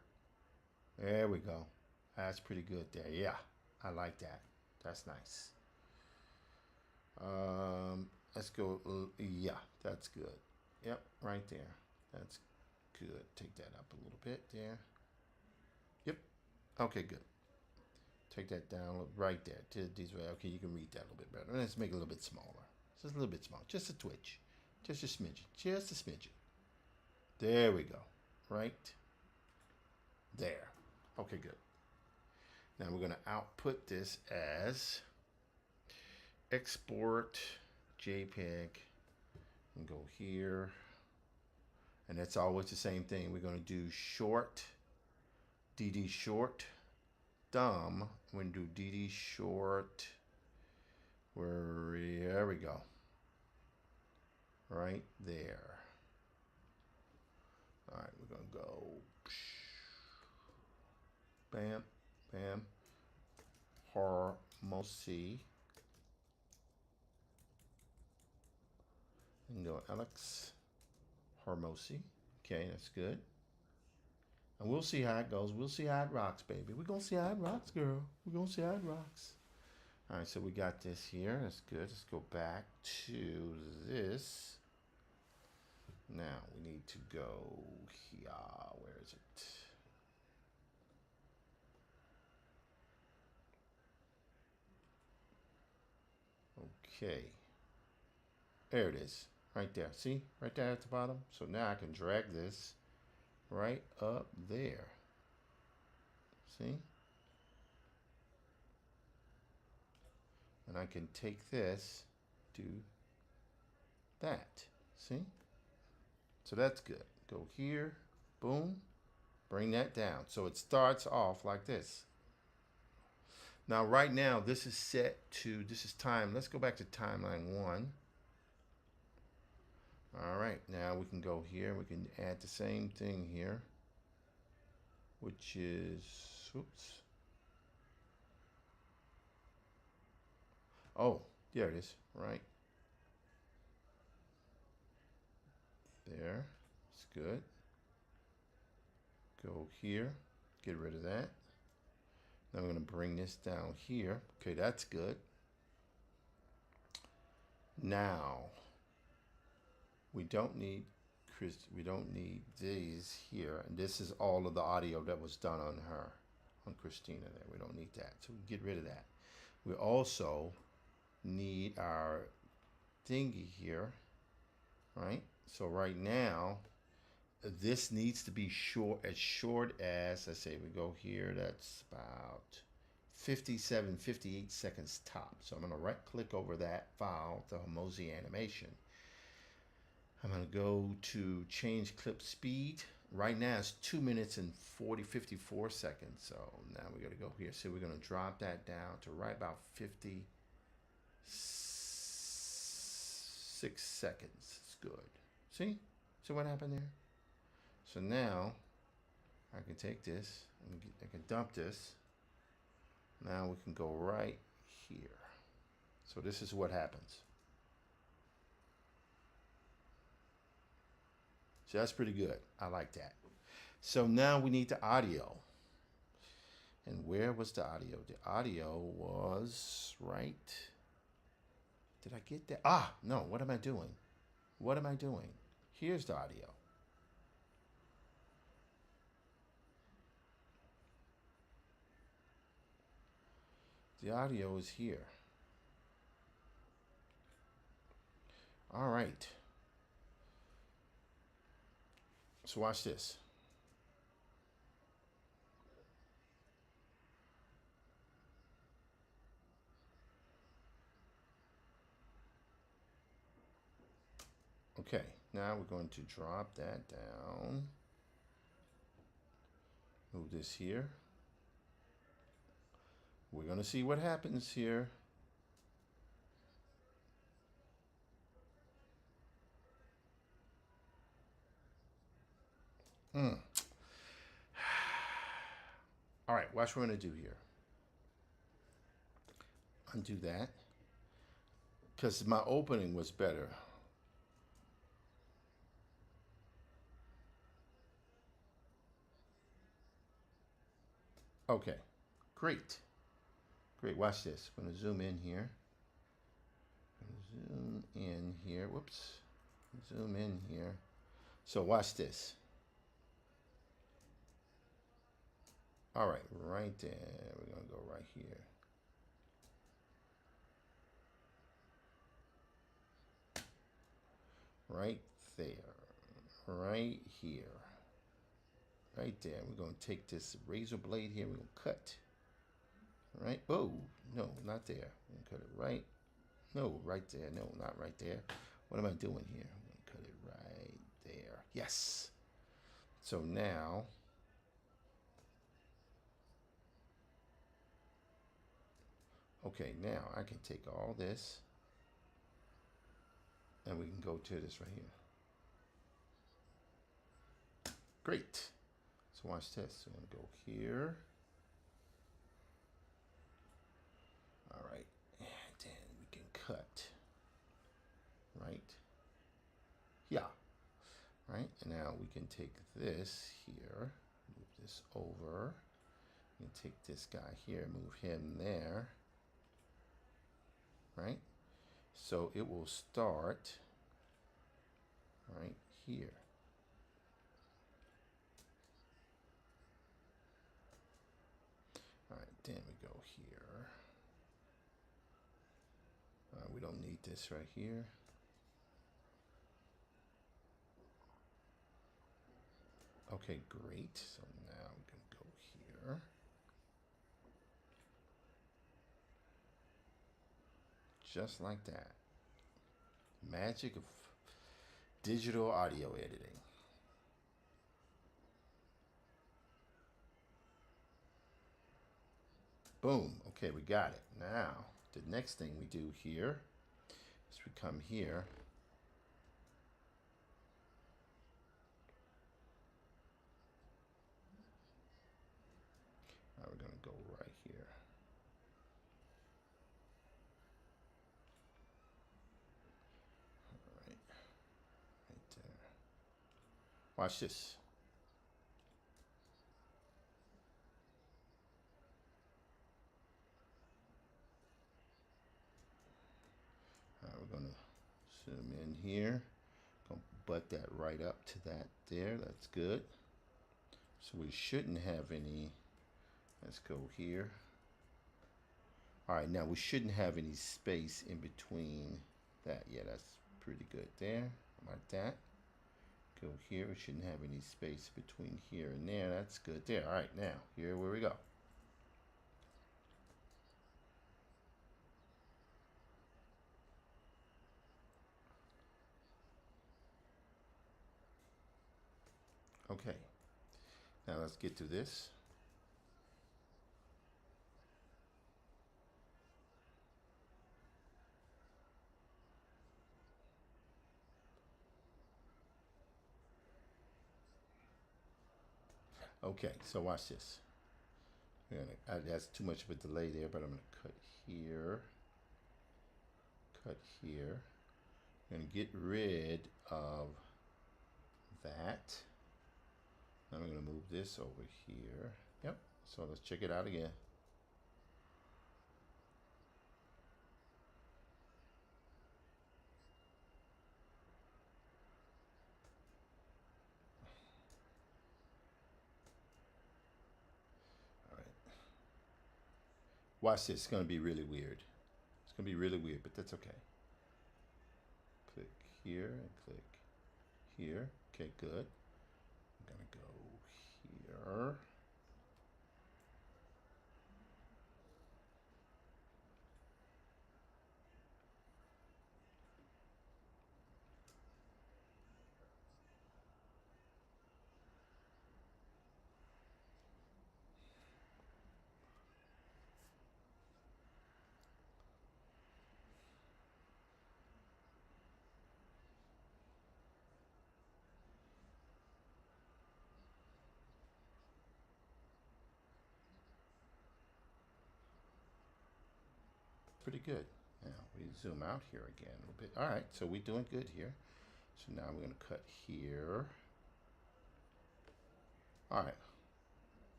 [SPEAKER 1] There we go. That's pretty good there. Yeah, I like that. That's nice. Let's go. Yeah, that's good. Yep, right there. That's good. Take that up a little bit there. Yep. Okay, good. Take that down right there. These way. Okay, you can read that a little bit better. Let's make it a little bit smaller. Just a little bit smaller. Just a twitch. Just a smidgen. Just a smidgen. There we go. Right there. Okay, good. Now we're going to output this as export JPEG and go here. And that's always the same thing. We're going to do short, DD short, dumb. We're going to do DD short. There we go. Right there. All right, we're going to go bam, bam, Hormosi. And go Alex Hormosi. Okay, that's good. And we'll see how it goes. We'll see how it rocks, baby. We're going to see how it rocks, girl. We're going to see how it rocks. All right, so we got this here. That's good. Let's go back to this. Now we need to go here. Where is it? Okay. There it is. Right there. See? Right there at the bottom. So now I can drag this right up there. See? And I can take this, do that. See? So that's good. Go here, boom, bring that down. So it starts off like this. Now right now this is set to, this is time. Let's go back to timeline 1. All right, now we can go here. We can add the same thing here, which is, oops. Oh, there it is, right there. It's good. Go here, get rid of that. Now I'm going to bring this down here. Okay, that's good. Now we don't need these here, and this is all of the audio that was done on her, on Christina there. We don't need that, so we can get rid of that. We also need our thingy here, right? So right now this needs to be as short as, let's say we go here, that's about 57, 58 seconds top. So I'm going to right click over that file, the Homosi animation. I'm going to go to change clip speed. Right now it's 2 minutes and 54 seconds. So now we got to go here. So we're going to drop that down to right about 56 seconds. It's good. See? See what happened there? So now I can take this and I can dump this. Now we can go right here. So this is what happens. So that's pretty good. I like that. So now we need the audio. And where was the audio? The audio was right. Did I get that? Ah, no. What am I doing? What am I doing? Here's the audio. The audio is here. All right. So watch this. Okay, now we're going to drop that down. Move this here. We're going to see what happens here. All right, watch what we're going to do here. Undo that. Because my opening was better. Okay, great. Great, watch this. I'm going to zoom in here. Zoom in here. Whoops. Zoom in here. So watch this. All right, right there. We're going to go right here. Right there. Right here. Right there. We're going to take this razor blade here. We're going to cut. Right? Oh, no, not there. We're going to cut it right. No, right there. No, not right there. What am I doing here? I'm going to cut it right there. Yes. So now, okay, now I can take all this and we can go to this right here. Great. So watch this. I'm going to go here. All right. And then we can cut. Right? Yeah. Right? And now we can take this here, move this over. And take this guy here, move him there. Right? So it will start right here. All right, then we go here. We don't need this right here. Okay, great. So now we can go here. Just like that. Magic of digital audio editing. Boom. Okay, we got it. Now, the next thing we do here is we come here. Now we're going to go right here. All right. Right there. Watch this. We're going to zoom in here. Gonna butt that right up to that there. That's good. So we shouldn't have any. Let's go here. All right, now we shouldn't have any space in between that. Yeah, that's pretty good there. Like that. Go here. We shouldn't have any space between here and there. That's good there. All right, now here where we go. Okay. Now let's get to this. Okay, so watch this. That's too much of a delay there, but I'm going to cut here. Cut here. I'm going to get rid of that. Now I'm going to move this over here. Yep. So let's check it out again. All right. Watch this. It's going to be really weird. It's going to be really weird, but that's okay. Click here and click here. Okay, good. I'm going to go here. Pretty good. Now we zoom out here again a little bit. All right, so we're doing good here. So now we're going to cut here. All right.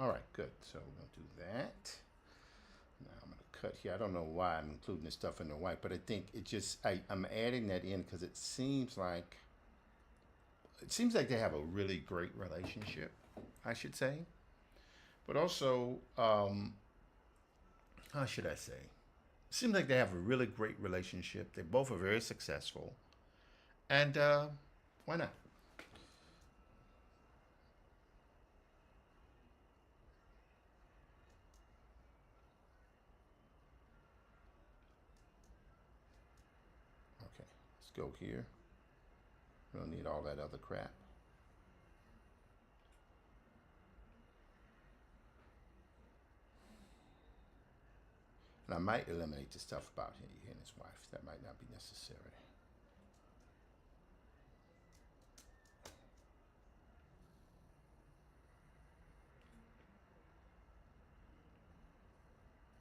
[SPEAKER 1] All right, good. So we're going to do that. Now I'm going to cut here. I don't know why I'm including this stuff in the white, but I think it just, I'm adding that in because it seems like they have a really great relationship, I should say. But also, how should I say? It seems like they have a really great relationship. They both are very successful. And why not? Okay, let's go here. We don't need all that other crap. And I might eliminate the stuff about he and his wife. That might not be necessary.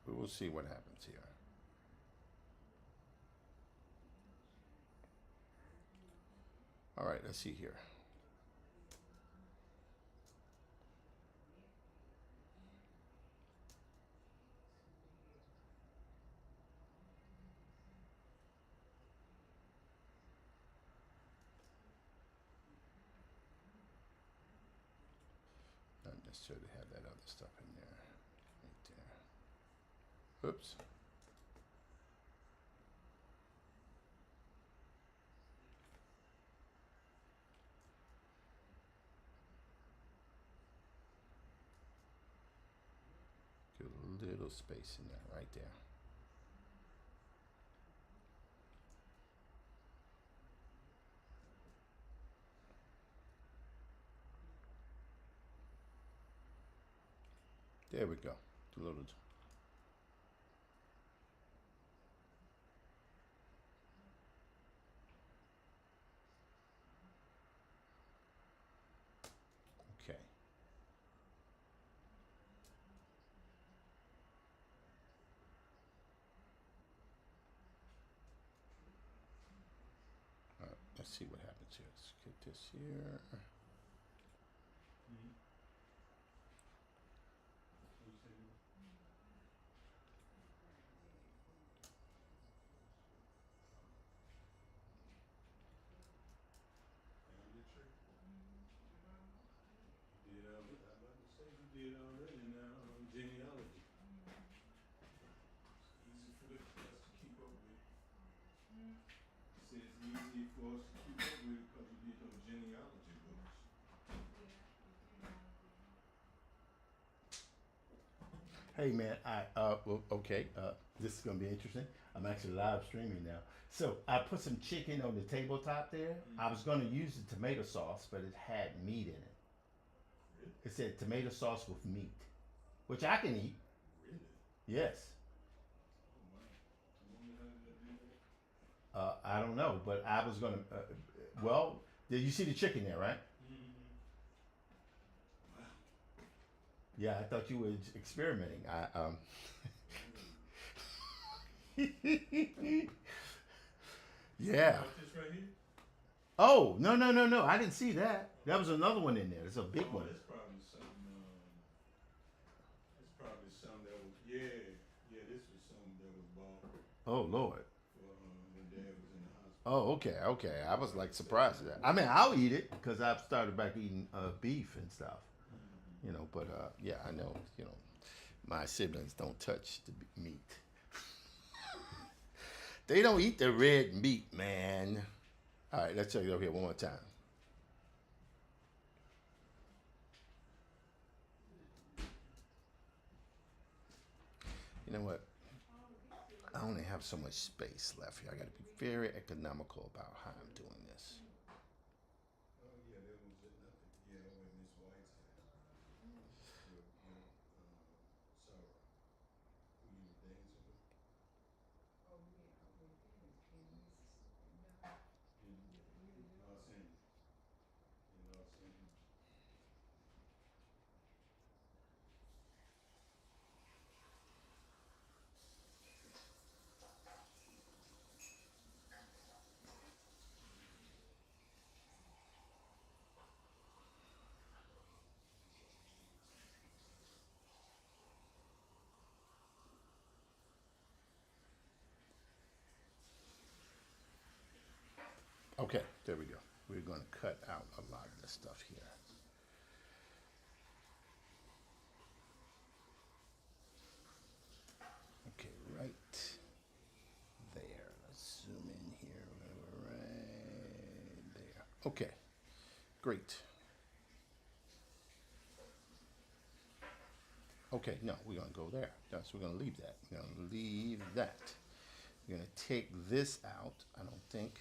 [SPEAKER 1] We will see what happens here. All right, let's see here. Not necessarily have that other stuff in there. Right there. Oops. Get a little space in there, right there. There we go. A little. Okay. All right, let's see what happens here. Let's get this here.
[SPEAKER 3] Did already now genealogy. Easy for us to keep up with. Say it's easy for us to keep up with because you did those genealogy books.
[SPEAKER 1] Hey man, well, okay, this is gonna be interesting. I'm actually live streaming now. So I put some chicken on the tabletop there. I was gonna use the tomato sauce, but it had meat in it.
[SPEAKER 3] Really?
[SPEAKER 1] It said tomato sauce with meat, which I can eat.
[SPEAKER 3] Really?
[SPEAKER 1] Yes.
[SPEAKER 3] Oh my. I wonder how did I do that?
[SPEAKER 1] I don't know, but I was gonna. Well, did you see the chicken there, right?
[SPEAKER 3] Mm-hmm. Wow.
[SPEAKER 1] Yeah, I thought you were experimenting. Yeah.
[SPEAKER 3] Like this right here?
[SPEAKER 1] Oh, no, no, no, no. I didn't see that. That was another one in there. It's a big
[SPEAKER 3] Oh,
[SPEAKER 1] one.
[SPEAKER 3] that's probably something. That's probably something that was. Yeah, yeah. This was something that was bought
[SPEAKER 1] Oh, Lord.
[SPEAKER 3] for when Dad was in the hospital.
[SPEAKER 1] Oh, okay, okay. I was like surprised at that. I mean, I'll eat it because I've started back eating beef and stuff. You know, but yeah, I know. You know, my siblings don't touch the meat. They don't eat the red meat, man. All right, let's check it over here one more time. You know what? I only have so much space left here. I got to be very economical about how I'm doing this.
[SPEAKER 3] Oh yeah, that was it. Nothing. Yeah, that was Miss White's house. Sarah, who you were dancing with. In Los Angeles. In Los Angeles.
[SPEAKER 1] Okay, there we go. We're going to cut out a lot of this stuff here. Okay, right there. Let's zoom in here. Right there. Okay, great. Okay, no, we're going to go there. That's, we're going to leave that. We're going to leave that. We're going to take this out. I don't think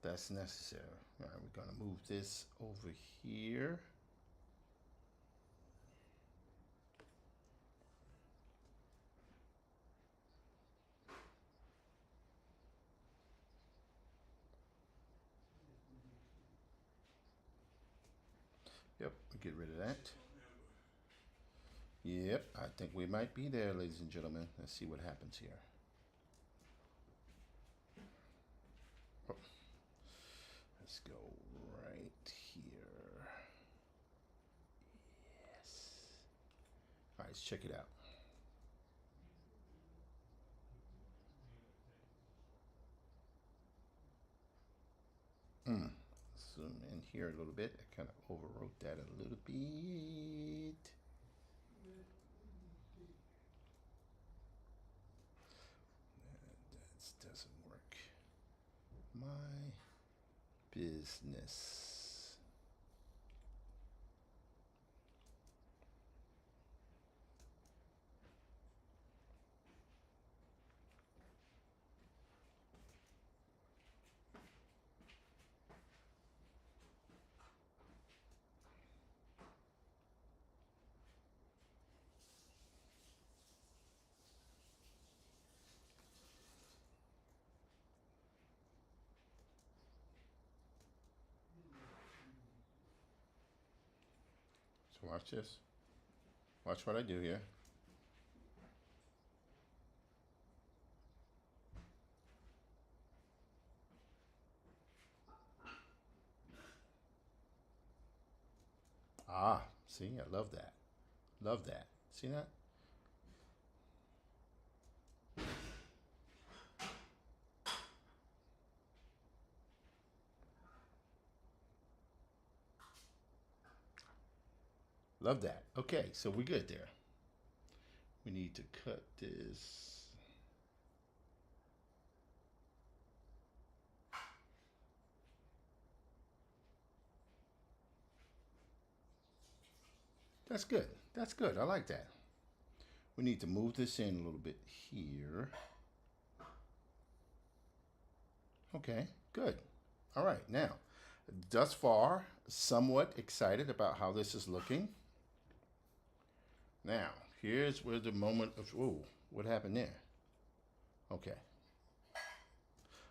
[SPEAKER 1] that's necessary. All right, we're going to move this over here. Yep, get rid of that. Yep, I think we might be there, ladies and gentlemen. Let's see what happens here. Oh, let's go right here. Yes. All right, let's check it out. Zoom in here a little bit. I kind of overwrote that a little bit. That doesn't work. My business. So watch this. Watch what I do here. Ah, see, I love that. Love that. See that? Love that. Okay, so we're good there. We need to cut this. That's good. That's good. I like that. We need to move this in a little bit here. Okay, good. All right, now, thus far, somewhat excited about how this is looking. Now, here's where the moment of, ooh, what happened there? Okay.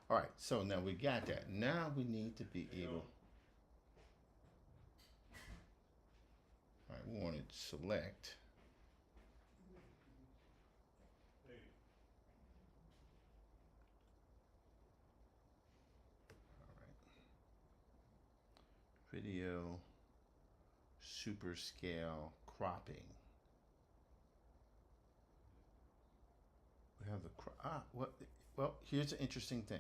[SPEAKER 1] All right, so now we got that. Now we need to be able, all right, we want to select.
[SPEAKER 3] Hey,
[SPEAKER 1] super scale cropping. We have the well, here's the interesting thing.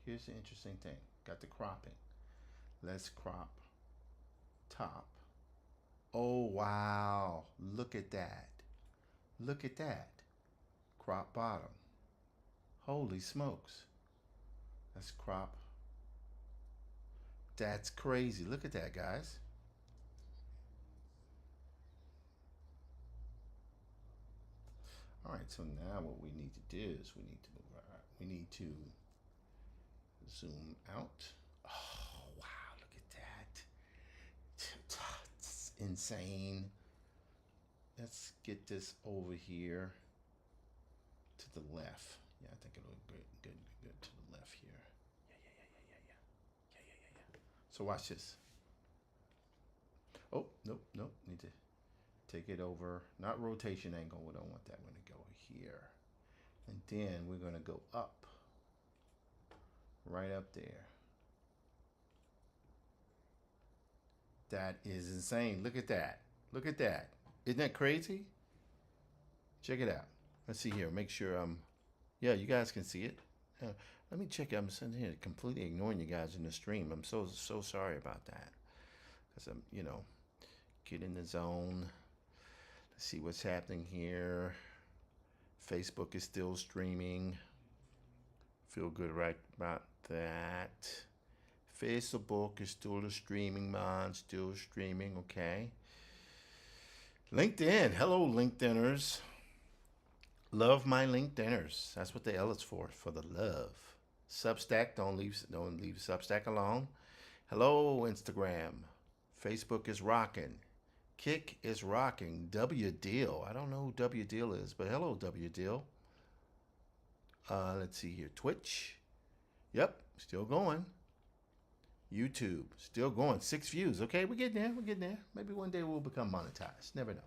[SPEAKER 1] Here's the interesting thing. Got the cropping. Let's crop top. Oh wow, look at that. Look at that. Crop bottom. Holy smokes. Let's crop. That's crazy. Look at that, guys. All right, so now what we need to do is we need to move our, we need to zoom out. Oh, wow, look at that. It's insane. Let's get this over here to the left. Yeah, I think it'll look good to the left here. Yeah. So watch this. Oh, nope. Need to take it over. Not rotation angle. We don't want that one to go here. And then we're going to go up. Right up there. That is insane. Look at that. Look at that. Isn't that crazy? Check it out. Let's see here. Make sure yeah, you guys can see it. Let me check. I'm sitting here completely ignoring you guys in the stream. I'm so sorry about that. Because I'm, get in the zone. Let's see what's happening here. Facebook is still streaming. Feel good right about that. Facebook is still the streaming, man. Still streaming, okay. LinkedIn. Hello, LinkedIners. Love my LinkedIners. That's what the L is for the love. Substack, don't leave Substack alone. Hello, Instagram. Facebook is rocking. Kick is rocking. W Deal. I don't know who W Deal is, but hello, W Deal. Let's see here. Twitch. Yep, still going. YouTube, still going. 6 views. Okay, we're getting there. Maybe one day we'll become monetized. Never know.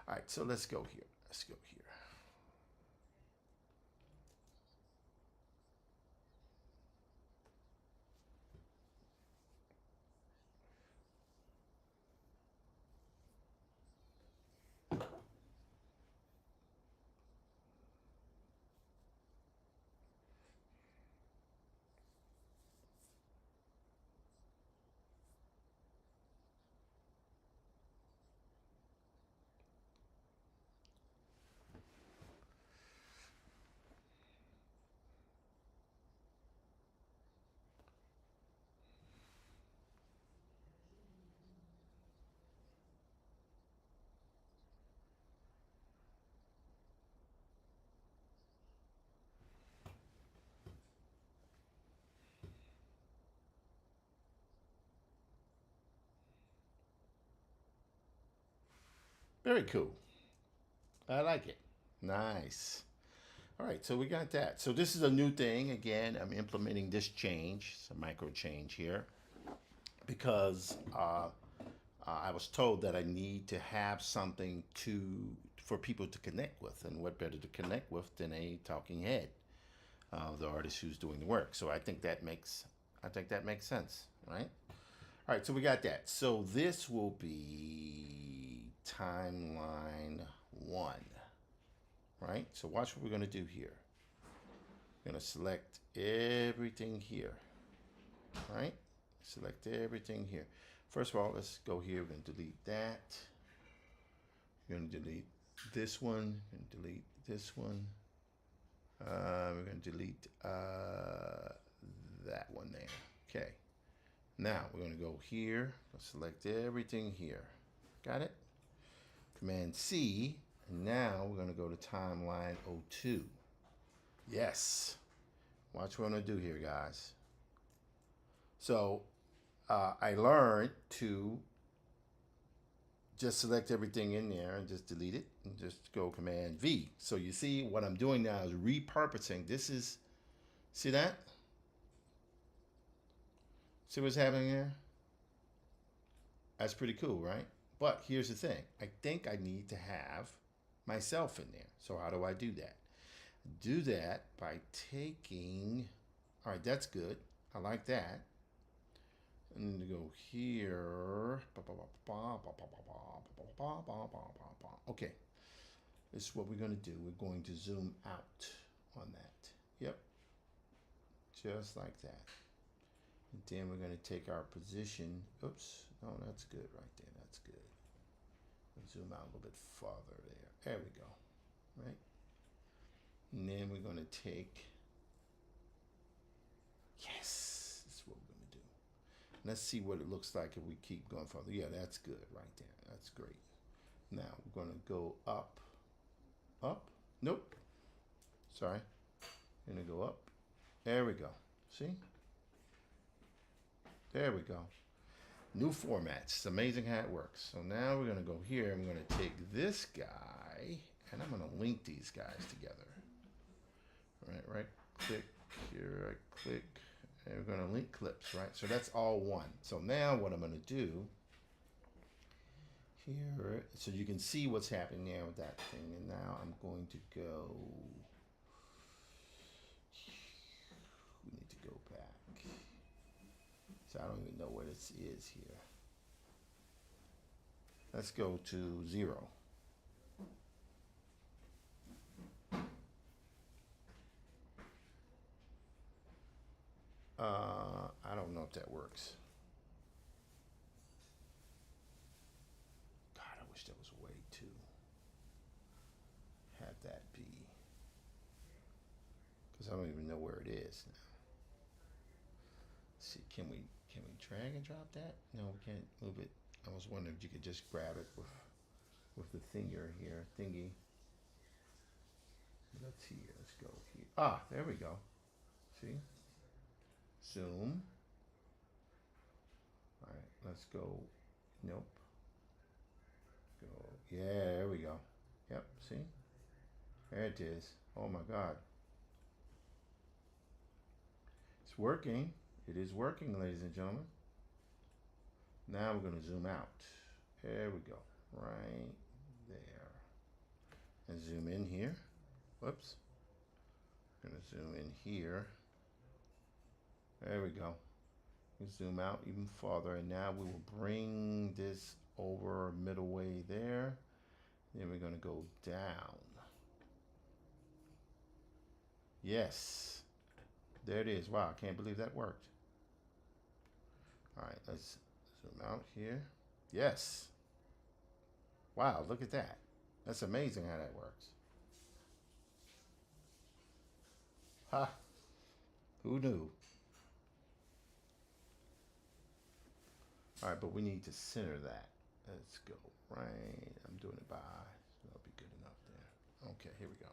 [SPEAKER 1] All right, so let's go here. Very cool. I like it. Nice. All right, so we got that. So this is a new thing. Again, I'm implementing this change. It's a micro change here because I was told that I need to have something for people to connect with, and what better to connect with than a talking head, the artist who's doing the work. So I think that makes sense, right? All right, so we got that. So this will be timeline 1, right? So watch what we're going to do here. We're going to select everything here, right? Select everything here. First of all, let's go here. We're going to delete that. We're going to delete this one. We're going to delete this one. We're going to delete that one there. Okay. Now we're going to go here. Select everything here. Got it? Command C. And now we're going to go to timeline 02. Yes. Watch what I'm going to do here, guys. So I learned to just select everything in there and just delete it and just go Command V. So you see what I'm doing now is repurposing. This is, see that? See what's happening there? That's pretty cool, right? But here's the thing. I think I need to have myself in there. So how do I do that? Do that by taking, all right, that's good. I like that. And then to go here. Okay, this is what we're going to do. We're going to zoom out on that. Yep, just like that. And then we're going to take our position. Oops, no, that's good right there. That's good. Zoom out a little bit farther there. There we go. Right? And then we're going to take, yes, this is what we're going to do. Let's see what it looks like if we keep going further. Yeah, that's good right there. That's great. Now we're going to go up, up. Nope. Sorry. Going to go up. There we go. See? There we go. New formats. It's amazing how it works. So now we're going to go here. I'm going to take this guy and I'm going to link these guys together. Right click, here, right click, and we're going to link clips, right? So that's all one. So now what I'm going to do here, so you can see what's happening now with that thing. And now I'm going to go, we need to go back. So I don't even know where this is here. Let's go to 0. I don't know if that works. God, I wish there was a way to have that be, because I don't even know where it is now. Let's see, can we drag and drop that? No, we can't move it. I was wondering if you could just grab it with the finger here, thingy. Let's see, let's go here. Ah, there we go. See? Zoom. All right, let's go. Nope. Go. Yeah, there we go. Yep, see? There it is. Oh my God. It's working. It is working, ladies and gentlemen. Now we're going to zoom out. There we go. Right there. And zoom in here. Whoops. Going to zoom in here. There we go. We zoom out even farther, and now we will bring this over middle way there. Then we're going to go down. Yes. There it is. Wow, I can't believe that worked. All right, let's zoom out here. Yes. Wow, look at that. That's amazing how that works. Ha. Who knew? All right, but we need to center that. Let's go right. I'm doing it by, so that'll be good enough there. Okay, here we go.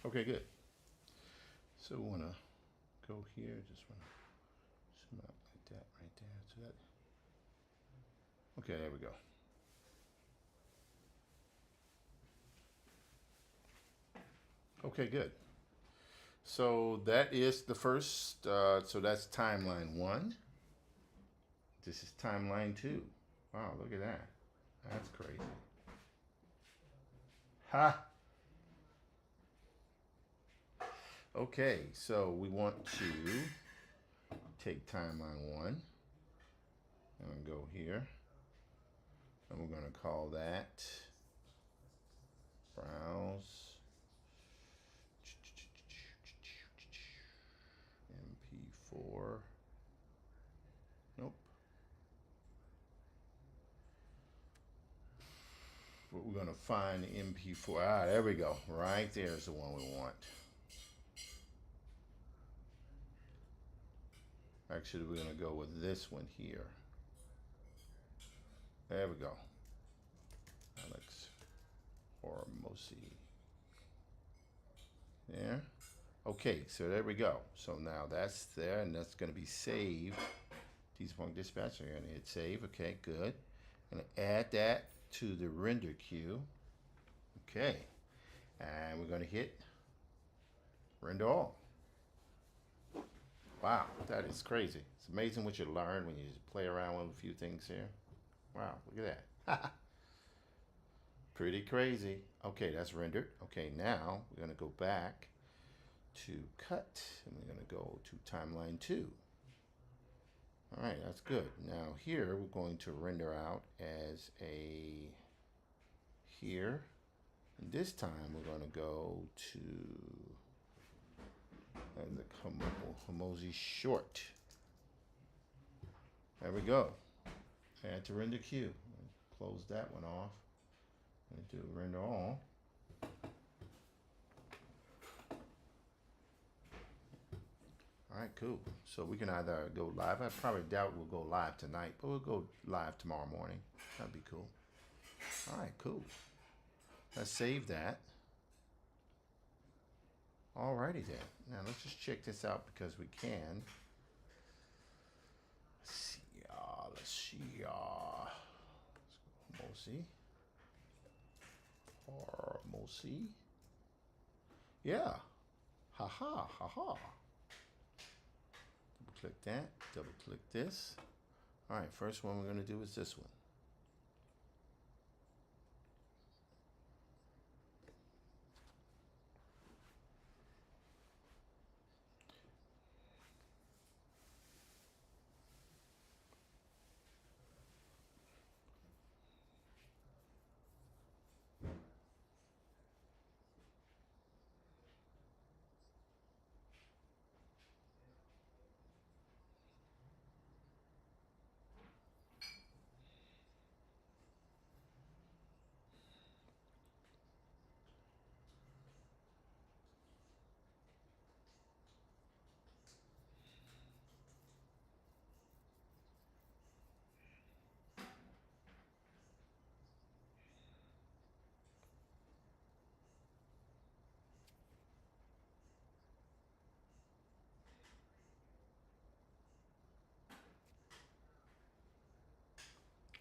[SPEAKER 1] Okay, good. So we want to go here. Just want to zoom out like that right there. So that. Okay, there we go. Okay, good. So that is the first. So that's timeline 1. This is timeline 2. Wow, look at that. That's crazy. Ha. Okay, so we want to take timeline 1 and go here, and we're going to call that browse MP4. Nope. gonna find the MP4. Ah, there we go. Right there's the one we want. Actually, we're gonna go with this one here. There we go. Alex Hormozi. There. Okay, so there we go. So now that's there, and that's gonna be saved. Teespunk Dispatch. I'm gonna hit save. Okay, good. Gonna add that to the render queue. Okay, and we're gonna hit render all. Wow, that is crazy. It's amazing what you learn when you just play around with a few things here. Wow, look at that. Pretty crazy. Okay, that's rendered. Okay, now we're gonna go back to cut, and we're gonna go to timeline 2. All right, that's good. Now here we're going to render out as a here, and this time we're going to go to the Hormozi short. There we go. Add to render queue. Close that one off and do render all. All right, cool. So we can either go live. I probably doubt we'll go live tonight, but we'll go live tomorrow morning. That'd be cool. All right, cool. Let's save that. Alrighty then. Now let's just check this out because we can. Let's see. Hormozi. Yeah. Haha. Click that, double click this. All right, first one we're gonna do is this one.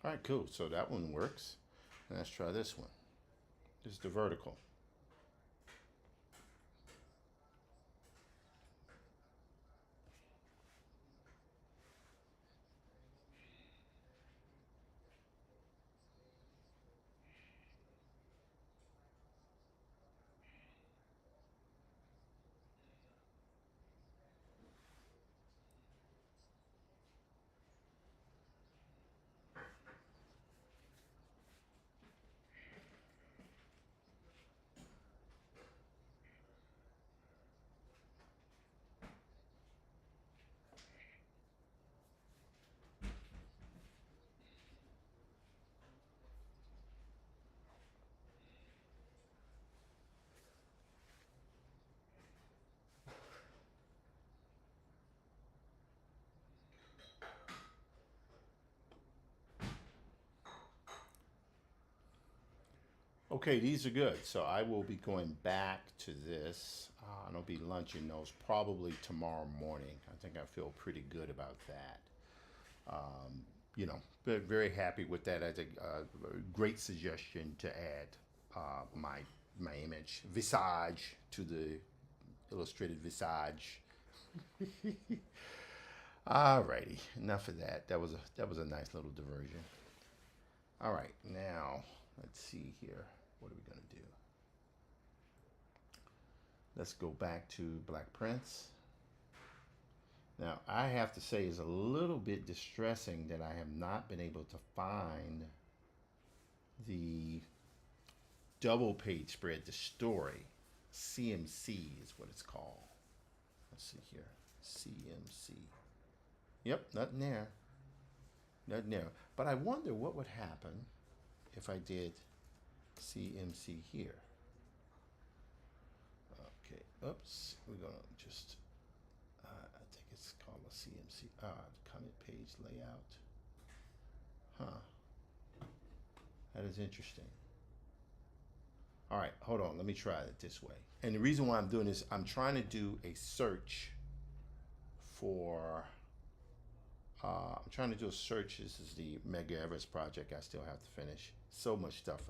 [SPEAKER 1] All right, cool. So that one works. Let's try this one. This is the vertical. Okay, these are good. So I will be going back to this. And I'll be launching those probably tomorrow morning. I think I feel pretty good about that. You know, very happy with that. I think a great suggestion to add my image visage to the illustrated visage. Alrighty, enough of that. That was a nice little diversion. All right, now let's see here. What are we gonna do? Let's go back to Black Prince. Now, I have to say it's a little bit distressing that I have not been able to find the double page spread, the story. CMC is what it's called. Let's see here. CMC. Yep, nothing there. Nothing there. But I wonder what would happen if I did CMC here. Okay, oops, we're gonna just, I think it's called a CMC, comment page layout. Huh, that is interesting. All right, hold on, let me try it this way. And the reason why I'm doing this, I'm trying to do a search for, I'm trying to do a search. This is the Mega Everest project I still have to finish. So much stuff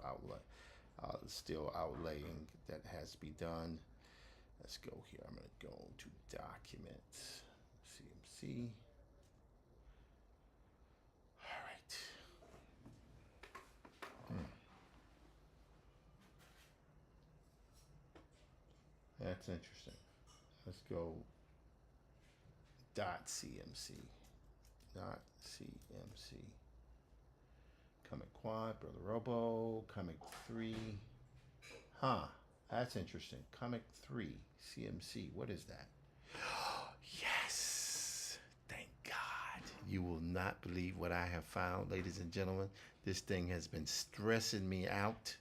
[SPEAKER 1] still outlaying that has to be done. Let's go here. I'm going to go to Documents, CMC. All right. That's interesting. Let's go .cmc. .cmc. Comic Quad, Brother Robo, Comic 3. Huh, that's interesting. Comic 3, CMC. What is that? Yes! Thank God. You will not believe what I have found, ladies and gentlemen. This thing has been stressing me out.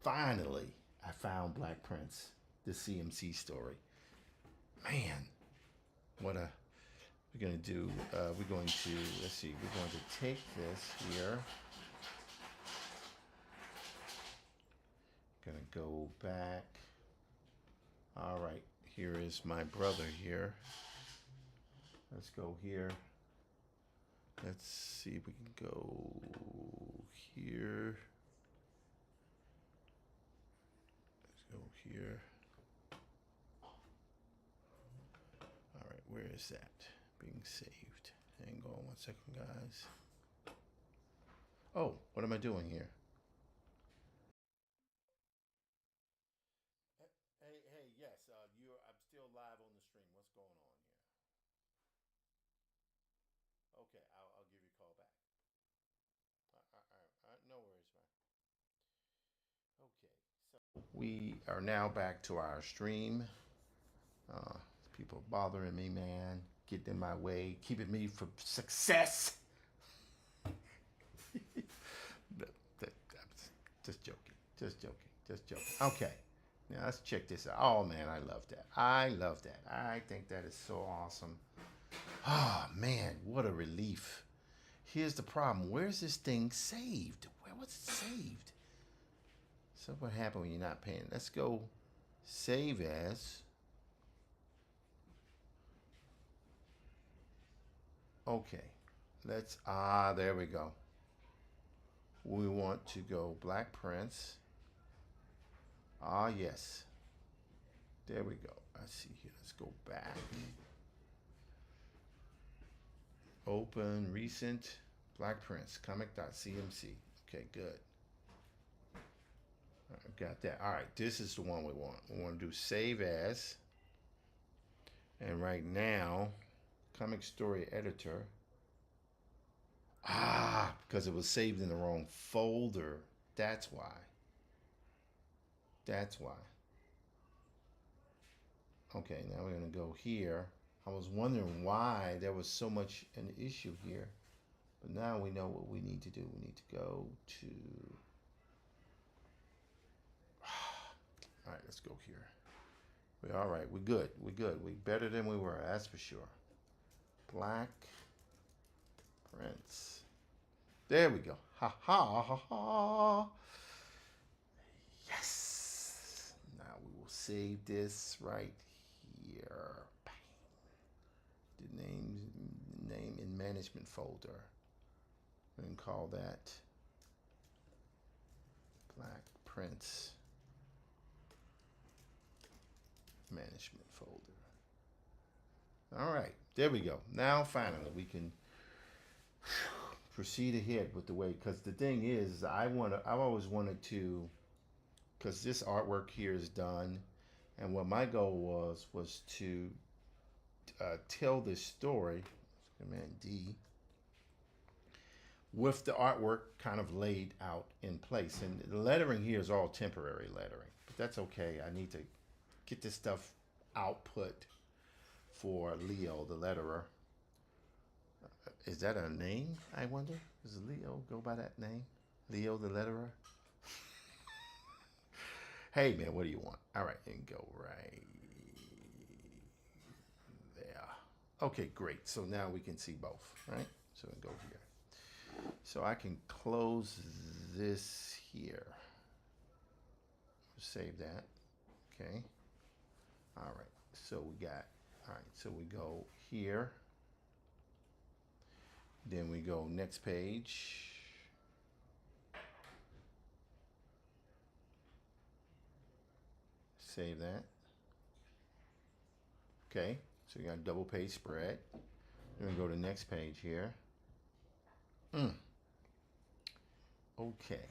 [SPEAKER 1] Finally, I found Black Prince, the CMC story. Man, what a... We're going to do, we're going to, let's see, we're going to take this here. Gonna go back. All right, here is my brother here. Let's go here. Let's see if we can go here. Let's go here. All right, where is that? Being saved. Hang on 1 second, guys. Oh, what am I doing here? Hey, yes, I'm still live on the stream. What's going on here? Okay, I'll give you a call back. All right, no worries, man. Okay, so we are now back to our stream. People bothering me, man, getting in my way, keeping me from success. Just joking. Okay, now let's check this out. Oh man, I love that. I think that is so awesome. Oh man, what a relief. Here's the problem. Where's this thing saved? Where was it saved? So what happened when you're not paying? Let's go save as. Okay, there we go. We want to go Black Prince. Yes. There we go. I see here. Let's go back. Open, recent, Black Prince, comic.cmc. Okay, good. I've got that. All right, this is the one we want. We want to do save as. And right now, comic story editor. Because it was saved in the wrong folder. That's why. Okay, now we're going to go here. I was wondering why there was so much an issue here. But now we know what we need to do. We need to go to... All right, let's go here. We're all right. We're good. We're better than we were, that's for sure. Black Prince. There we go. Ha ha ha ha. Yes. Now we will save this right here. The name in management folder. And call that Black Prince management folder. All right, there we go. Now finally we can proceed ahead with the way, because the thing is, I've always wanted to, because this artwork here is done, and what my goal was to tell this story, Command D, with the artwork kind of laid out in place. And the lettering here is all temporary lettering, but that's okay. I need to get this stuff output for Leo, the letterer. Is that a name, I wonder? Does Leo go by that name? Leo, the letterer? Hey man, what do you want? All right, and go right there. Okay, great. So now we can see both, right? So we go here. So I can close this here. Save that. Okay. All right. So we got, all right. So we go here. Then we go next page. Save that. Okay. So you got a double page spread. Then we go to the next page here. Okay.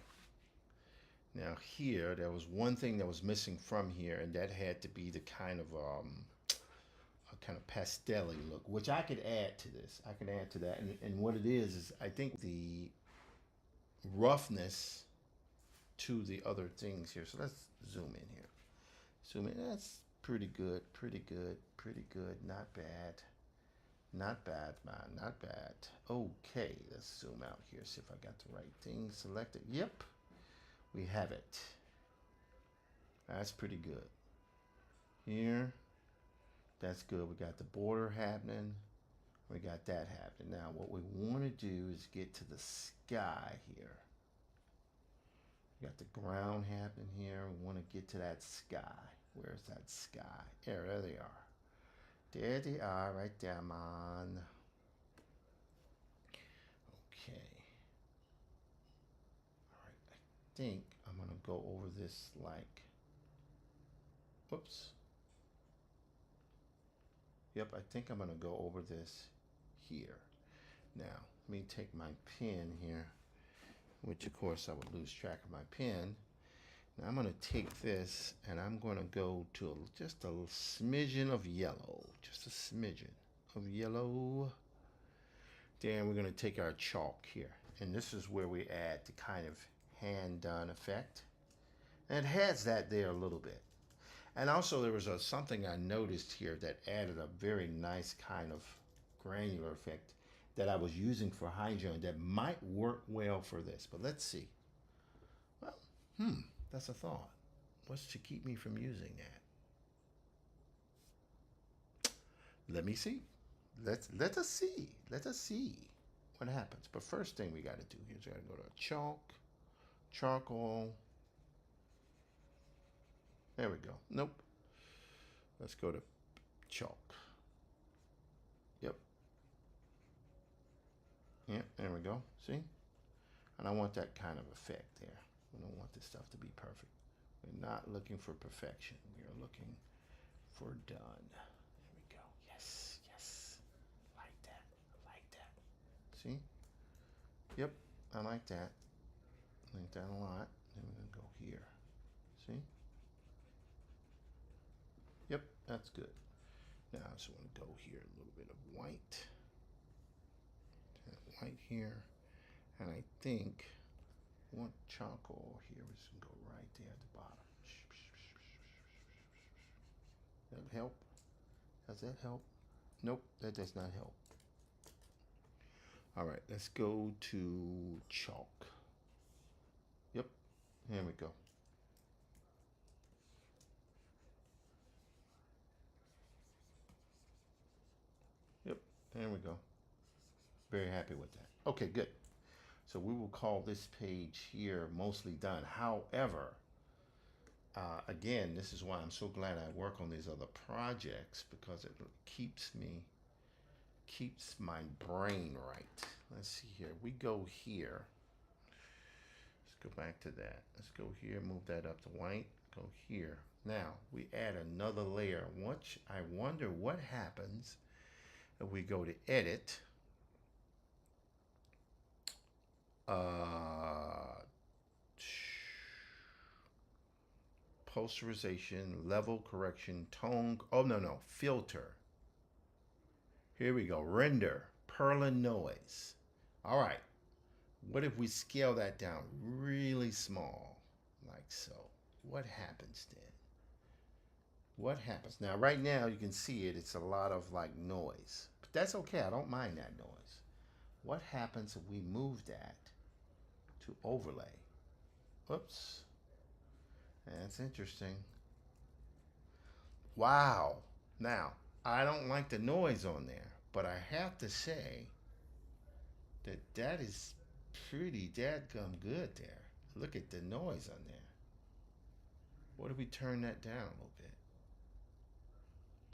[SPEAKER 1] Now here, there was one thing that was missing from here, and that had to be the kind of a kind of pastel-y look, which I could add to this. I can add to that, and what it is I think the roughness to the other things here. So let's zoom in here. Zoom in. That's pretty good. Pretty good. Pretty good. Not bad. Not bad, man. Not bad. Okay, let's zoom out here. See if I got the right thing selected. Yep. We have it. That's pretty good. Here, that's good. We got the border happening. We got that happening. Now, what we want to do is get to the sky here. We got the ground happening here. We want to get to that sky. Where's that sky? There they are. There they are, right there, man. Okay. All right. I think I'm going to go over this like, whoops. Yep, I think I'm going to go over this here. Now, let me take my pen here, which of course I would lose track of my pen. Now I'm going to take this and I'm going to go to just a smidgen of yellow. Just a smidgen of yellow. Then we're going to take our chalk here. And this is where we add the kind of hand-done effect. And it has that there a little bit. And also there was something I noticed here that added a very nice kind of granular effect that I was using for hydrogen that might work well for this. But let's see. Well, that's a thought. What's to keep me from using that? Let me see. Let us see. Let us see what happens. But first thing we got to do is we got to go to chalk, charcoal. There we go. Nope. Let's go to chalk. Yep. Yep, there we go. See? And I want that kind of effect there. We don't want this stuff to be perfect. We're not looking for perfection. We are looking for done. There we go. Yes, yes. Like that. I like that. See? Yep, I like that. I like that a lot. Then we're going to go here. See? Yep, that's good. Now I just want to go here, a little bit of white. White here. And I think one charcoal here is going to go right there at the bottom. That help? Does that help? Nope, that does not help. All right, let's go to chalk. Yep, here we go. Yep, there we go. Very happy with that. Okay, good. So we will call this page here mostly done. However, again, this is why I'm so glad I work on these other projects, because it keeps my brain right. Let's see here. We go here. Let's go back to that. Let's go here, move that up to white, go here. Now, we add another layer. Which I wonder what happens if we go to edit. Posterization, level correction, tone. Oh, no. Filter. Here we go. Render. Perlin noise. All right. What if we scale that down really small, like so? What happens then? What happens? Now, right now, you can see it. It's a lot of like noise. But that's okay. I don't mind that noise. What happens if we move that to overlay? Whoops. That's interesting. Wow. Now, I don't like the noise on there, but I have to say that that is pretty dadgum good there. Look at the noise on there. What if we turn that down a little bit?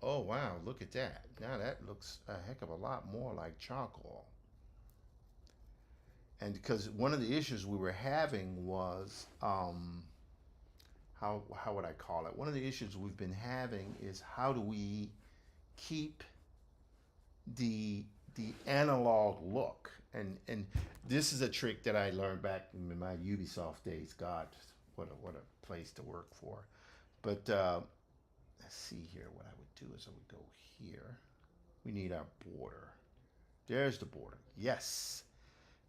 [SPEAKER 1] Oh, wow, look at that. Now that looks a heck of a lot more like charcoal. And because one of the issues we were having was, how would I call it? One of the issues we've been having is how do we keep the analog look? And this is a trick that I learned back in my Ubisoft days. God, what a place to work for. But let's see here. What I would do is I would go here. We need our border. There's the border. Yes.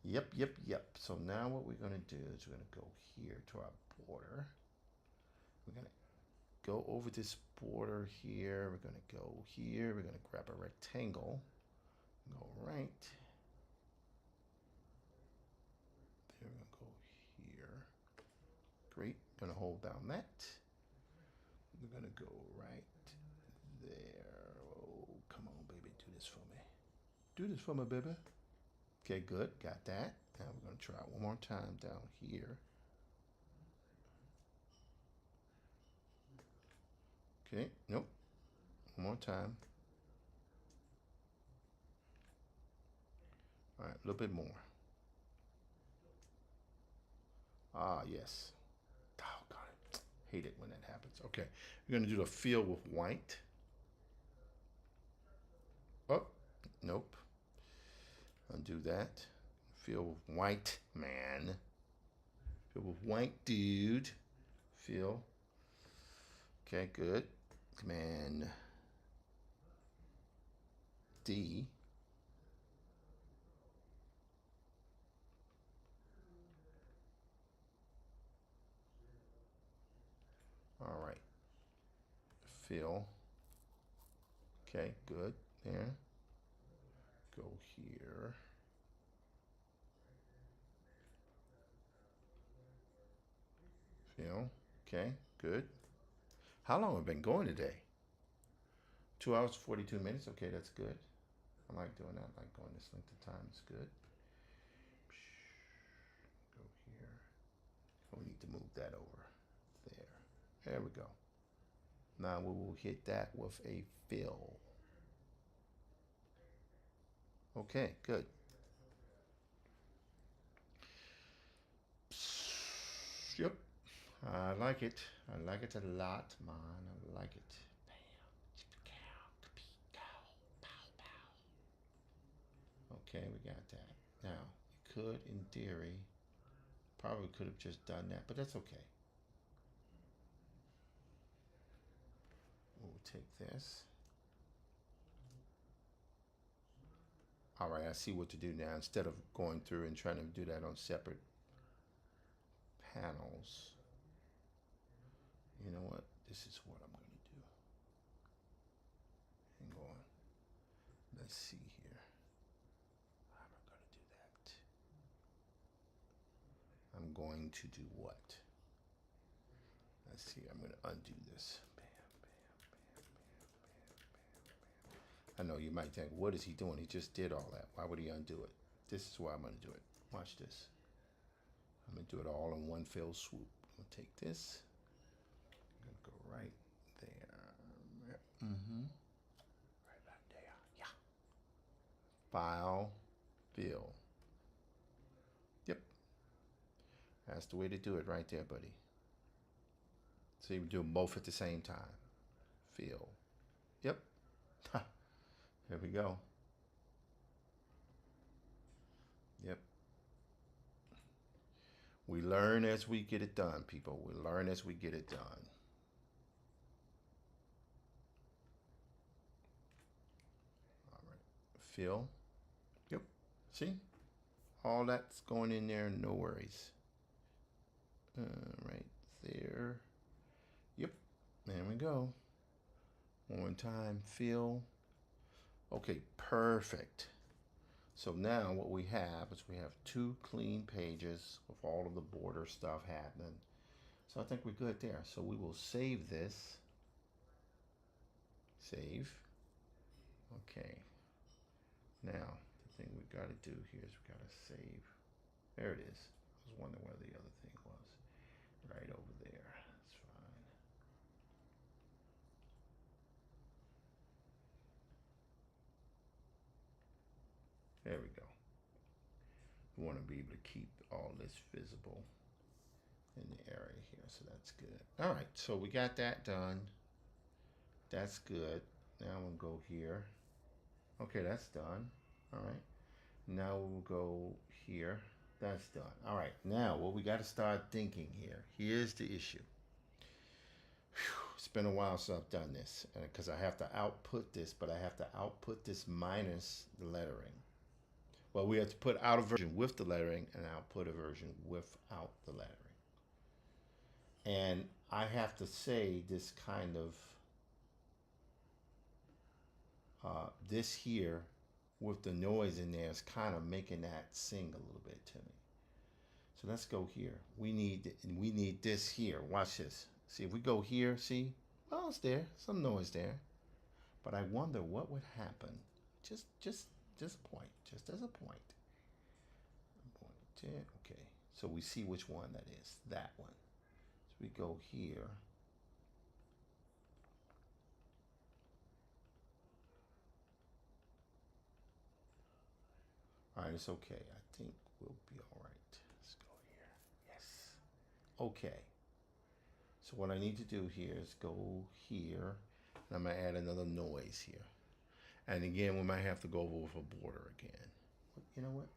[SPEAKER 1] Yep, yep, yep. So now what we're going to do is we're going to go here to our border. We're going to go over this border here. We're going to go here. We're going to grab a rectangle. Go right. There, we're going to go here. Great. Going to hold down that. We're going to go right there. Oh, come on, baby. Do this for me. Do this for me, baby. Okay, good. Got that. Now we're going to try it one more time down here. Okay, nope. One more time. All right, a little bit more. Ah, yes. Oh, God, I hate it when that happens. Okay, we're going to do the fill with white. Oh, nope. Undo that. Fill with white, man. Fill with white, dude. Fill. Okay, good. Command D. All right. Fill. Okay, good. There. Go here. Fill. Okay, good. How long have we been going today? 2 hours, 42 minutes. Okay, that's good. I like doing that. I like going this length of time. It's good. Go here. Oh, we need to move that over there. There we go. Now we will hit that with a fill. Okay, good. Yep. I like it. I like it a lot, man. I like it. Okay, we got that. Now, we could, in theory, probably could have just done that, but that's okay. We'll take this. All right, I see what to do now. Instead of going through and trying to do that on separate panels, you know what? This is what I'm going to do. Hang on. Let's see here. How am I going to do that? I'm going to do what? Let's see. I'm going to undo this. Bam, bam, bam, bam, bam, bam, bam. I know you might think, what is he doing? He just did all that. Why would he undo it? This is why I'm going to do it. Watch this. I'm going to do it all in one fell swoop. I'm going to take this. I'm going to go right there. Right about there. Yeah. File, fill. Yep. That's the way to do it right there, buddy. So you do them both at the same time. Fill. Yep. There we go. Yep. We learn as we get it done, people. We learn as we get it done. All right. Fill. Yep. See? All that's going in there, no worries. Right there. Yep. There we go. One more time. Fill. Okay, perfect. So now what we have is we have 2 clean pages with all of the border stuff happening. So I think we're good there. So we will save this. Save. Okay. Now, the thing we got to do here is we got to save. There it is. I was wondering where the other thing was. Right over there. That's fine. There we go. We want to be able to keep all this visible in the area here, so that's good. All right, so we got that done. That's good. Now we'll go here. Okay, that's done. All right. Now we'll go here. That's done. All right. Now what we got to start thinking here. Here's the issue. Whew, it's been a while since I've done this because I have to output this, but I have to output this minus the lettering. Well, we have to put out a version with the lettering and output a version without the lettering. And I have to say this kind of this here with the noise in there is kind of making that sing a little bit to me. So let's go here. We need this here. Watch this. See, if we go here, see? Well, it's there. Some noise there. But I wonder what would happen. Just point. Just as a point. Okay. So we see which one that is. That one. So we go here. All right, it's okay. I think we'll be all right. Let's go here. Yes. Okay. So what I need to do here is go here, and I'm gonna add another noise here. And again, we might have to go over a border again. But you know what?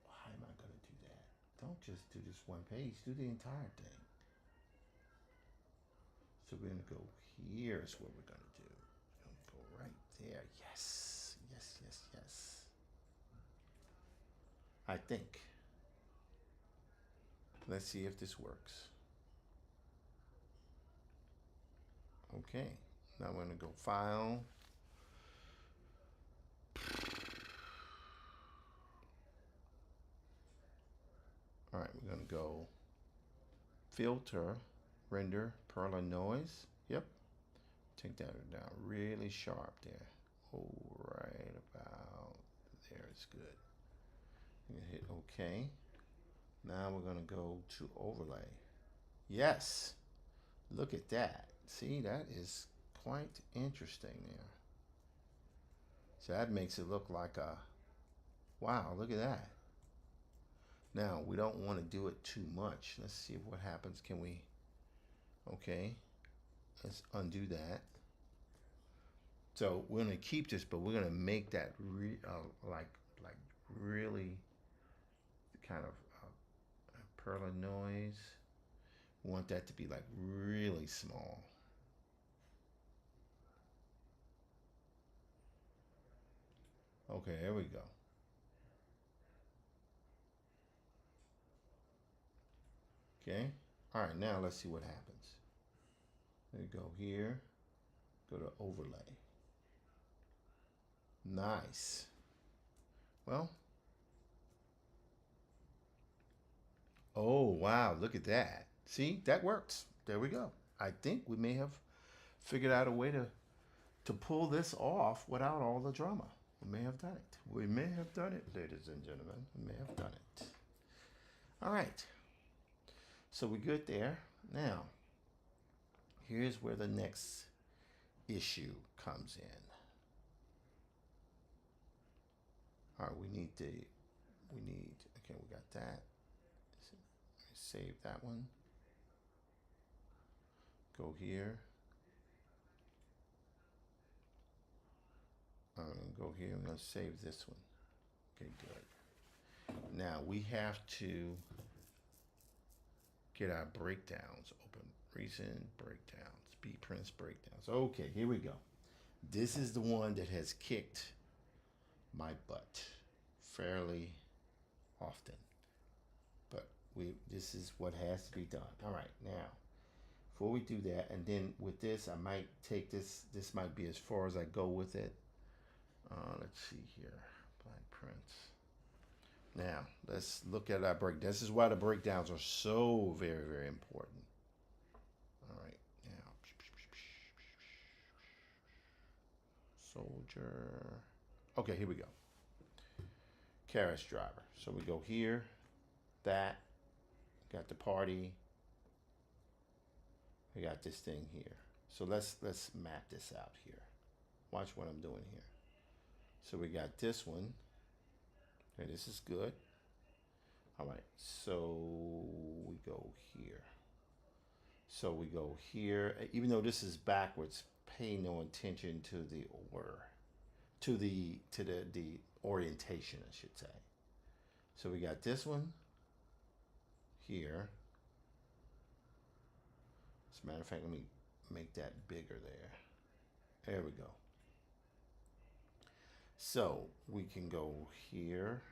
[SPEAKER 1] Why am I gonna do that? Don't just do this one page. Do the entire thing. So we're gonna go here is what we're gonna do. We're gonna go right there. Yes. Yes, yes, yes. I think. Let's see if this works. Okay, now I'm going to go File. All right, we're going to go Filter, Render, Perla Noise. Yep, take that down really sharp there. Oh, right about there is good. I'm gonna hit OK. Now we're gonna go to Overlay. Yes, look at that. See, that is quite interesting there. So that makes it look like a, wow, look at that. Now we don't want to do it too much. Let's see what happens. Can we, okay, let's undo that. So we're gonna keep this, but we're gonna make that like really kind of Perla noise. We want that to be like really small. Okay, there we go. Okay, all right, now let's see what happens. There you go here, go to Overlay. Nice. Well, oh, wow, look at that. See, that works. There we go. I think we may have figured out a way to pull this off without all the drama. We may have done it. We may have done it, ladies and gentlemen. We may have done it. All right. So we're good there. Now, here's where the next issue comes in. All right, we need, okay, we got that. Save that one. Go here. I'm gonna go here. I'm gonna save this one. Okay, good. Now we have to get our breakdowns open. Recent breakdowns, bprints breakdowns. Okay, here we go. This is the one that has kicked my butt fairly often. But this is what has to be done. All right, now, before we do that, and then with this, I might take this might be as far as I go with it. Let's see here, black prints. Now, let's look at our break. This is why the breakdowns are so very, very important. soldier. Okay, here we go. Carriage driver. So we go here, that, got the party. We got this thing here. So let's map this out here. Watch what I'm doing here. So we got this one. Okay, this is good. All right, so we go here. So we go here. Even though this is backwards, pay no attention to the order, to the orientation, I should say. So we got this one here. As a matter of fact, let me make that bigger there. There we go. So we can go here.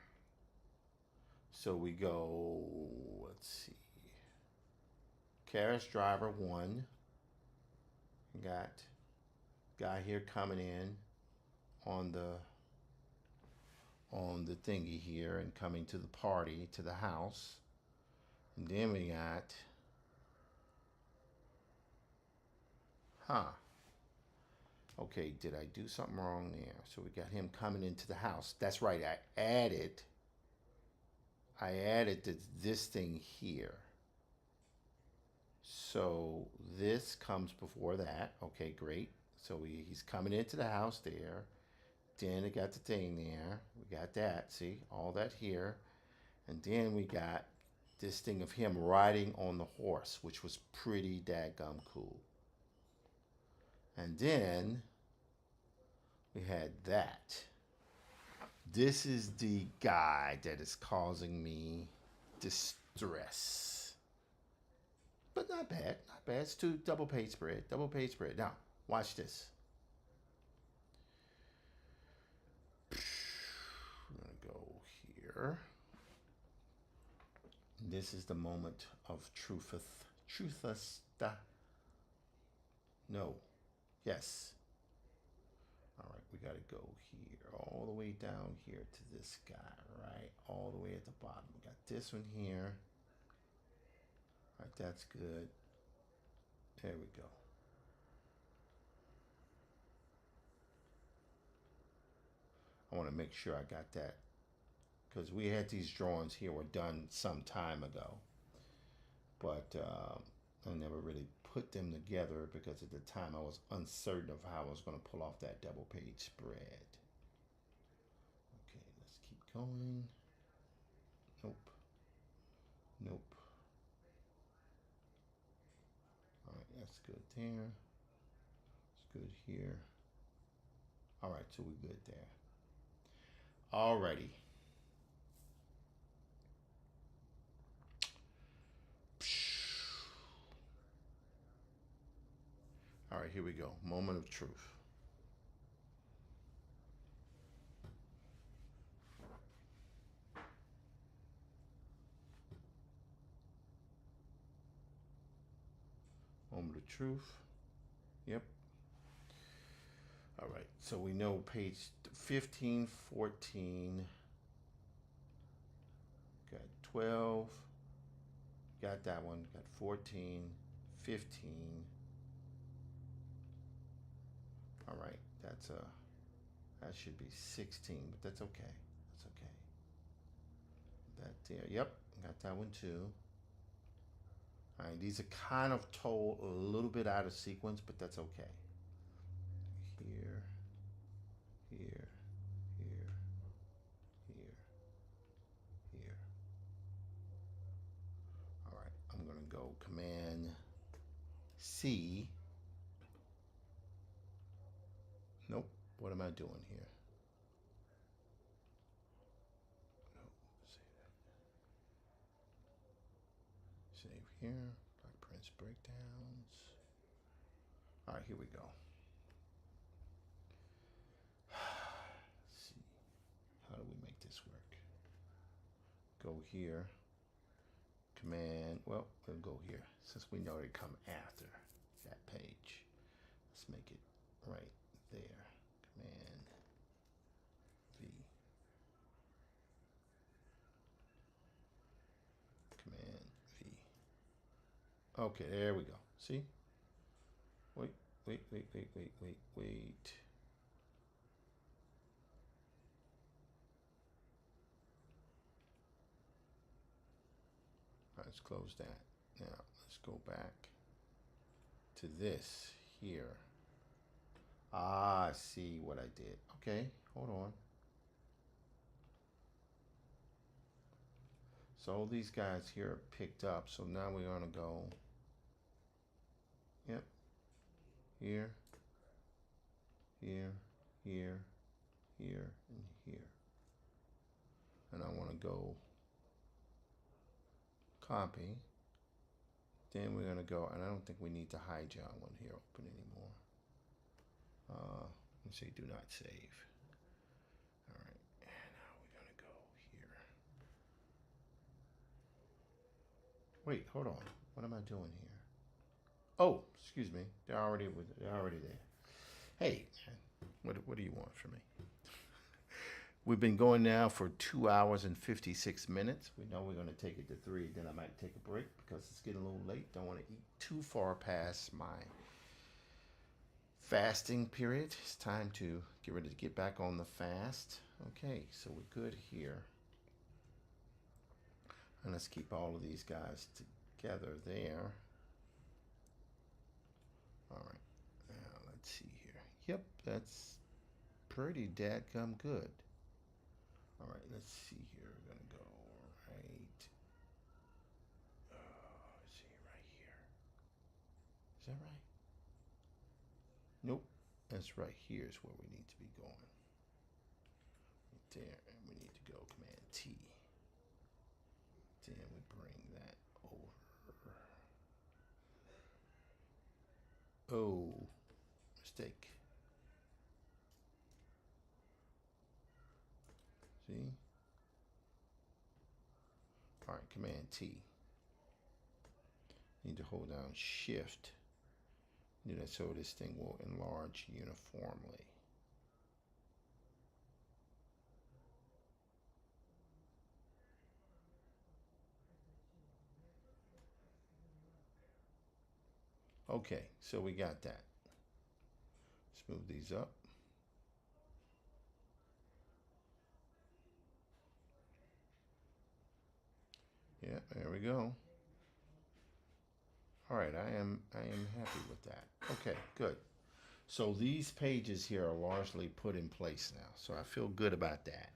[SPEAKER 1] So we go, let's see. Carriage driver 1. Got guy here coming in on the thingy here and coming to the party, to the house. And then we got, okay, did I do something wrong there? So we got him coming into the house. That's right, I added this thing here. So this comes before that. Okay, great. So he's coming into the house there. Then I got the thing there. We got that. See, all that here. And then we got this thing of him riding on the horse, which was pretty dadgum cool. And then we had that. This is the guy that is causing me distress. But not bad, not bad. It's 2 double page spread. Now, watch this. I'm gonna go here. This is the moment of truthest. No. Yes. All right, we gotta go here, all the way down here to this guy, right? All the way at the bottom. We got this one here. All right, that's good. There we go. I want to make sure I got that, because we had these drawings here were done some time ago, but I never really put them together because at the time I was uncertain of how I was going to pull off that double page spread. Okay, let's keep going. Nope. Nope. All right, that's good there. It's good here. All right, so we're good there. Alrighty. All right, here we go. Moment of truth. Moment of truth. Yep. All right, so we know page 15, 14, got 12, got that one, got 14, 15. All right, that should be 16, but that's okay. That's okay. That there, yep, got that one too. All right, these are kind of told a little bit out of sequence, but that's okay. Here, here, here, here, here. All right, I'm gonna go Command C. Nope, what am I doing here? Nope, save here, Black Prince breakdowns. All right, here we go. Let's see, how do we make this work? Go here, Command, well, we'll go here since we know they come after that page. Let's make it right there. Command V. Command V. Okay, there we go. See? Wait. let's close that. Now, let's go back to this here. Ah, I see what I did. Okay, hold on. So all these guys here are picked up. So now we're gonna go, yep, here, here, here, here, and here. And I wanna go copy. Then we're gonna go, and I don't think we need the hide John one here open anymore. Let's say do not save. All right, and now we're gonna go here. Wait, hold on. What am I doing here? Oh, excuse me. They're already there. Hey, what do you want from me? We've been going now for 2 hours and 56 minutes. We know we're going to take it to 3. Then I might take a break because it's getting a little late. Don't want to eat too far past my fasting period. It's time to get ready to get back on the fast. Okay, so we're good here. And let's keep all of these guys together there. All right, now let's see here. Yep, that's pretty dadgum good. All right, let's see here. We're gonna go right. Let's see right here. Is that right? Nope. That's right here is where we need to be going. Right there, and we need to go Command T. Then we bring that over. Oh, mistake. See? All right, Command T. Need to hold down Shift. Do that so this thing will enlarge uniformly. Okay, so we got that. Let's move these up. Yeah, there we go. All right, I am happy with that. Okay, good. So these pages here are largely put in place now. So I feel good about that.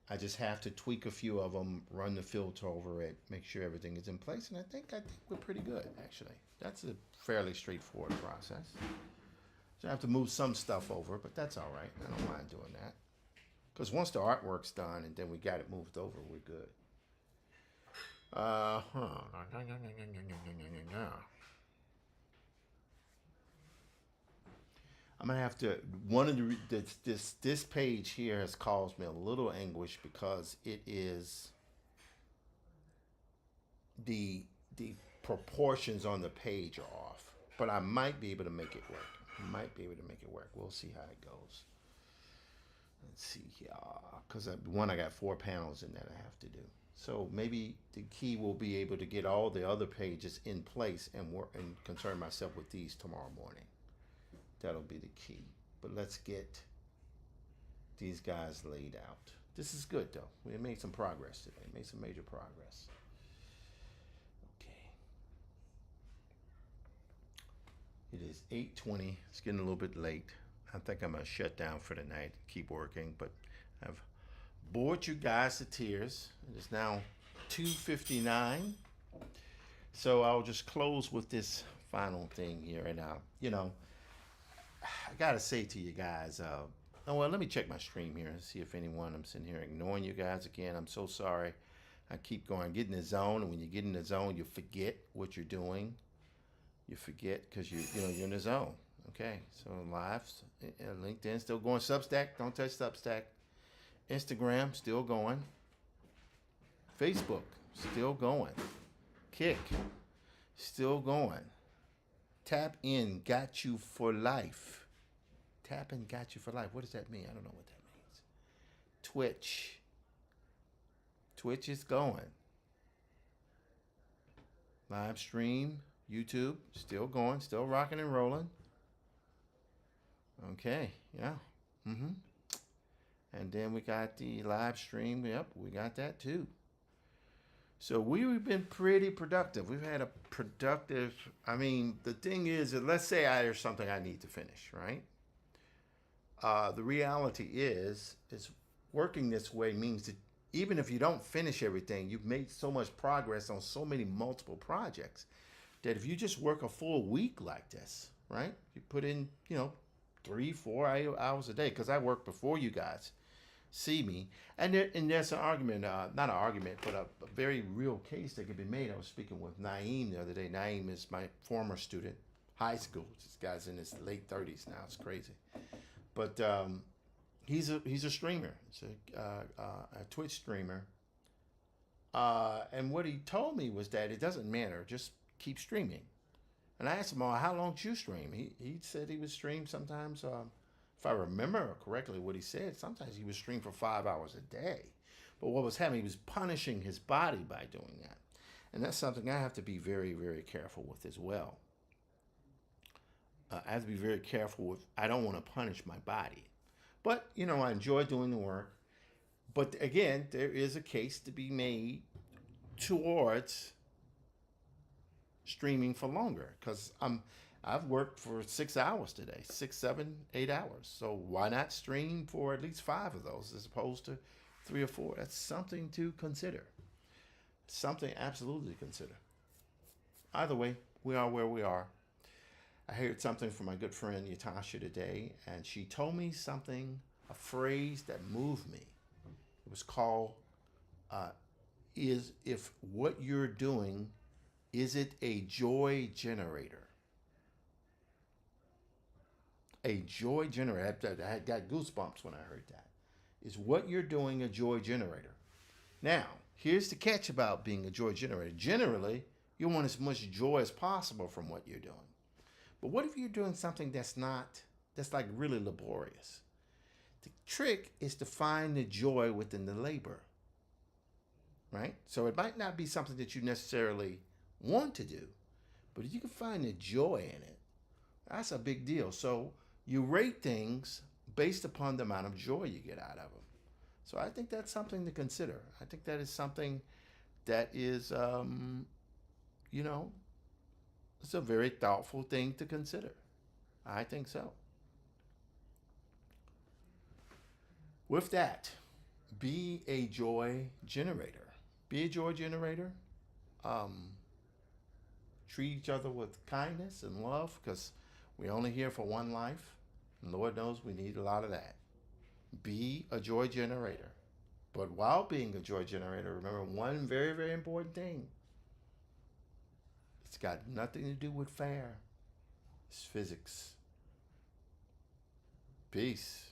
[SPEAKER 1] I just have to tweak a few of them, run the filter over it, make sure everything is in place, and I think we're pretty good actually. That's a fairly straightforward process. So I have to move some stuff over, but that's all right. I don't mind doing that. Because once the artwork's done and then we got it moved over, we're good. I'm gonna have to. One of the this page here has caused me a little anguish because it is the proportions on the page are off. But I might be able to make it work. We'll see how it goes. Let's see here, because I got 4 panels in that I have to do. So maybe the key will be able to get all the other pages in place and work and concern myself with these tomorrow morning. That'll be the key. But let's get these guys laid out. This is good though. We made some progress today. Made some major progress. Okay. It is 8:20. It's getting a little bit late. I think I'm gonna shut down for the night. Keep working, but I've bored you guys to tears. It is now 2:59. So I'll just close with this final thing here. And I gotta say to you guys, let me check my stream here and see if anyone, I'm sitting here ignoring you guys again. I'm so sorry. I keep going, get in the zone, and when you get in the zone, you forget what you're doing. You forget because you're in the zone. Okay, so live, LinkedIn still going. Substack, don't touch Substack. Instagram still going. Facebook still going. Kick still going. Tap in got you for life. Tap in got you for life. What does that mean? I don't know what that means. Twitch is going. Live stream, YouTube still going, still rocking and rolling. Okay, yeah. And then we got the live stream. Yep, we got that too. So we've been pretty productive. We've had a productive. I mean, the thing is that let's say there's something I need to finish, right? The reality is working this way means that even if you don't finish everything, you've made so much progress on so many multiple projects that if you just work a full week like this, right? You put in, 3-4 hours a day, because I work before you guys see me, and there's an argument, not an argument, but a very real case that can be made. I was speaking with Naeem the other day. Naeem is my former student, high school. This guy's in his late 30s now. It's crazy, but he's a streamer. He's a Twitch streamer, and what he told me was that it doesn't matter. Just keep streaming. And I asked him, how long did you stream? He said he would stream sometimes. If I remember correctly what he said, sometimes he would stream for 5 hours a day. But what was happening, he was punishing his body by doing that. And that's something I have to be very, very careful with as well. I have to be very careful with, I don't want to punish my body. But, I enjoy doing the work. But again, there is a case to be made towards streaming for longer, because I've worked for 6 hours today, 6, 7, 8 hours. So why not stream for at least 5 of those as opposed to 3 or 4? That's something to consider. Something absolutely to consider. Either way, we are where we are. I heard something from my good friend Yatasha today, and she told me something, a phrase that moved me. It was called, if what you're doing, is it a joy generator? A joy generator. I got goosebumps when I heard that. Is what you're doing a joy generator? Now, here's the catch about being a joy generator. Generally, you want as much joy as possible from what you're doing. But what if you're doing something that's like really laborious? The trick is to find the joy within the labor, right? So it might not be something that you necessarily want to do, but if you can find the joy in it, that's a big deal. So you rate things based upon the amount of joy you get out of them. So I think that's something to consider. I think that is something that is, it's a very thoughtful thing to consider. I think so. With that, be a joy generator. Be a joy generator. Treat each other with kindness and love, because we're only here for one life. And Lord knows we need a lot of that. Be a joy generator. But while being a joy generator, remember one very, very important thing. It's got nothing to do with fair. It's physics. Peace.